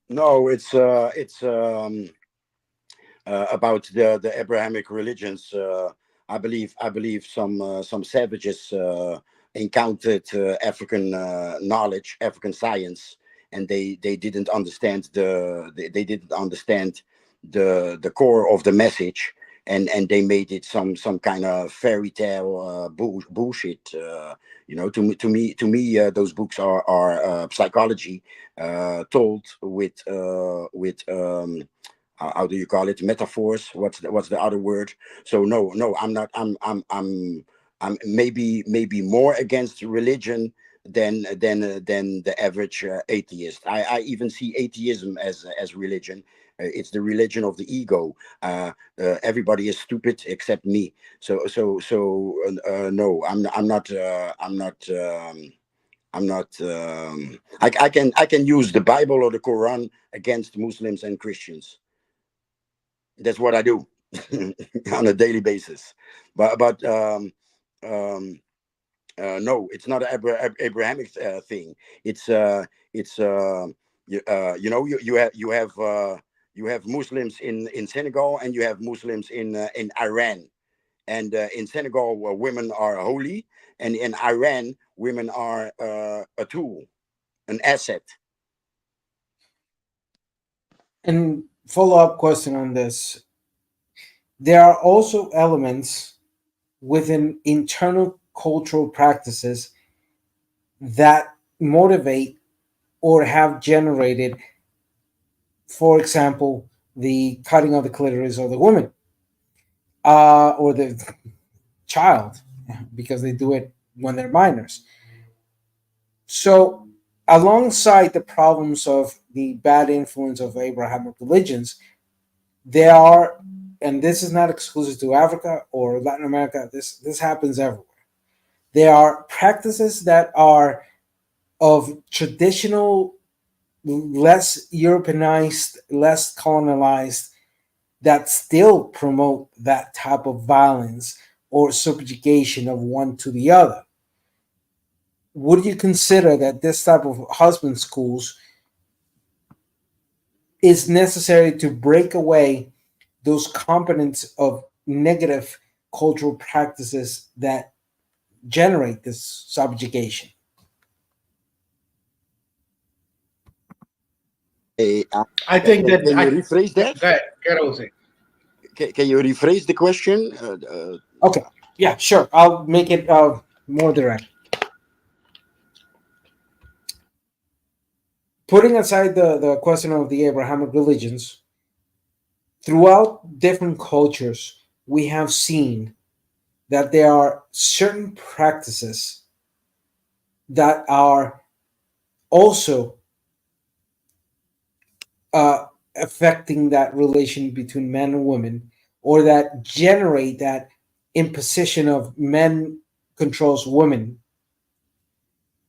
No, it's about the Abrahamic religions. I believe some savages encountered African knowledge, African science, and they didn't understand they didn't understand the core of the message, and they made it some kind of fairy tale bullshit. To me, those books are psychology told with how do you call it, metaphors? What's the other word? So no, I'm not. I'm maybe more against religion than the average atheist. I even see atheism as religion. It's the religion of the ego. Everybody is stupid except me. So no, I'm not. I can use the Bible or the Quran against Muslims and Christians. That's what I do on a daily basis. But no, it's not an Abrahamic thing. It's you have Muslims in Senegal, and you have Muslims in Iran. And in Senegal, women are holy, and in Iran, women are a tool, an asset. And follow-up question on this. There are also elements within internal cultural practices that motivate or have generated, for example, the cutting of the clitoris of the woman or the child, because they do it when they're minors. So, alongside the problems of the bad influence of Abrahamic religions, there are, and this is not exclusive to Africa or Latin America, this happens everywhere. There are practices that are of traditional, less Europeanized, less colonized, that still promote that type of violence or subjugation of one to the other. Would you consider that this type of husband schools is necessary to break away those components of negative cultural practices that generate this subjugation? I think that. Can you rephrase that? Go ahead, Jose. Can you rephrase the question? Okay, yeah, sure. I'll make it more direct. Putting aside the question of the Abrahamic religions, throughout different cultures, we have seen that there are certain practices that are also affecting that relation between men and women, or that generate that imposition of men controls women.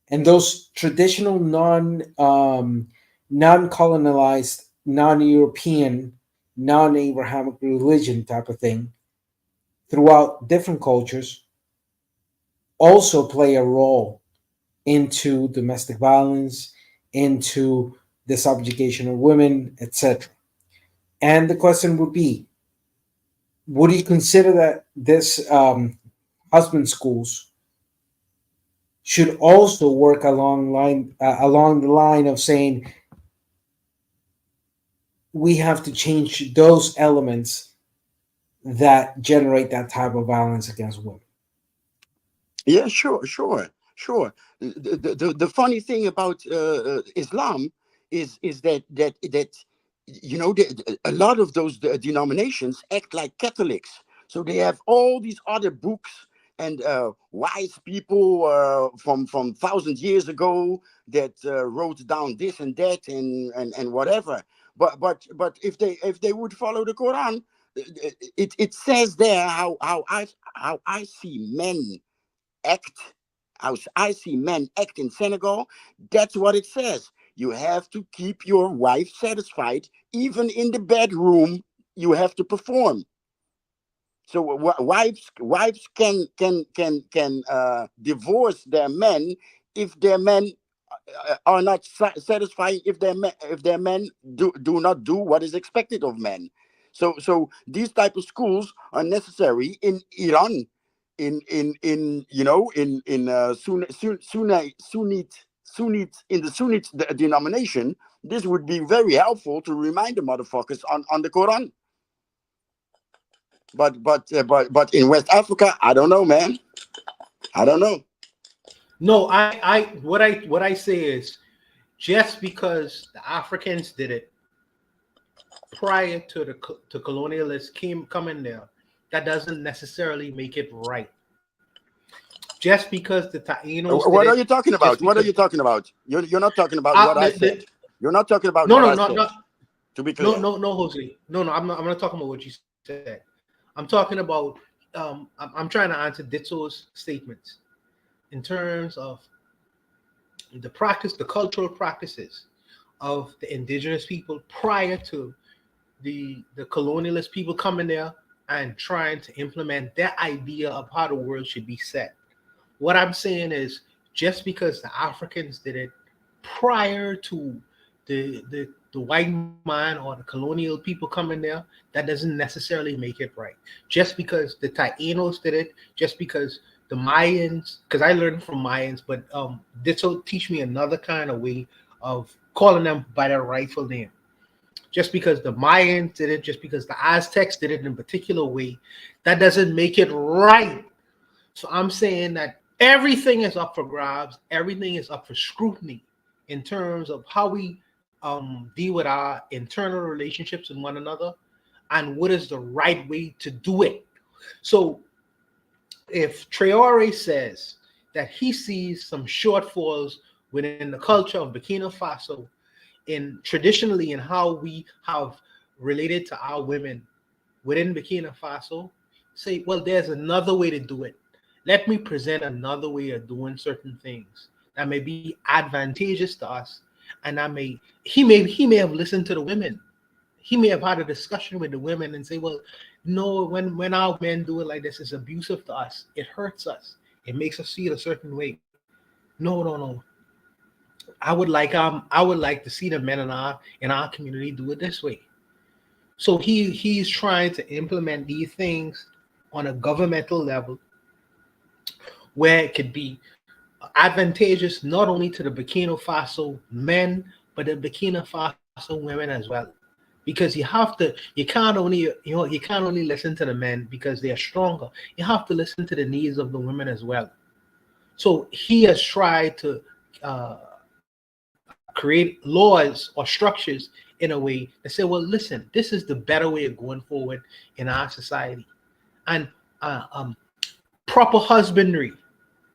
And those traditional non-colonized, non-European, non-Abrahamic religion type of thing throughout different cultures also play a role into domestic violence, into the subjugation of women, etc. And the question would be, would you consider that this husband schools should also work along the line of saying we have to change those elements that generate that type of violence against women? Yeah, sure. The funny thing about Islam is that a lot of those denominations act like Catholics. So they have all these other books and wise people from 1,000 years ago that wrote down this and that and whatever. But if they would follow the Quran, it says there how I see men act. How I see men act in Senegal. That's what it says. You have to keep your wife satisfied, even in the bedroom. You have to perform. So wives can divorce their men if their men are not satisfying, if their men do not do what is expected of men. So these type of schools are necessary in Iran, in Sunnite denomination. This would be very helpful to remind the motherfuckers on the Quran. But in West Africa, I don't know, man. I don't know. No, what I say is, just because the Africans did it prior to the colonialists coming there, that doesn't necessarily make it right. Just because the Taínos. What are you talking about? What are you talking about? You're not talking about what I said. You're not talking about what I said. To be clear. No, Jose. No, I'm not talking about what you said. I'm talking about. I'm trying to answer Ditso's statements in terms of the practice, the cultural practices of the indigenous people prior to the colonialist people coming there and trying to implement their idea of how the world should be set. What I'm saying is, just because the Africans did it prior to the white man or the colonial people coming there, that doesn't necessarily make it right. Just because the Taínos did it, just because the Mayans, because I learned from Mayans, but this will teach me another kind of way of calling them by their rightful name. Just because the Mayans did it, just because the Aztecs did it in a particular way, that doesn't make it right. So I'm saying that everything is up for grabs. Everything is up for scrutiny in terms of how we deal with our internal relationships with one another and what is the right way to do it. So if Traore says that he sees some shortfalls within the culture of Burkina Faso traditionally in how we have related to our women within Burkina Faso, say, well, there's another way to do it. Let me present another way of doing certain things that may be advantageous to us. And he may have listened to the women. He may have had a discussion with the women and say, well, no, when our men do it like this, it's abusive to us. It hurts us. It makes us feel a certain way. No. I would like to see the men in our community do it this way. So he's trying to implement these things on a governmental level where it could be advantageous not only to the Burkina Faso men, but the Burkina Faso women as well. Because you can't only listen to the men because they are stronger. You have to listen to the needs of the women as well. So he has tried to create laws or structures in a way that say, well, listen, this is the better way of going forward in our society. And proper husbandry,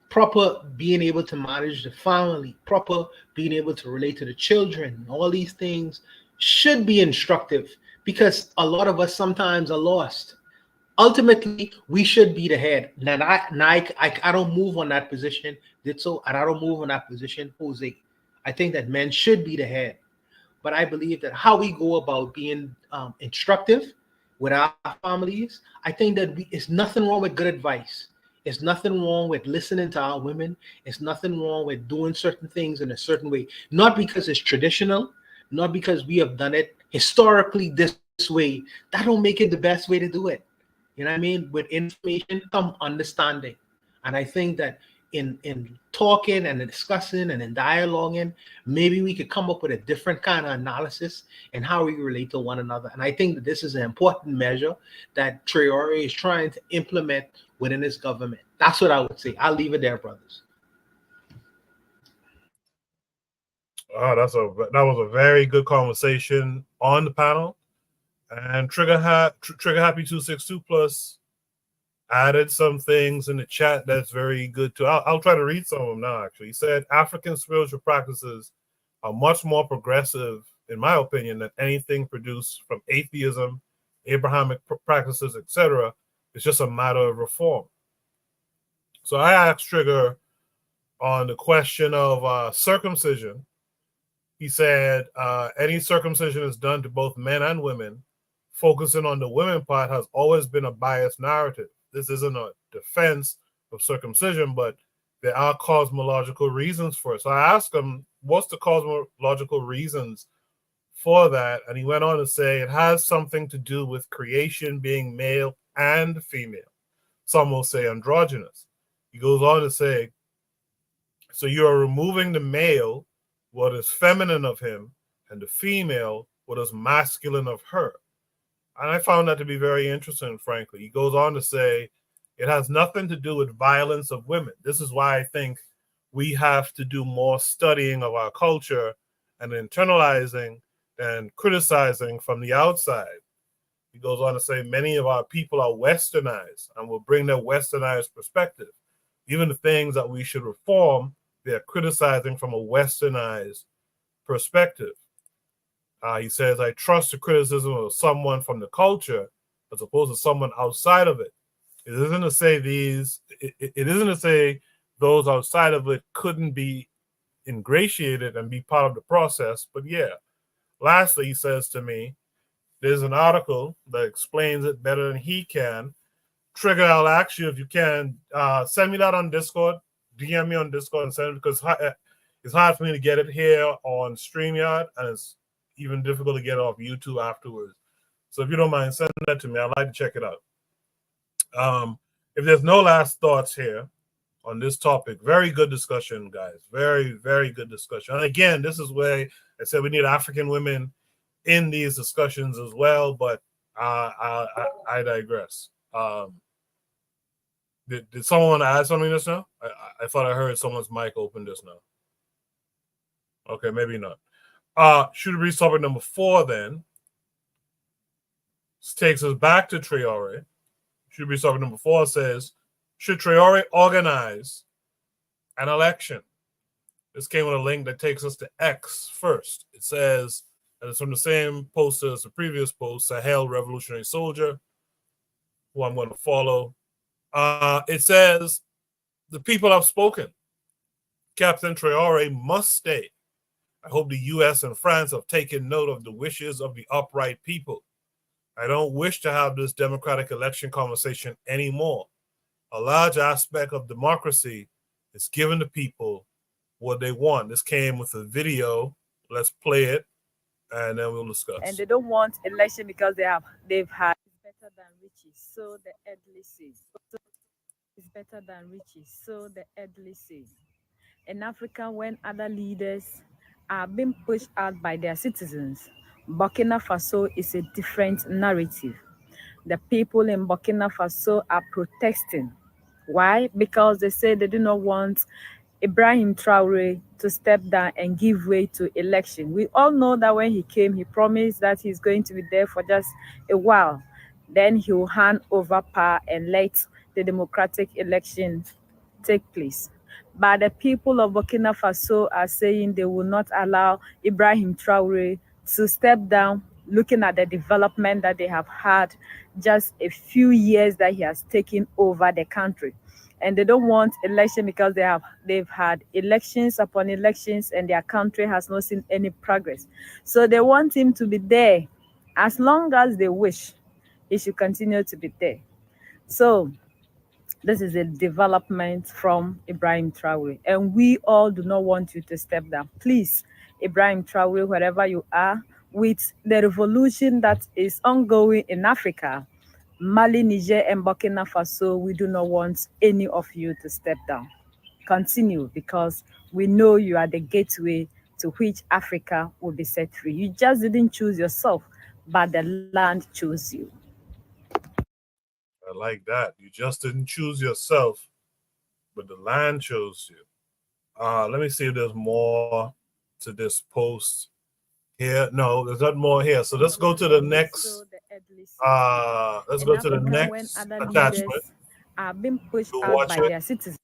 proper being able to manage the family, proper being able to relate to the children, all these things should be instructive because a lot of us sometimes are lost. Ultimately, we should be the head. Now, I don't move on that position, Ditso, and I don't move on that position, Jose. I think that men should be the head. But I believe that how we go about being instructive with our families, I think that it's nothing wrong with good advice. It's nothing wrong with listening to our women. It's nothing wrong with doing certain things in a certain way. Not because it's traditional, not because we have done it historically this way. That don't make it the best way to do it. You know what I mean? With information come understanding. And I think that in talking and in discussing and in dialoguing, maybe we could come up with a different kind of analysis and how we relate to one another. And I think that this is an important measure that Traore is trying to implement within his government. That's what I would say. I'll leave it there, brothers. Oh, that was a very good conversation on the panel. And Trigger Happy 262 Plus added some things in the chat that's very good too. I'll try to read some of them now. Actually, he said African spiritual practices are much more progressive, in my opinion, than anything produced from atheism, Abrahamic practices, etc. It's just a matter of reform. So I asked Trigger on the question of circumcision. He said any circumcision is done to both men and women. Focusing on the women part has always been a biased narrative. This isn't a defense of circumcision, but there are cosmological reasons for it. So I asked him, what's the cosmological reasons for that? And he went on to say it has something to do with creation being male and female. Some will say androgynous. He goes on to say, so you are removing the male, what is feminine of him, and the female, what is masculine of her. And I found that to be very interesting, frankly. He goes on to say, it has nothing to do with violence of women. This is why I think we have to do more studying of our culture and internalizing than criticizing from the outside. He goes on to say, many of our people are westernized and will bring their westernized perspective. Even the things that we should reform, they're criticizing from a westernized perspective. He says, I trust the criticism of someone from the culture as opposed to someone outside of it. It isn't to say it isn't to say those outside of it couldn't be ingratiated and be part of the process, but yeah. Lastly, he says to me, there's an article that explains it better than he can. Trigger, I'll ask you if you can send me that on Discord, DM me on Discord and send it, because it's hard for me to get it here on StreamYard, and it's even difficult to get off YouTube afterwards. So if you don't mind, send that to me. I'd like to check it out. If there's no last thoughts here on this topic, very good discussion, guys. Very, very good discussion. And again, this is where I said we need African women in these discussions as well, but I digress. Did someone want to add something just now? I thought I heard someone's mic open just now. Okay, maybe not. Should we read topic number 4 then? This takes us back to Traore. Should be topic number 4 says, should Traore organize an election? This came with a link that takes us to X first. It says, and it's from the same poster as the previous post, Sahel Revolutionary Soldier, who I'm going to follow. It says, the people have spoken. Captain Traore must stay. I hope the U.S. and France have taken note of the wishes of the upright people. I don't wish to have this democratic election conversation anymore. A large aspect of democracy is giving the people what they want. This came with a video. Let's play it, and then we'll discuss. And they don't want election because they've had better than riches, so the elderly say. It's better than riches, so the elderly say. In Africa, when other leaders are being pushed out by their citizens, Burkina Faso is a different narrative. The people in Burkina Faso are protesting. Why? Because they say they do not want Ibrahim Traore to step down and give way to election. We all know that when he came, he promised that he's going to be there for just a while. Then he will hand over power and let the democratic election take place. But the people of Burkina Faso are saying they will not allow Ibrahim Traore to step down, looking at the development that they have had just a few years that he has taken over the country. And they don't want election because they've had elections upon elections and their country has not seen any progress. So they want him to be there. As long as they wish, he should continue to be there. So this is a development from Ibrahim Traore. And we all do not want you to step down. Please, Ibrahim Traore, wherever you are, with the revolution that is ongoing in Africa, Mali, Niger, and Burkina Faso, we do not want any of you to step down. Continue, because we know you are the gateway to which Africa will be set free. You just didn't choose yourself, but the land chose you. I like that. You just didn't choose yourself, but the land chose you. Let me see if there's more to this post here. No, there's not more here. So let's go to the next. Let's go to the next attachment. Are being pushed out by their citizens.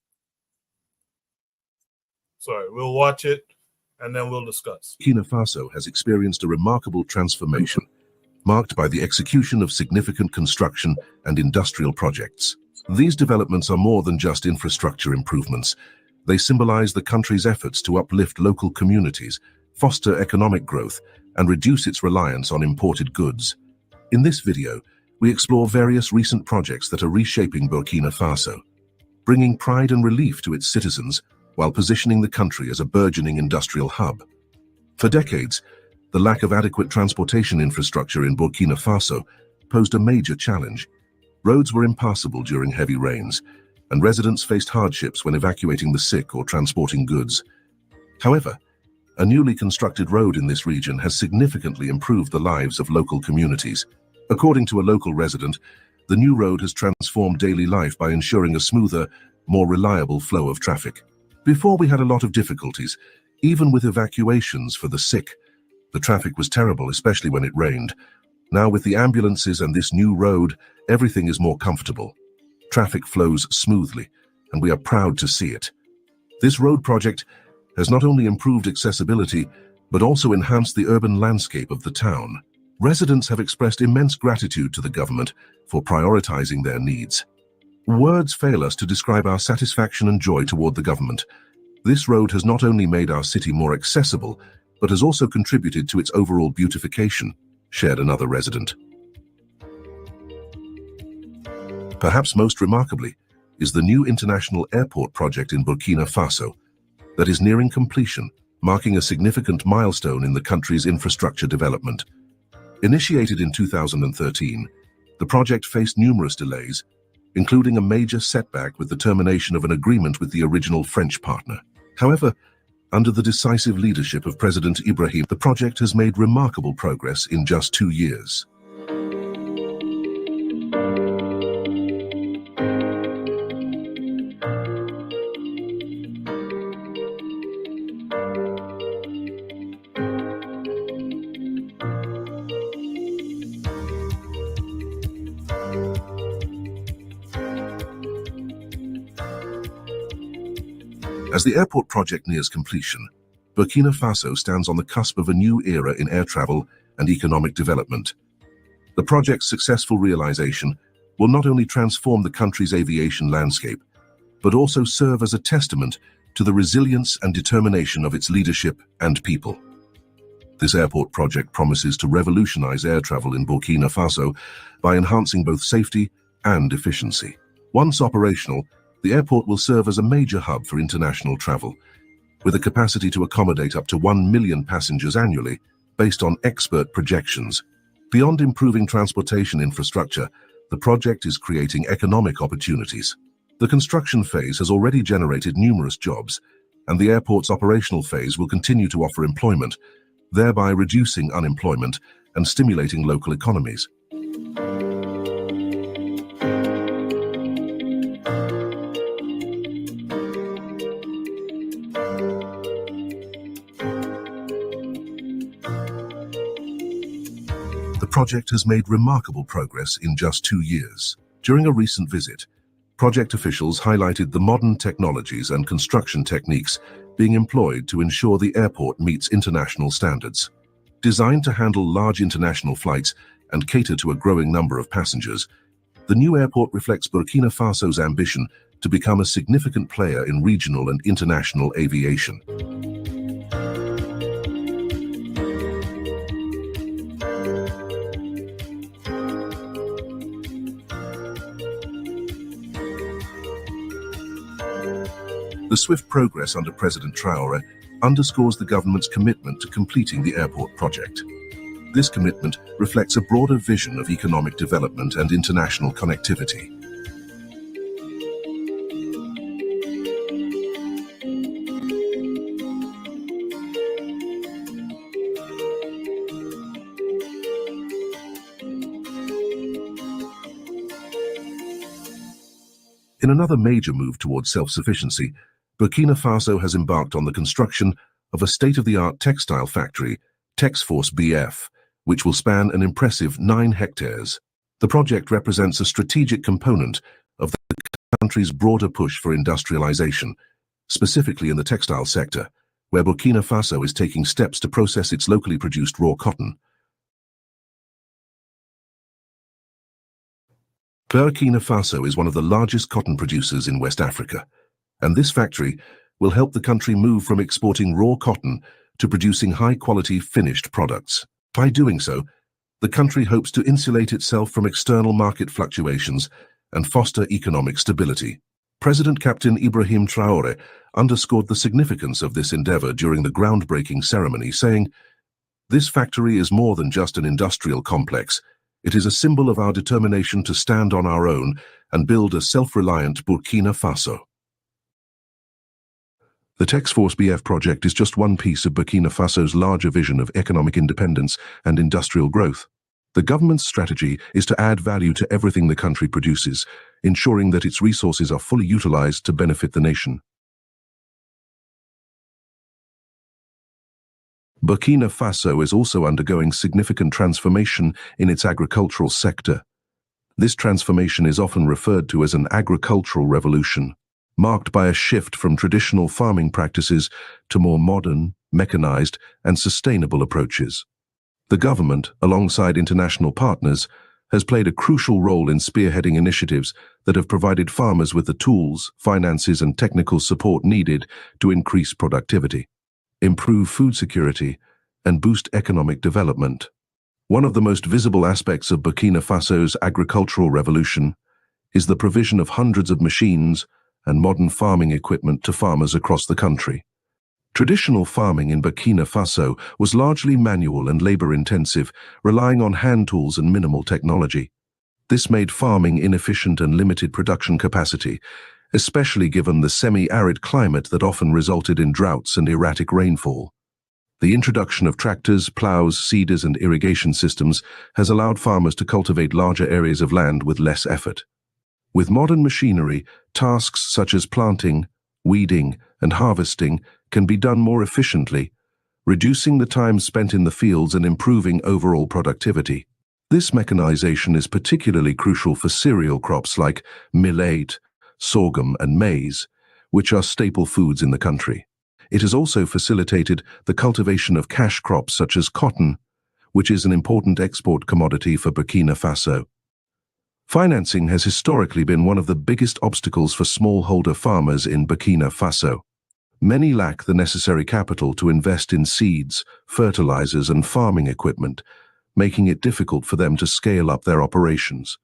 Sorry, we'll watch it and then we'll discuss. Burkina Faso has experienced a remarkable transformation, marked by the execution of significant construction and industrial projects. These developments are more than just infrastructure improvements. They symbolize the country's efforts to uplift local communities, foster economic growth, and reduce its reliance on imported goods. In this video, we explore various recent projects that are reshaping Burkina Faso, bringing pride and relief to its citizens while positioning the country as a burgeoning industrial hub. For decades, the lack of adequate transportation infrastructure in Burkina Faso posed a major challenge. Roads were impassable during heavy rains, and residents faced hardships when evacuating the sick or transporting goods. However, a newly constructed road in this region has significantly improved the lives of local communities. According to a local resident, the new road has transformed daily life by ensuring a smoother, more reliable flow of traffic. Before, we had a lot of difficulties, even with evacuations for the sick. The traffic was terrible, especially when it rained. Now, with the ambulances and this new road, everything is more comfortable. Traffic flows smoothly, and we are proud to see it. This road project has not only improved accessibility, but also enhance the urban landscape of the town. Residents have expressed immense gratitude to the government for prioritizing their needs. Words fail us to describe our satisfaction and joy toward the government. This road has not only made our city more accessible, but has also contributed to its overall beautification, shared another resident. Perhaps most remarkably is the new international airport project in Burkina Faso that is nearing completion, marking a significant milestone in the country's infrastructure development. Initiated in 2013, the project faced numerous delays, including a major setback with the termination of an agreement with the original French partner. However, under the decisive leadership of President Ibrahim, the project has made remarkable progress in just 2 years. As the airport project nears completion, Burkina Faso stands on the cusp of a new era in air travel and economic development. The project's successful realization will not only transform the country's aviation landscape, but also serve as a testament to the resilience and determination of its leadership and people. This airport project promises to revolutionize air travel in Burkina Faso by enhancing both safety and efficiency. Once operational, the airport will serve as a major hub for international travel, with a capacity to accommodate up to 1 million passengers annually, based on expert projections. Beyond improving transportation infrastructure, the project is creating economic opportunities. The construction phase has already generated numerous jobs, and the airport's operational phase will continue to offer employment, thereby reducing unemployment and stimulating local economies. The project has made remarkable progress in just 2 years. During a recent visit, project officials highlighted the modern technologies and construction techniques being employed to ensure the airport meets international standards. Designed to handle large international flights and cater to a growing number of passengers, the new airport reflects Burkina Faso's ambition to become a significant player in regional and international aviation. The swift progress under President Traore underscores the government's commitment to completing the airport project. This commitment reflects a broader vision of economic development and international connectivity. In another major move towards self-sufficiency, Burkina Faso has embarked on the construction of a state-of-the-art textile factory, Texforce BF, which will span an impressive 9 hectares. The project represents a strategic component of the country's broader push for industrialization, specifically in the textile sector, where Burkina Faso is taking steps to process its locally produced raw cotton. Burkina Faso is one of the largest cotton producers in West Africa, and this factory will help the country move from exporting raw cotton to producing high-quality finished products. By doing so, the country hopes to insulate itself from external market fluctuations and foster economic stability. President Captain Ibrahim Traore underscored the significance of this endeavor during the groundbreaking ceremony, saying, "This factory is more than just an industrial complex. It is a symbol of our determination to stand on our own and build a self-reliant Burkina Faso." The Texforce BF project is just one piece of Burkina Faso's larger vision of economic independence and industrial growth. The government's strategy is to add value to everything the country produces, ensuring that its resources are fully utilized to benefit the nation. Burkina Faso is also undergoing significant transformation in its agricultural sector. This transformation is often referred to as an agricultural revolution, marked by a shift from traditional farming practices to more modern, mechanized, and sustainable approaches. The government, alongside international partners, has played a crucial role in spearheading initiatives that have provided farmers with the tools, finances, and technical support needed to increase productivity, improve food security, and boost economic development. One of the most visible aspects of Burkina Faso's agricultural revolution is the provision of hundreds of machines and modern farming equipment to farmers across the country. Traditional farming in Burkina Faso was largely manual and labor-intensive, relying on hand tools and minimal technology. This made farming inefficient and limited production capacity, especially given the semi-arid climate that often resulted in droughts and erratic rainfall. The introduction of tractors, plows, seeders, and irrigation systems has allowed farmers to cultivate larger areas of land with less effort. With modern machinery, tasks such as planting, weeding, and harvesting can be done more efficiently, reducing the time spent in the fields and improving overall productivity. This mechanization is particularly crucial for cereal crops like millet, sorghum, and maize, which are staple foods in the country. It has also facilitated the cultivation of cash crops such as cotton, which is an important export commodity for Burkina Faso. Financing has historically been one of the biggest obstacles for smallholder farmers in Burkina Faso. Many lack the necessary capital to invest in seeds, fertilizers, and farming equipment, making it difficult for them to scale up their operations.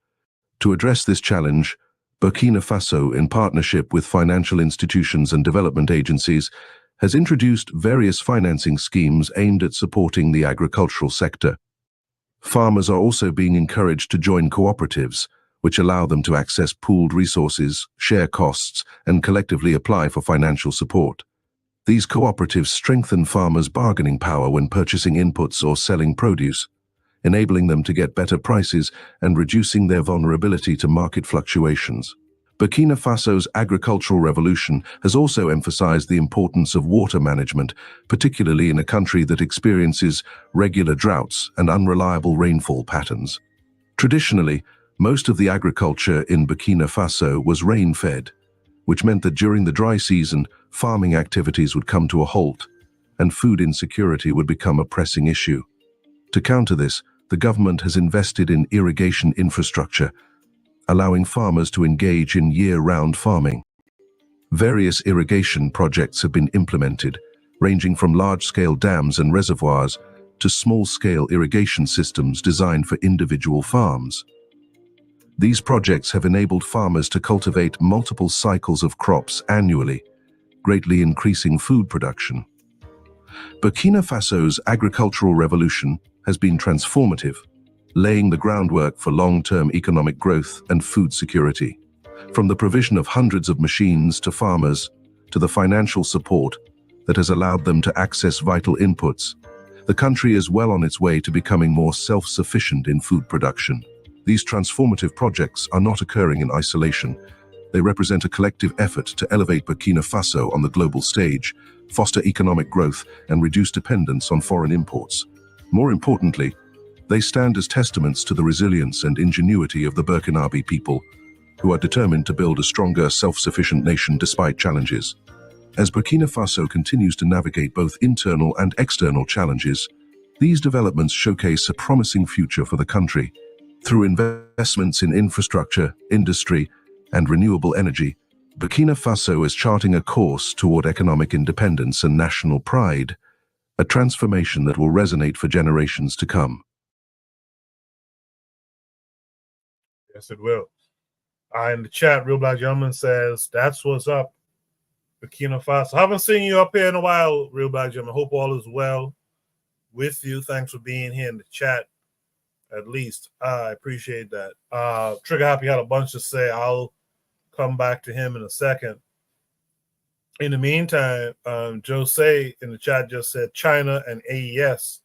To address this challenge, Burkina Faso, in partnership with financial institutions and development agencies, has introduced various financing schemes aimed at supporting the agricultural sector. Farmers are also being encouraged to join cooperatives, which allow them to access pooled resources, share costs, and collectively apply for financial support. These cooperatives strengthen farmers' bargaining power when purchasing inputs or selling produce, enabling them to get better prices and reducing their vulnerability to market fluctuations. Burkina Faso's agricultural revolution has also emphasized the importance of water management, particularly in a country that experiences regular droughts and unreliable rainfall patterns. Traditionally, most of the agriculture in Burkina Faso was rain-fed, which meant that during the dry season, farming activities would come to a halt, and food insecurity would become a pressing issue. To counter this, the government has invested in irrigation infrastructure, allowing farmers to engage in year-round farming. Various irrigation projects have been implemented, ranging from large-scale dams and reservoirs to small-scale irrigation systems designed for individual farms. These projects have enabled farmers to cultivate multiple cycles of crops annually, greatly increasing food production. Burkina Faso's agricultural revolution has been transformative, laying the groundwork for long-term economic growth and food security. From the provision of hundreds of machines to farmers, to the financial support that has allowed them to access vital inputs, the country is well on its way to becoming more self-sufficient in food production. These transformative projects are not occurring in isolation. They represent a collective effort to elevate Burkina Faso on the global stage, foster economic growth, and reduce dependence on foreign imports. More importantly, they stand as testaments to the resilience and ingenuity of the Burkinabe people, who are determined to build a stronger, self-sufficient nation despite challenges. As Burkina Faso continues to navigate both internal and external challenges, these developments showcase a promising future for the country. Through investments in infrastructure, industry, and renewable energy, Burkina Faso is charting a course toward economic independence and national pride, a transformation that will resonate for generations to come. Yes, it will. In the chat, Real Black Gentleman says, that's what's up, Burkina Faso. I haven't seen you up here in a while, Real Black Gentleman. Hope all is well with you. Thanks for being here in the chat, at least. I appreciate that. Trigger Happy had a bunch to say. I'll come back to him in a second. In the meantime, Jose in the chat just said China and AES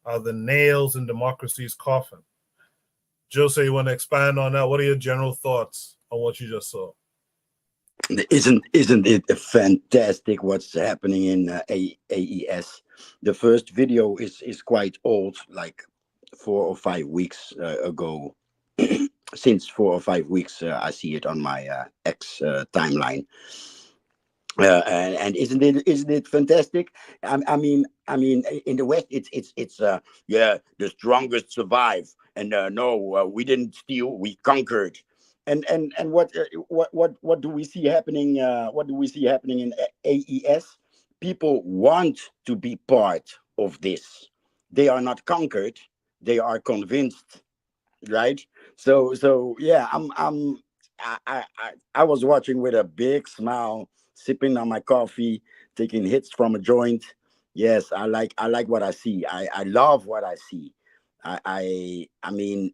are the nails in democracy's coffin. Jose, you want to expand on that? What are your general thoughts on what you just saw? Isn't it fantastic what's happening in AES? The first video is quite old, like 4 or 5 weeks ago. Since 4 or 5 weeks, I see it on my X timeline. And isn't it fantastic? I mean, in the West, it's yeah, the strongest survive, and no, we didn't steal, we conquered. And what do we see happening? What do we see happening in AES? People want to be part of this. They are not conquered; they are convinced, right? So yeah, I was watching with a big smile, sipping on my coffee, taking hits from a joint. Yes, I like what I see. I love what I see. I mean,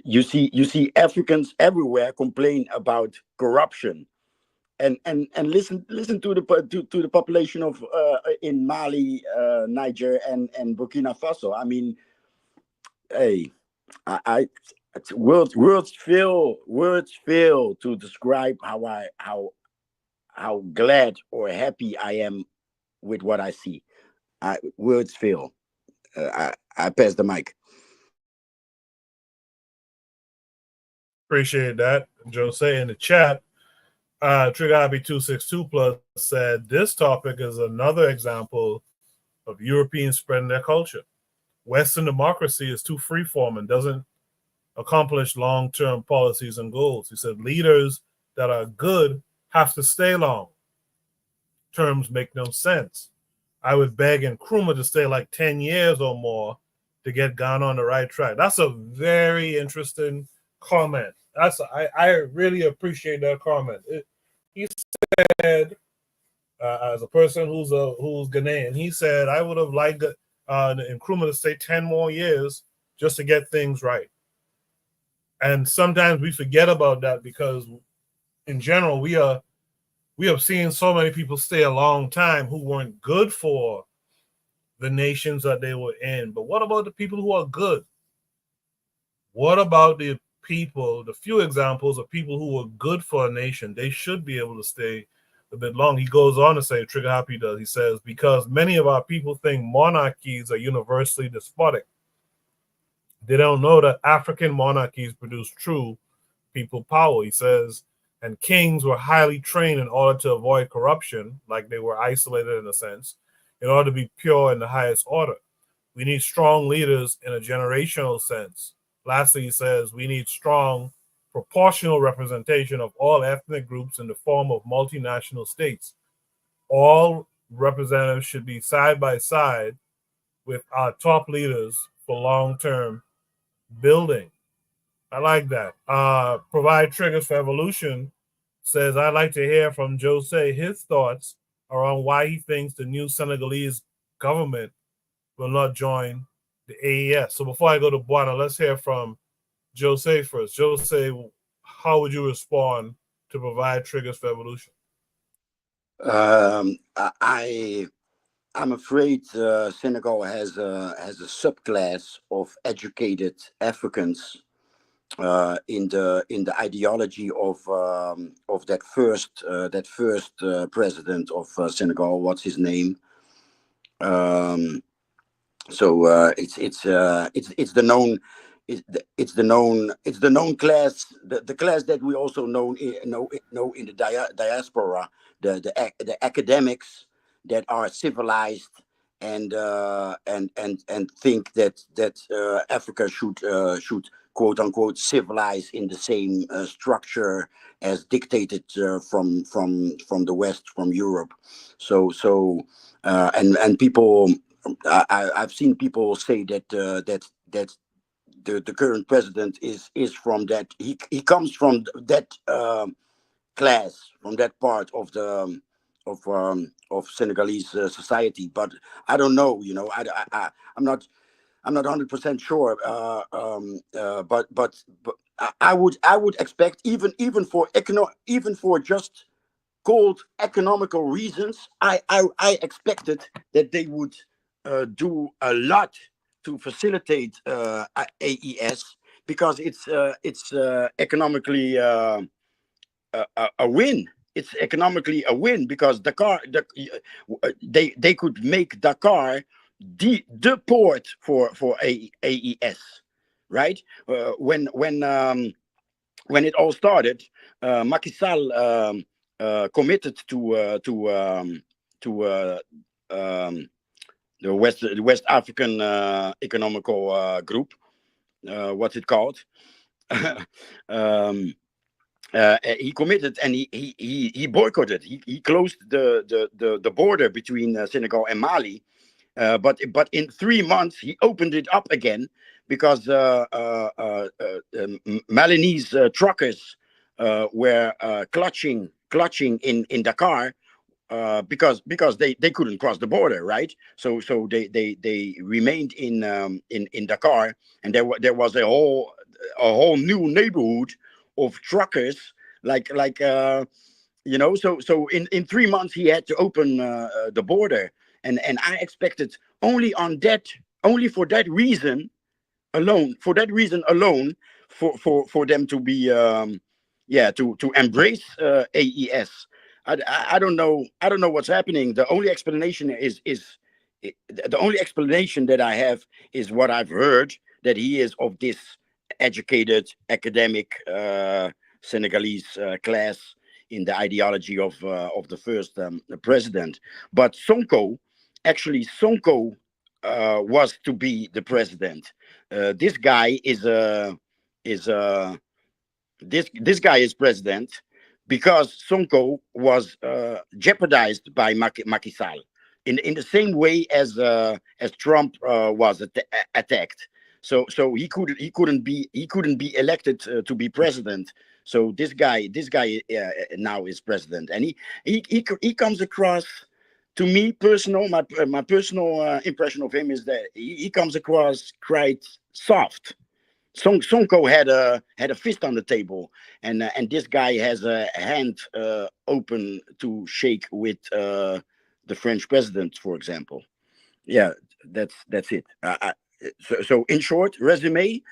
you see Africans everywhere complain about corruption, and listen to the population of in Mali, Niger, and Burkina Faso. I mean, hey, I words fail to describe how glad or happy I am with what I see. Words fail. I pass the mic. Appreciate that. Jose in the chat, Trigabi262 Plus said this topic is another example of Europeans spreading their culture. Western democracy is too freeform and doesn't accomplish long-term policies and goals. He said leaders that are good have to stay long. Terms make no sense. I would beg Nkrumah to stay like 10 years or more to get Ghana on the right track. That's a very interesting comment. I really appreciate that comment. He said, as a person who's Ghanaian, he said, I would have liked Nkrumah to stay 10 more years just to get things right. And sometimes we forget about that because, in general, we have seen so many people stay a long time who weren't good for the nations that they were in. But what about the people who are good? What about the people, the few examples of people who were good for a nation? They should be able to stay a bit long. He goes on to say, Trigger Happy does, he says, because many of our people think monarchies are universally despotic. They don't know that African monarchies produce true people power. He says, and kings were highly trained in order to avoid corruption, like they were isolated in a sense, in order to be pure in the highest order. We need strong leaders in a generational sense. Lastly, he says, we need strong proportional representation of all ethnic groups in the form of multinational states. All representatives should be side by side with our top leaders for long-term building. I like that. Provide triggers for evolution says, I'd like to hear from Jose his thoughts around why he thinks the new Senegalese government will not join the AES. So before I go to Buana, let's hear from Jose first. Jose, how would you respond to provide triggers for evolution? I'm afraid Senegal has a subclass of educated Africans in the ideology of that first president of Senegal. What's his name? It's the known class, the class that we also know in the diaspora, the academics that are civilized and think that Africa should quote unquote civilize in the same structure as dictated from the West, from Europe. And people, I've seen people say that the current president is from that, he comes from that class, from that part of the of Senegalese society. But I don't know, I'm not 100% sure, but I would expect even for just cold economical reasons, I expected that they would do a lot to facilitate AES, because it's economically a win. It's economically a win because they could make Dakar the port for AES, right? When it all started, Macky Sall committed to the West African economical group. What's it called? He committed, and he boycotted. He closed the border between Senegal and Mali. But in 3 months he opened it up again because Malinese truckers were clutching in Dakar because they couldn't cross the border, right? So they remained in Dakar, and there was a whole new neighborhood of truckers, so in 3 months he had to open the border, and I expected only for that reason alone, for them to be to embrace AES. I don't know what's happening. The only explanation the only explanation that I have is what I've heard, that he is of this educated academic Senegalese class in the ideology of the first president. But Sonko was to be the president. This guy is president because Sonko was jeopardized by Macky Sall in the same way as Trump was attacked. So he couldn't be elected to be president. So this guy now is president, and he comes across, to me personal, my personal impression of him is that he comes across quite soft. Sonko had a fist on the table, and this guy has a hand open to shake with the French president, for example. Yeah, that's it. So in short, resume,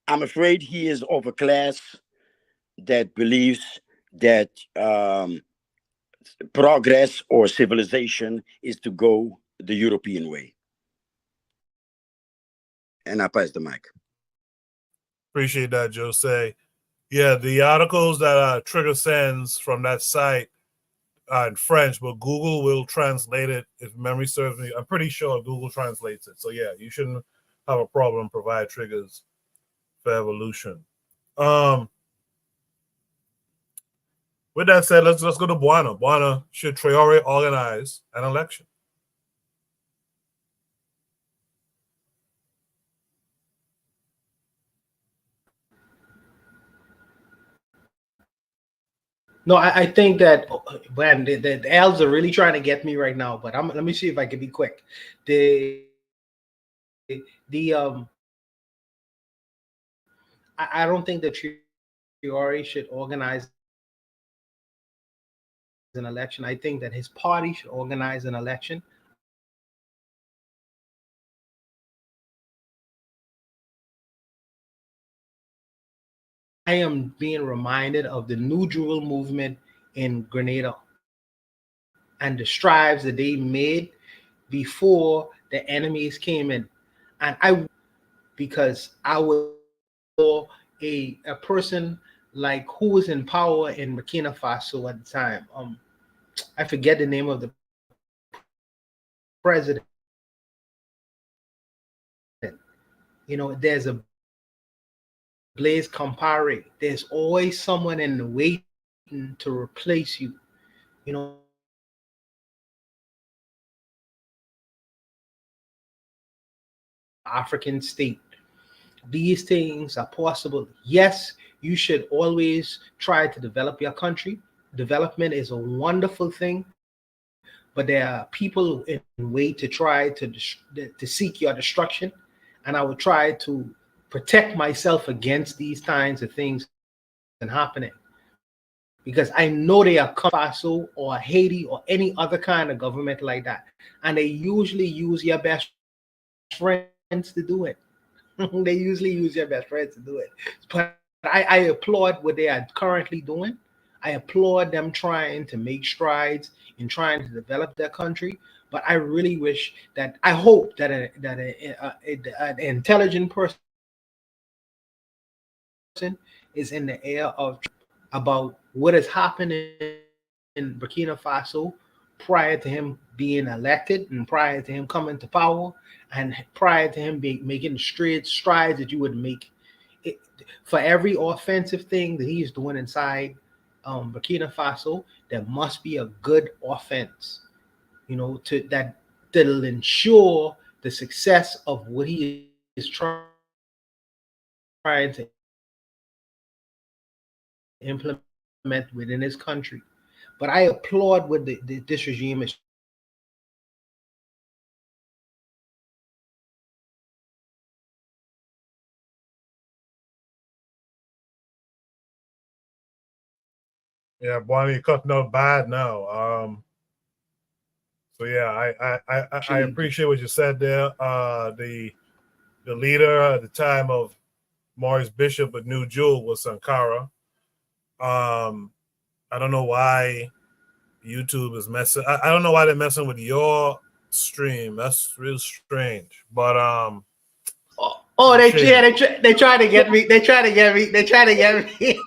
I'm afraid he is of a class that believes that progress or civilization is to go the European way. And I pass the mic. Appreciate that, Jose. Yeah, the articles that Trigger sends from that site are in French, but Google will translate it if memory serves me. I'm pretty sure Google translates it. So yeah, you shouldn't have a problem provide triggers for evolution. With that said, let's go to Buana. Buana, should Traore organize an election? No, I think that, man, the elves are really trying to get me right now. But let me see if I can be quick. I don't think that Traore should organize an election. I think that his party should organize an election. I am being reminded of the New Jewel movement in Grenada and the strides that they made before the enemies came in. And because I was a person like who was in power in Burkina Faso at the time. I forget the name of the president. There's a Blaise Compaoré. There's always someone in the waiting to replace you. African state. These things are possible. Yes, you should always try to develop your country. Development is a wonderful thing, but there are people in way to try to seek your destruction, and I would try to protect myself against these kinds of things and happening, because I know they are Faso or Haiti or any other kind of government like that, and they usually use your best friends to do it. They usually use your best friends to do it. But I applaud what they are currently doing. I applaud them trying to make strides in trying to develop their country. But I really wish that, I hope that an intelligent person is in the air of about what is happening in Burkina Faso prior to him being elected and prior to him coming to power and prior to him making strides that you would make it, for every offensive thing that he's doing inside Burkina Faso, there must be a good offense, that'll ensure the success of what he is trying to implement within his country. But I applaud what this regime is. Yeah, boy, you're cutting out bad now. So yeah, I appreciate what you said there. The leader at the time of Maurice Bishop with New Jewel was Sankara. I don't know why YouTube is messing. I don't know why they're messing with your stream. That's real strange. But they try to get me. They try to get me. They try to get me.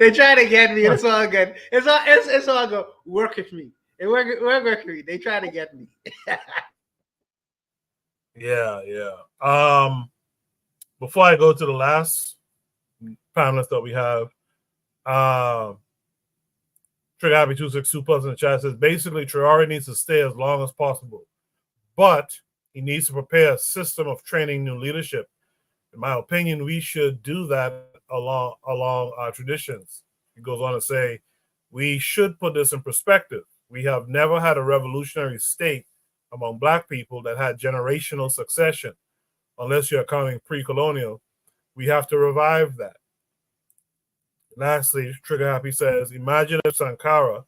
They try to get me. It's all good. It's all good. Work with me. It work with me. They try to get me. Yeah. Before I go to the last panelist that we have, Trigger Happy 262 plus in the chat says basically Traore needs to stay as long as possible, but he needs to prepare a system of training new leadership. In my opinion, we should do that along our traditions. He goes on to say, we should put this in perspective. We have never had a revolutionary state among Black people that had generational succession. Unless you're coming pre-colonial, we have to revive that. Lastly, Trigger Happy says, imagine if Sankara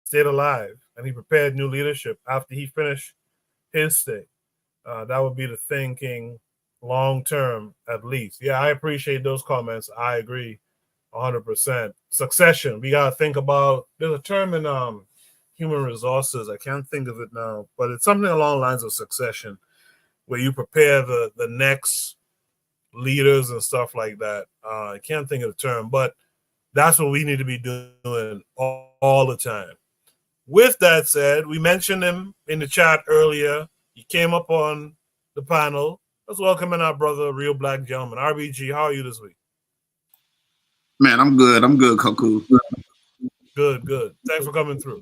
stayed alive and he prepared new leadership after he finished his stay. That would be the thinking long term, at least. Yeah, I appreciate those comments. I agree 100%. Succession. We got to think about, there's a term in human resources. I can't think of it now, but it's something along the lines of succession, where you prepare the next leaders and stuff like that. I can't think of the term, but that's what we need to be doing all the time. With that said, we mentioned him in the chat earlier. He came up on the panel. Let's welcome in our brother, Real Black Gentleman. RBG, how are you this week? Man, I'm good, Koku. Good. Thanks for coming through.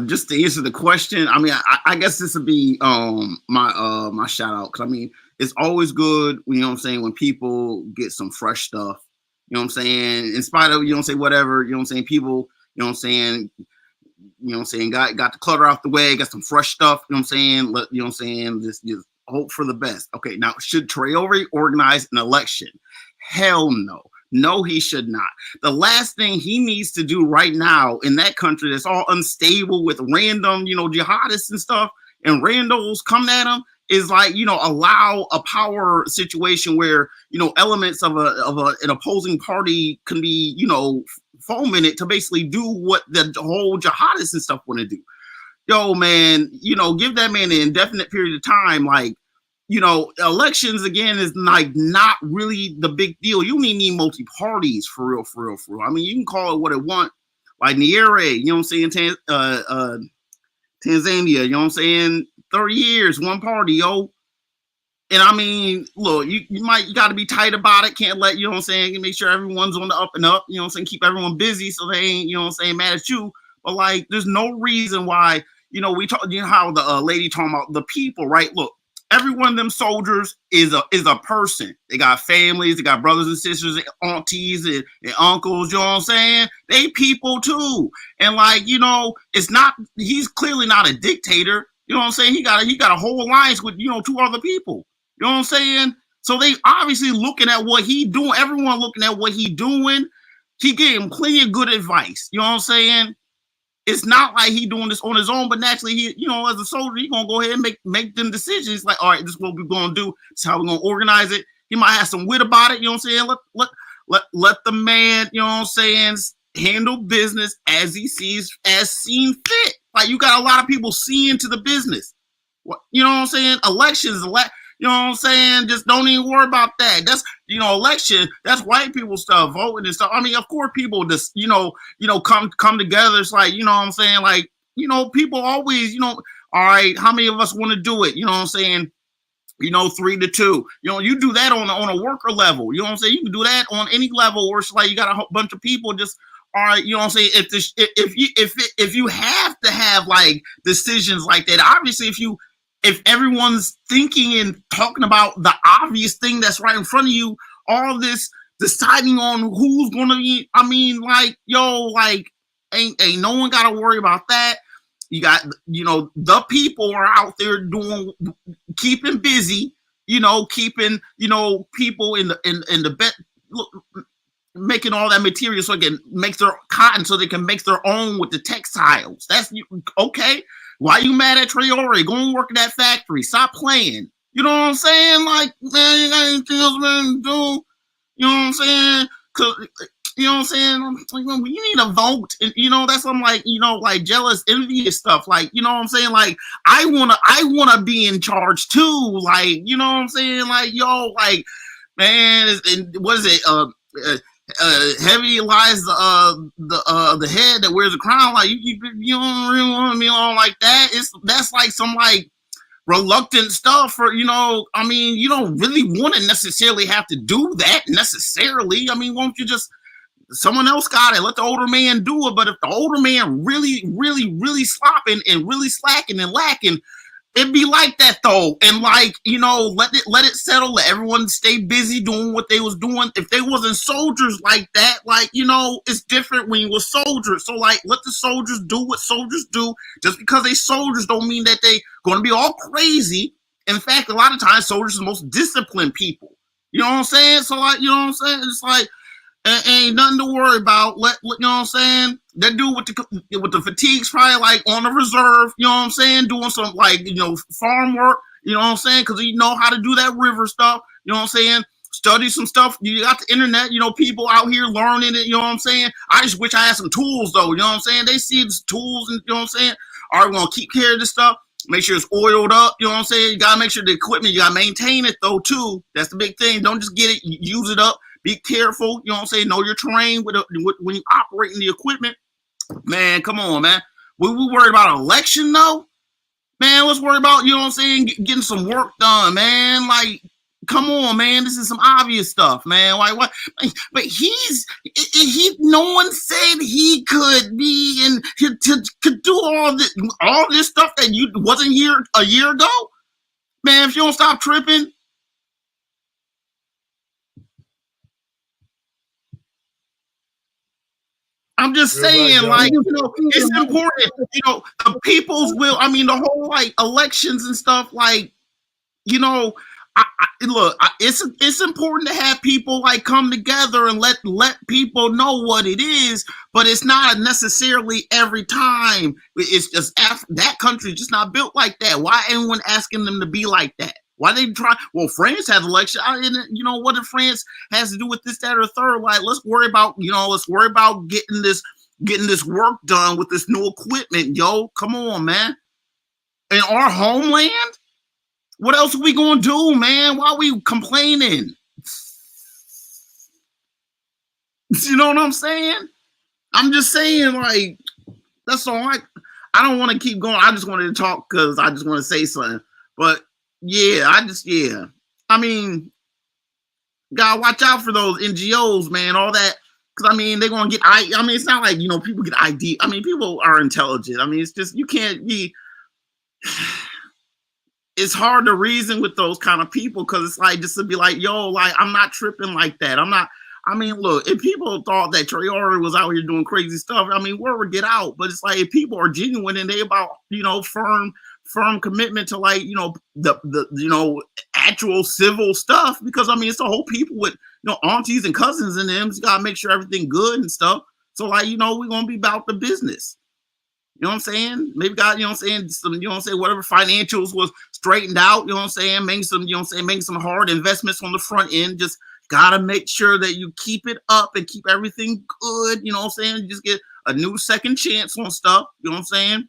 Just to answer the question, I mean, I guess this would be my shout out, because I mean, it's always good, when people get some fresh stuff, in spite of, whatever, people, got the clutter out the way, got some fresh stuff, just hope for the best. Okay, now, should Traore organize an election? Hell no. No, he should not. The last thing he needs to do right now in that country that's all unstable with random, jihadists and stuff, and randos coming at him, is allow a power situation where, elements of an opposing party can be, fomented to basically do what the whole jihadists and stuff want to do. Yo, man, give that man an indefinite period of time, elections again is not really the big deal. You need multi-parties for real. I mean, you can call it what it want, like Nyerere, Tanzania, 30 years, one party, yo. And I mean, look, you got to be tight about it. Can't let, make sure everyone's on the up and up, keep everyone busy so they ain't, mad at you. But there's no reason why, we talk, how the lady talking about the people, right? Look, every one of them soldiers is a person. They got families, they got brothers and sisters, and aunties and uncles, They people too. And he's clearly not a dictator. He got a whole alliance with, two other people. So they obviously looking at what he doing. Everyone looking at what he doing. He gave him plenty of good advice. It's not like he doing this on his own, but naturally, he, as a soldier, he gonna go ahead and make them decisions. All right, this is what we're gonna do. This is how we're gonna organize it. He might have some wit about it. Let the man, handle business as he sees as seen fit. You got a lot of people seeing to the business. Elections, You know what I'm saying? Just don't even worry about that. That's, you know, election, that's white people stuff, voting and stuff. I mean, of course people just, come together. It's like, you know what I'm saying? Like, you know, people always, all right, how many of us want to do it? You know what I'm saying? 3-2. You know, you do that on a worker level. You know what I'm saying? You can do that on any level where it's like you got a bunch of people just, all right, you know what I'm saying? If you have to have like decisions like that, obviously if everyone's thinking and talking about the obvious thing that's right in front of you, all this deciding on who's gonna be, I mean, like, ain't no one gotta worry about that. You got, the people are out there keeping busy, keeping, people in the bed, making all that material so they can make their cotton, so they can make their own with the textiles. That's okay. Why you mad at Traore? Go and work at that factory. Stop playing. You know what I'm saying? Like, man, you got anything else to do? You know what I'm saying? Cause, you know what I'm saying? Like, well, you need a vote. And, that's some like, like jealous, envious stuff. Like, you know what I'm saying? Like, I wanna be in charge too. Like, you know what I'm saying? Like, like, man, what is it? Heavy lies the head that wears the crown. Like, you don't really want to be on like that. That's like some like reluctant stuff for, I mean, you don't really want to necessarily have to do that necessarily. I mean, won't you just, someone else got it, let the older man do it. But if the older man really, really, really slopping and really slacking and lacking, it'd be like that though. And like, let it settle, let everyone stay busy doing what they was doing. If they wasn't soldiers like that, like, it's different when you were soldiers. So like, let the soldiers do what soldiers do. Just because they soldiers don't mean that they gonna be all crazy. In fact, a lot of times soldiers are the most disciplined people. You know what I'm saying? So like, you know what I'm saying? It's like, ain't nothing to worry about. You know what I'm saying? That dude with the fatigues probably like on the reserve, you know what I'm saying? Doing some like, farm work, you know what I'm saying? Because he know how to do that river stuff, you know what I'm saying? Study some stuff. You got the internet, people out here learning it, you know what I'm saying? I just wish I had some tools though, you know what I'm saying? They see the tools and, you know what I'm saying? All right, we're going to keep care of this stuff. Make sure it's oiled up, you know what I'm saying? You got to make sure the equipment, you got to maintain it though too. That's the big thing. Don't just get it, use it up. Be careful, you know what I'm saying? Know your terrain when you operating the equipment. Man, come on, man. We worried about an election, though? Man, let's worry about, you know what I'm saying, getting some work done, man. Like, come on, man. This is some obvious stuff, man. Like, what? But no one said he could be and could do all this stuff that you wasn't here a year ago. Man, if you don't stop tripping. I'm just saying, like, it's important, the people's will. I mean, the whole like elections and stuff, like, look, it's important to have people like come together and let people know what it is, but it's not necessarily every time. It's just that country's just not built like that. Why anyone asking them to be like that? Why they try? Well, France has election. What if France has to do with this, that, or third? Like, let's worry about getting this work done with this new equipment, yo. Come on, man. In our homeland, what else are we gonna do, man? Why are we complaining? You know what I'm saying? I'm just saying, like, that's all right. I don't want to keep going. I just wanted to talk because I just want to say something, but. Yeah, I mean, gotta watch out for those NGOs, man, all that. Because, I mean, they're going to get, I mean, it's not like, people get ID. I mean, people are intelligent. I mean, it's just, you can't be, it's hard to reason with those kind of people because it's like, just to be like, yo, like, I'm not tripping like that. I mean, look, if people thought that Traore was out here doing crazy stuff, I mean, word would get out. But it's like, if people are genuine and they about, firm commitment to like, the actual civil stuff, because I mean, it's a whole people with, aunties and cousins in them. You gotta make sure everything good and stuff. So like, we're gonna be about the business. You know what I'm saying? Maybe got, whatever financials was straightened out, you know what I'm saying? Making some hard investments on the front end. Just gotta make sure that you keep it up and keep everything good, you know what I'm saying? Just get a new second chance on stuff, you know what I'm saying?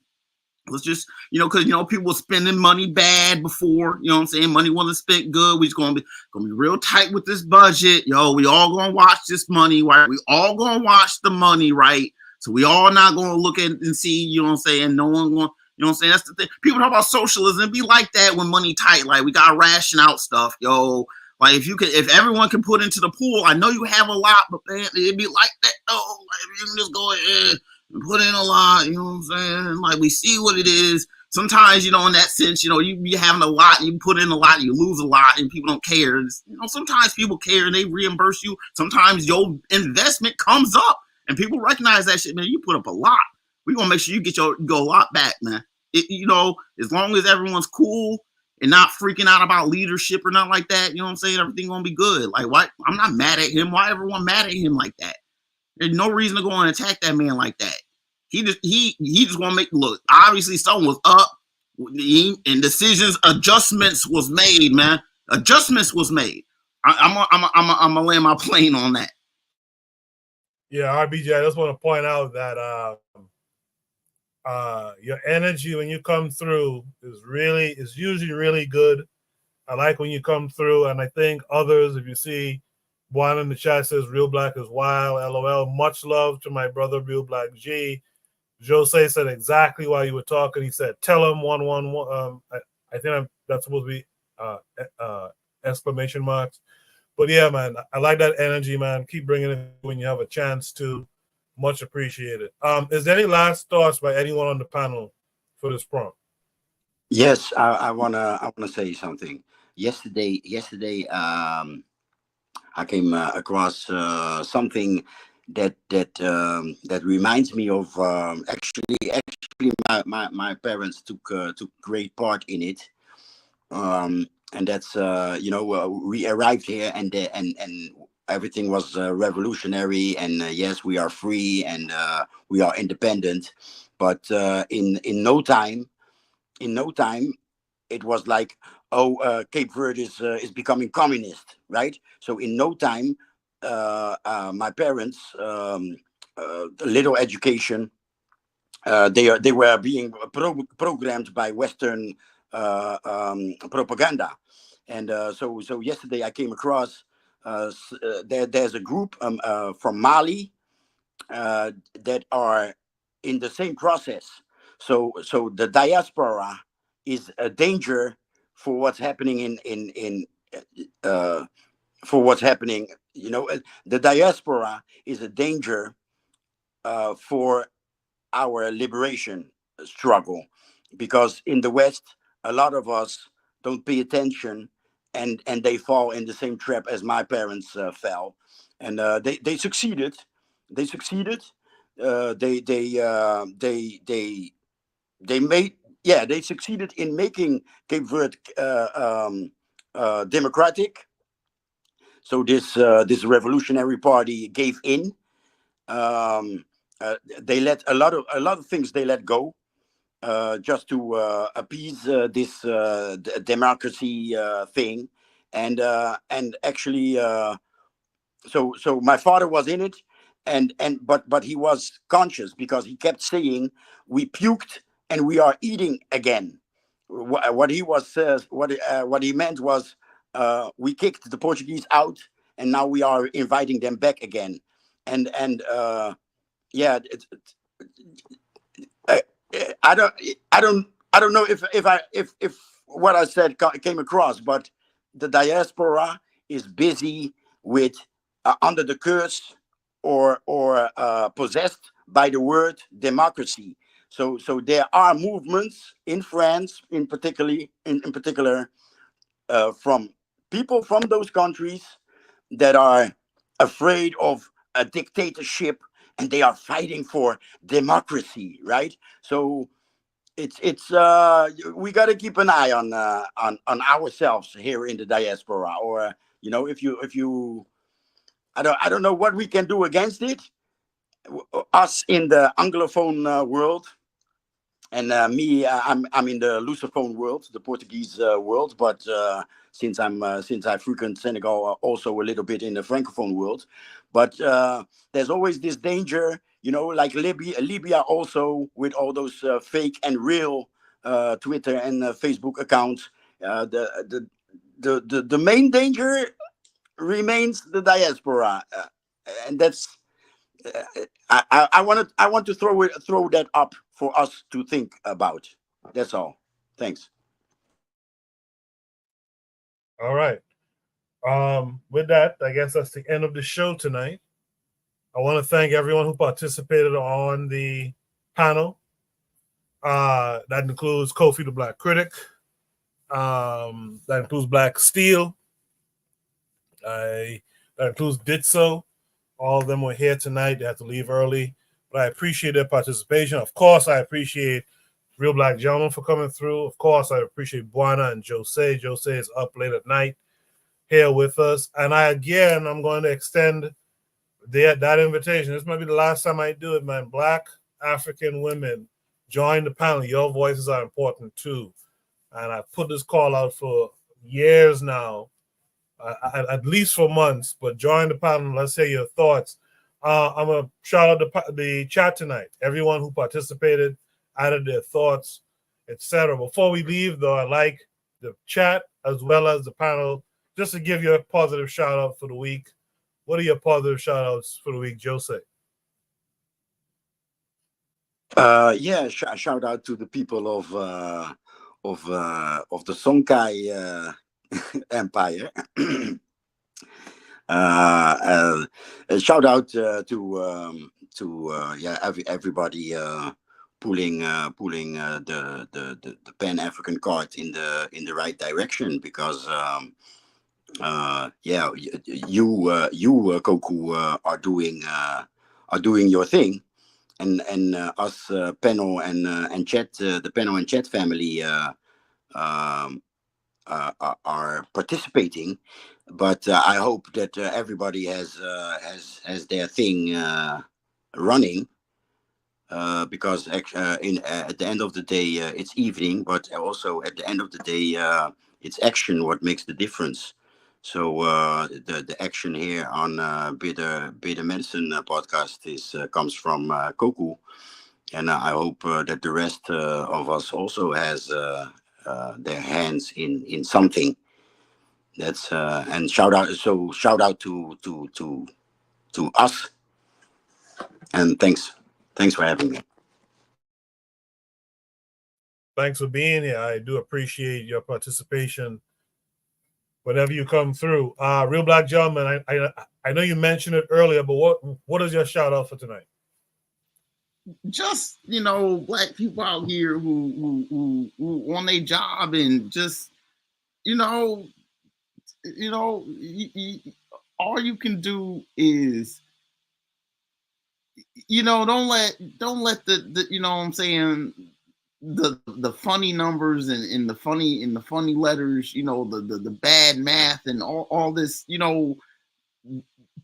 Let's just, because people were spending money bad before, you know what I'm saying? Money wasn't spent good. We just gonna be real tight with this budget. Yo, we all gonna watch this money, right? We all gonna watch the money, right? So we all not gonna look at and see, you know what I'm saying? No one gonna, you know what I'm saying? That's the thing. People talk about socialism, it be like that when money tight. Like we gotta ration out stuff, yo. Like if everyone can put into the pool, I know you have a lot, but man, it'd be like that though. Like if you can just go ahead and put in a lot, you know what I'm saying? Like we see what it is. Sometimes, in that sense, you be having a lot, and you put in a lot, and you lose a lot, and people don't care. Sometimes people care and they reimburse you. Sometimes your investment comes up and people recognize that shit, man. You put up a lot. We're gonna make sure you go a lot back, man. As long as everyone's cool and not freaking out about leadership or not like that, you know what I'm saying? Everything gonna be good. Like, why? I'm not mad at him. Why everyone mad at him like that? There's no reason to go and attack that man like that. He just want to make look. Obviously, something was up, and adjustments was made, man. Adjustments was made. I'm gonna land my plane on that. Yeah, RBJ, I just want to point out that your energy when you come through is usually really good. I like when you come through, and I think others, if you see one in the chat says Real Black is wild, LOL. Much love to my brother Real Black G. Jose said exactly while you were talking. He said, "Tell him 111." I think that's supposed to be exclamation marks. But yeah, man, I like that energy, man. Keep bringing it when you have a chance to. Much appreciated. Is there any last thoughts by anyone on the panel for this prompt? Yes, I wanna say something. Yesterday, I came across something that reminds me of actually my parents took great part in it, and that's we arrived here and everything was revolutionary, and yes, we are free and we are independent, but in no time it was like, Cape Verde is becoming communist, right? So in no time, my parents, little education, they were being programmed by Western propaganda, and so yesterday I came across there's a group from Mali that are in the same process. So the diaspora is a danger for what's happening for what's happening. The diaspora is a danger for our liberation struggle, because in the West, a lot of us don't pay attention, and they fall in the same trap as my parents fell, and they succeeded. They succeeded. They succeeded in making Cape Verde democratic. So this revolutionary party gave in. They let a lot of things they let go, just to appease this democracy thing, and actually, so my father was in it, but he was conscious because he kept saying, "We puked and we are eating again." What he meant was, we kicked the Portuguese out and now we are inviting them back again, and yeah, I don't know if what I said came across, but the diaspora is busy with under the curse or possessed by the word democracy. So there are movements in France, in particular, from people from those countries that are afraid of a dictatorship, and they are fighting for democracy, right? So it's we got to keep an eye on ourselves here in the diaspora, or if you I don't know what we can do against it, us in the Anglophone world, and me, I'm in the Lusophone world, the Portuguese world, but since I frequent Senegal, also a little bit in the Francophone world. But there's always this danger like Libya also, with all those fake and real Twitter and Facebook accounts. The main danger remains the diaspora, and that's I want to throw that up for us to think about. That's all. Thanks. All right. With that, I guess that's the end of the show tonight. I want to thank everyone who participated on the panel. That includes Kofi the Black Critic. That includes Black Steel. That includes Ditso. All of them were here tonight. They had to leave early, but I appreciate their participation. Of course, I appreciate Real Black Gentleman for coming through. Of course, I appreciate Buana and Jose. Jose is up late at night here with us. And I'm going to extend that invitation. This might be the last time I do it, man. Black African women, join the panel. Your voices are important too. And I've put this call out for years now, at least for months, but join the panel. Let's hear your thoughts. I'm going to shout out the chat tonight. Everyone who participated, added their thoughts, etc. Before we leave, though, I like the chat as well as the panel, just to give you a positive shout out for the week. What are your positive shout outs for the week, Jose? Shout out to the people of the Songhai Empire. Shout out to everybody pulling the Pan-African card in the right direction, because you Koku are doing your thing, and us Penno and Chet, the Penno and Chet family are participating, but I hope that everybody has their thing running, because at the end of the day it's evening, but also at the end of the day it's action what makes the difference. So the action here on Bitter Medicine podcast comes from Koku, and I hope that the rest of us also has their hands in something. That's and shout out to us, and thanks for having me. Thanks for being here. I do appreciate your participation whenever you come through. Real Black Gentleman, I know you mentioned it earlier, but what is your shout out for tonight? Just black people out here who on their job, and just all you can do is don't let the what I'm saying, the funny numbers and the funny letters, the bad math and all this,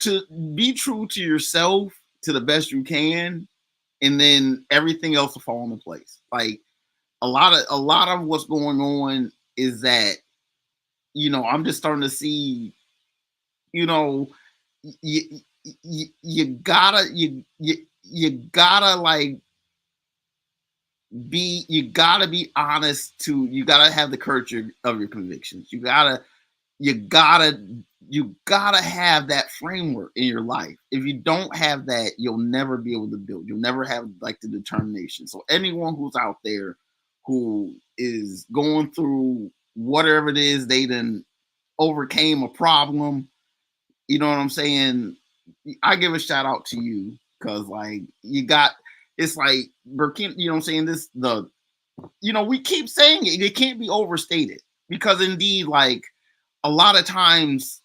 to be true to yourself to the best you can, and then everything else will fall into place. Like a lot of what's going on is that I'm just starting to see, you gotta be honest to, you gotta have the courage of your convictions. You gotta have that framework in your life. If you don't have that, you'll never be able to build. You'll never have like the determination. So anyone who's out there who is going through whatever it is, they done overcame a problem, you know what I'm saying? I give a shout out to you, because like it's like Burkina, you know what I'm saying? We keep saying it can't be overstated, because indeed, like a lot of times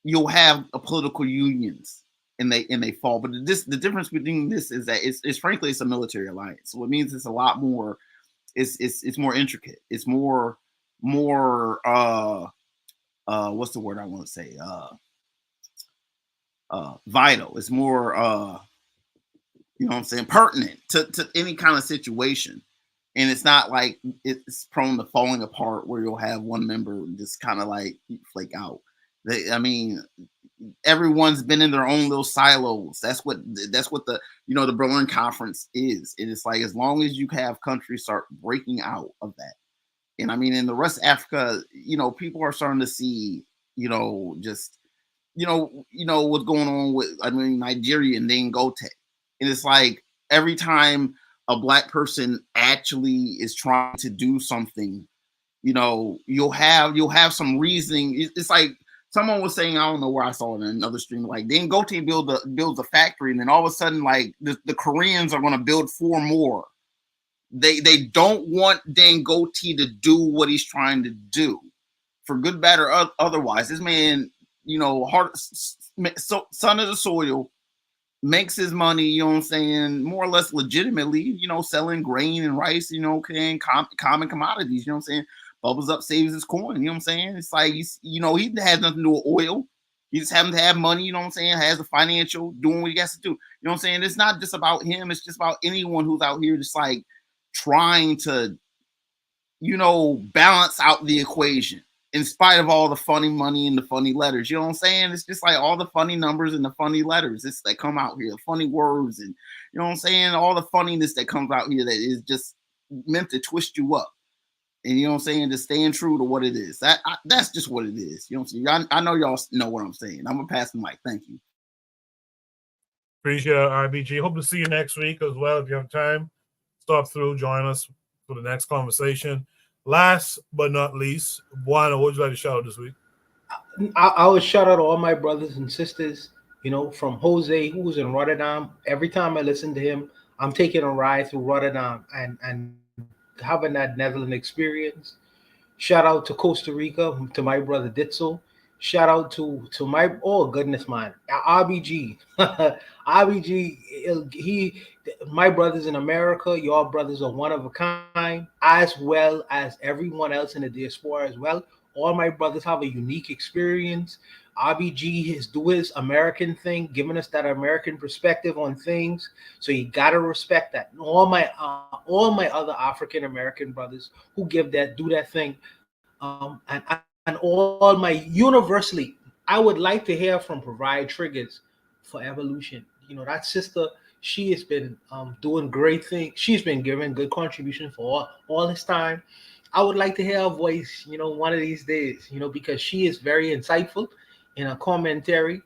you'll have political unions and they fall. But the difference between this is that it's frankly it's a military alliance. So it means it's a lot more. It's more intricate. It's more what's the word I want to say? Vital. It's more you know what I'm saying, pertinent to any kind of situation. And it's not like it's prone to falling apart where you'll have one member just kind of like flake out. everyone's been in their own little silos. That's what the the Berlin Conference is. And it's like, as long as you have countries start breaking out of that, and I mean, in the rest of Africa, people are starting to see, just what's going on with, I mean, Nigeria and Dangote. And it's like, every time a Black person actually is trying to do something, you'll have some reasoning. It's like someone was saying, I don't know where I saw it in another stream, like Dangote builds a factory, and then all of a sudden, like the Koreans are going to build 4 more. They don't want Dangote to do what he's trying to do, for good, bad, or otherwise. This man, son of the soil, makes his money, more or less legitimately, selling grain and rice, common commodities, bubbles up, saves his coin, It's like, he has nothing to do with oil. He just happens to have money, has the financial, doing what he has to do. It's not just about him. It's just about anyone who's out here just like trying to, balance out the equation in spite of all the funny money and the funny letters. It's just like all the funny numbers and the funny letters that come out here, funny words, and all the funniness that comes out here that is just meant to twist you up. And just staying true to what it is. That's just what it is. I know y'all know what I'm saying. I'm gonna pass the mic. Thank you. Appreciate it, RBG. Hope to see you next week as well. If you have time, stop through, join us for the next conversation. Last but not least, Buana, what would you like to shout out this week? I would shout out all my brothers and sisters, from Jose, who was in Rotterdam. Every time I listen to him, I'm taking a ride through Rotterdam and having that Netherlands experience. Shout out to Costa Rica, to my brother Ditzel. Shout out to my, oh goodness, man, RBG. RBG, my brothers in America, your brothers are one of a kind, as well as everyone else in the diaspora as well. All my brothers have a unique experience. RBG is doing his American thing, giving us that American perspective on things. So you gotta respect that. And all my other African American brothers who do that thing, and all my universally, I would like to hear from Provide Triggers for Evolution. That sister, she has been doing great things. She's been giving good contribution for all this time. I would like to hear her voice, one of these days, because she is very insightful in her commentary.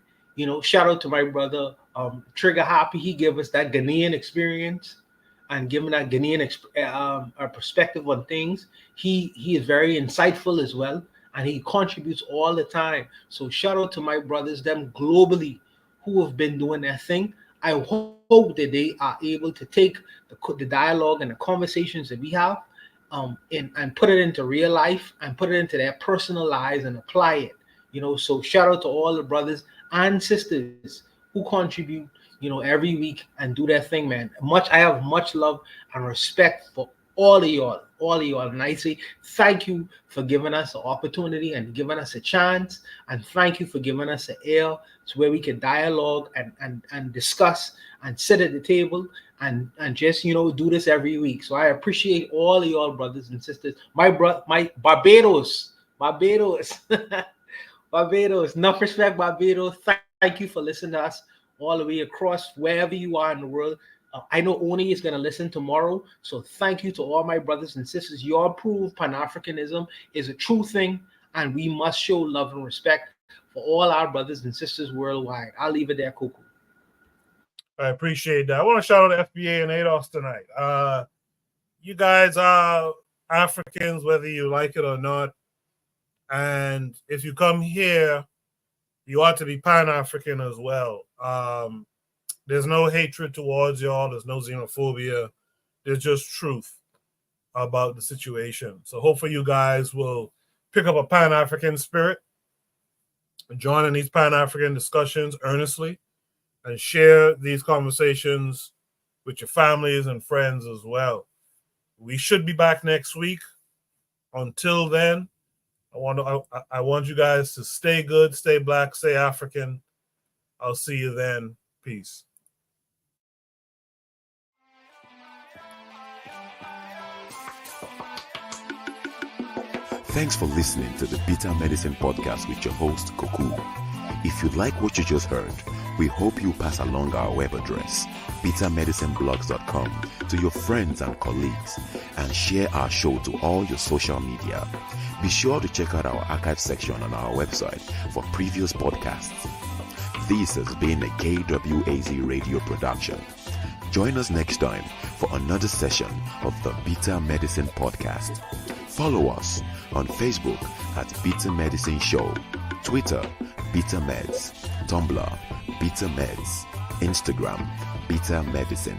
Shout out to my brother Trigger Happy. He gave us that Ghanaian experience and giving that Ghanaian perspective on things. He is very insightful as well, and he contributes all the time. So shout out to my brothers, them globally, who have been doing their thing. I hope that they are able to take the dialogue and the conversations that we have and put it into real life and put it into their personal lives and apply it. So shout out to all the brothers and sisters who contribute, every week and do their thing, man. I have much love and respect for all of y'all. And I say thank you for giving us an opportunity and giving us a chance. And thank you for giving us an ear to where we can dialogue and discuss and sit at the table and just, do this every week. So I appreciate all of y'all brothers and sisters. My Barbados. Barbados, enough respect, Barbados. Thank you for listening to us all the way across, wherever you are in the world. I know Oni is going to listen tomorrow. So thank you to all my brothers and sisters. Your proof Pan-Africanism is a true thing, and we must show love and respect for all our brothers and sisters worldwide. I'll leave it there, Kuku. I appreciate that. I want to shout out FBA and ADOS tonight. You guys are Africans, whether you like it or not. And if you come here, you ought to be Pan-African as well. There's no hatred towards y'all. There's no xenophobia. There's just truth about the situation. So hopefully you guys will pick up a Pan-African spirit and join in these Pan-African discussions earnestly and share these conversations with your families and friends as well. We should be back next week. Until then, I want you guys to stay good, stay Black, stay African. I'll see you then. Peace. Thanks for listening to the Bitter Medicine Podcast with your host, Koku. If you like what you just heard, we hope you pass along our web address, bitamedicineblogs.com, to your friends and colleagues, and share our show to all your social media. Be sure to check out our archive section on our website for previous podcasts. This has been a KWAZ radio production. Join us next time for another session of the Beta Medicine Podcast. Follow us on Facebook at Beta Medicine Show, Twitter, Beta Meds, Tumblr, Beta Meds, Instagram, Beta Medicine.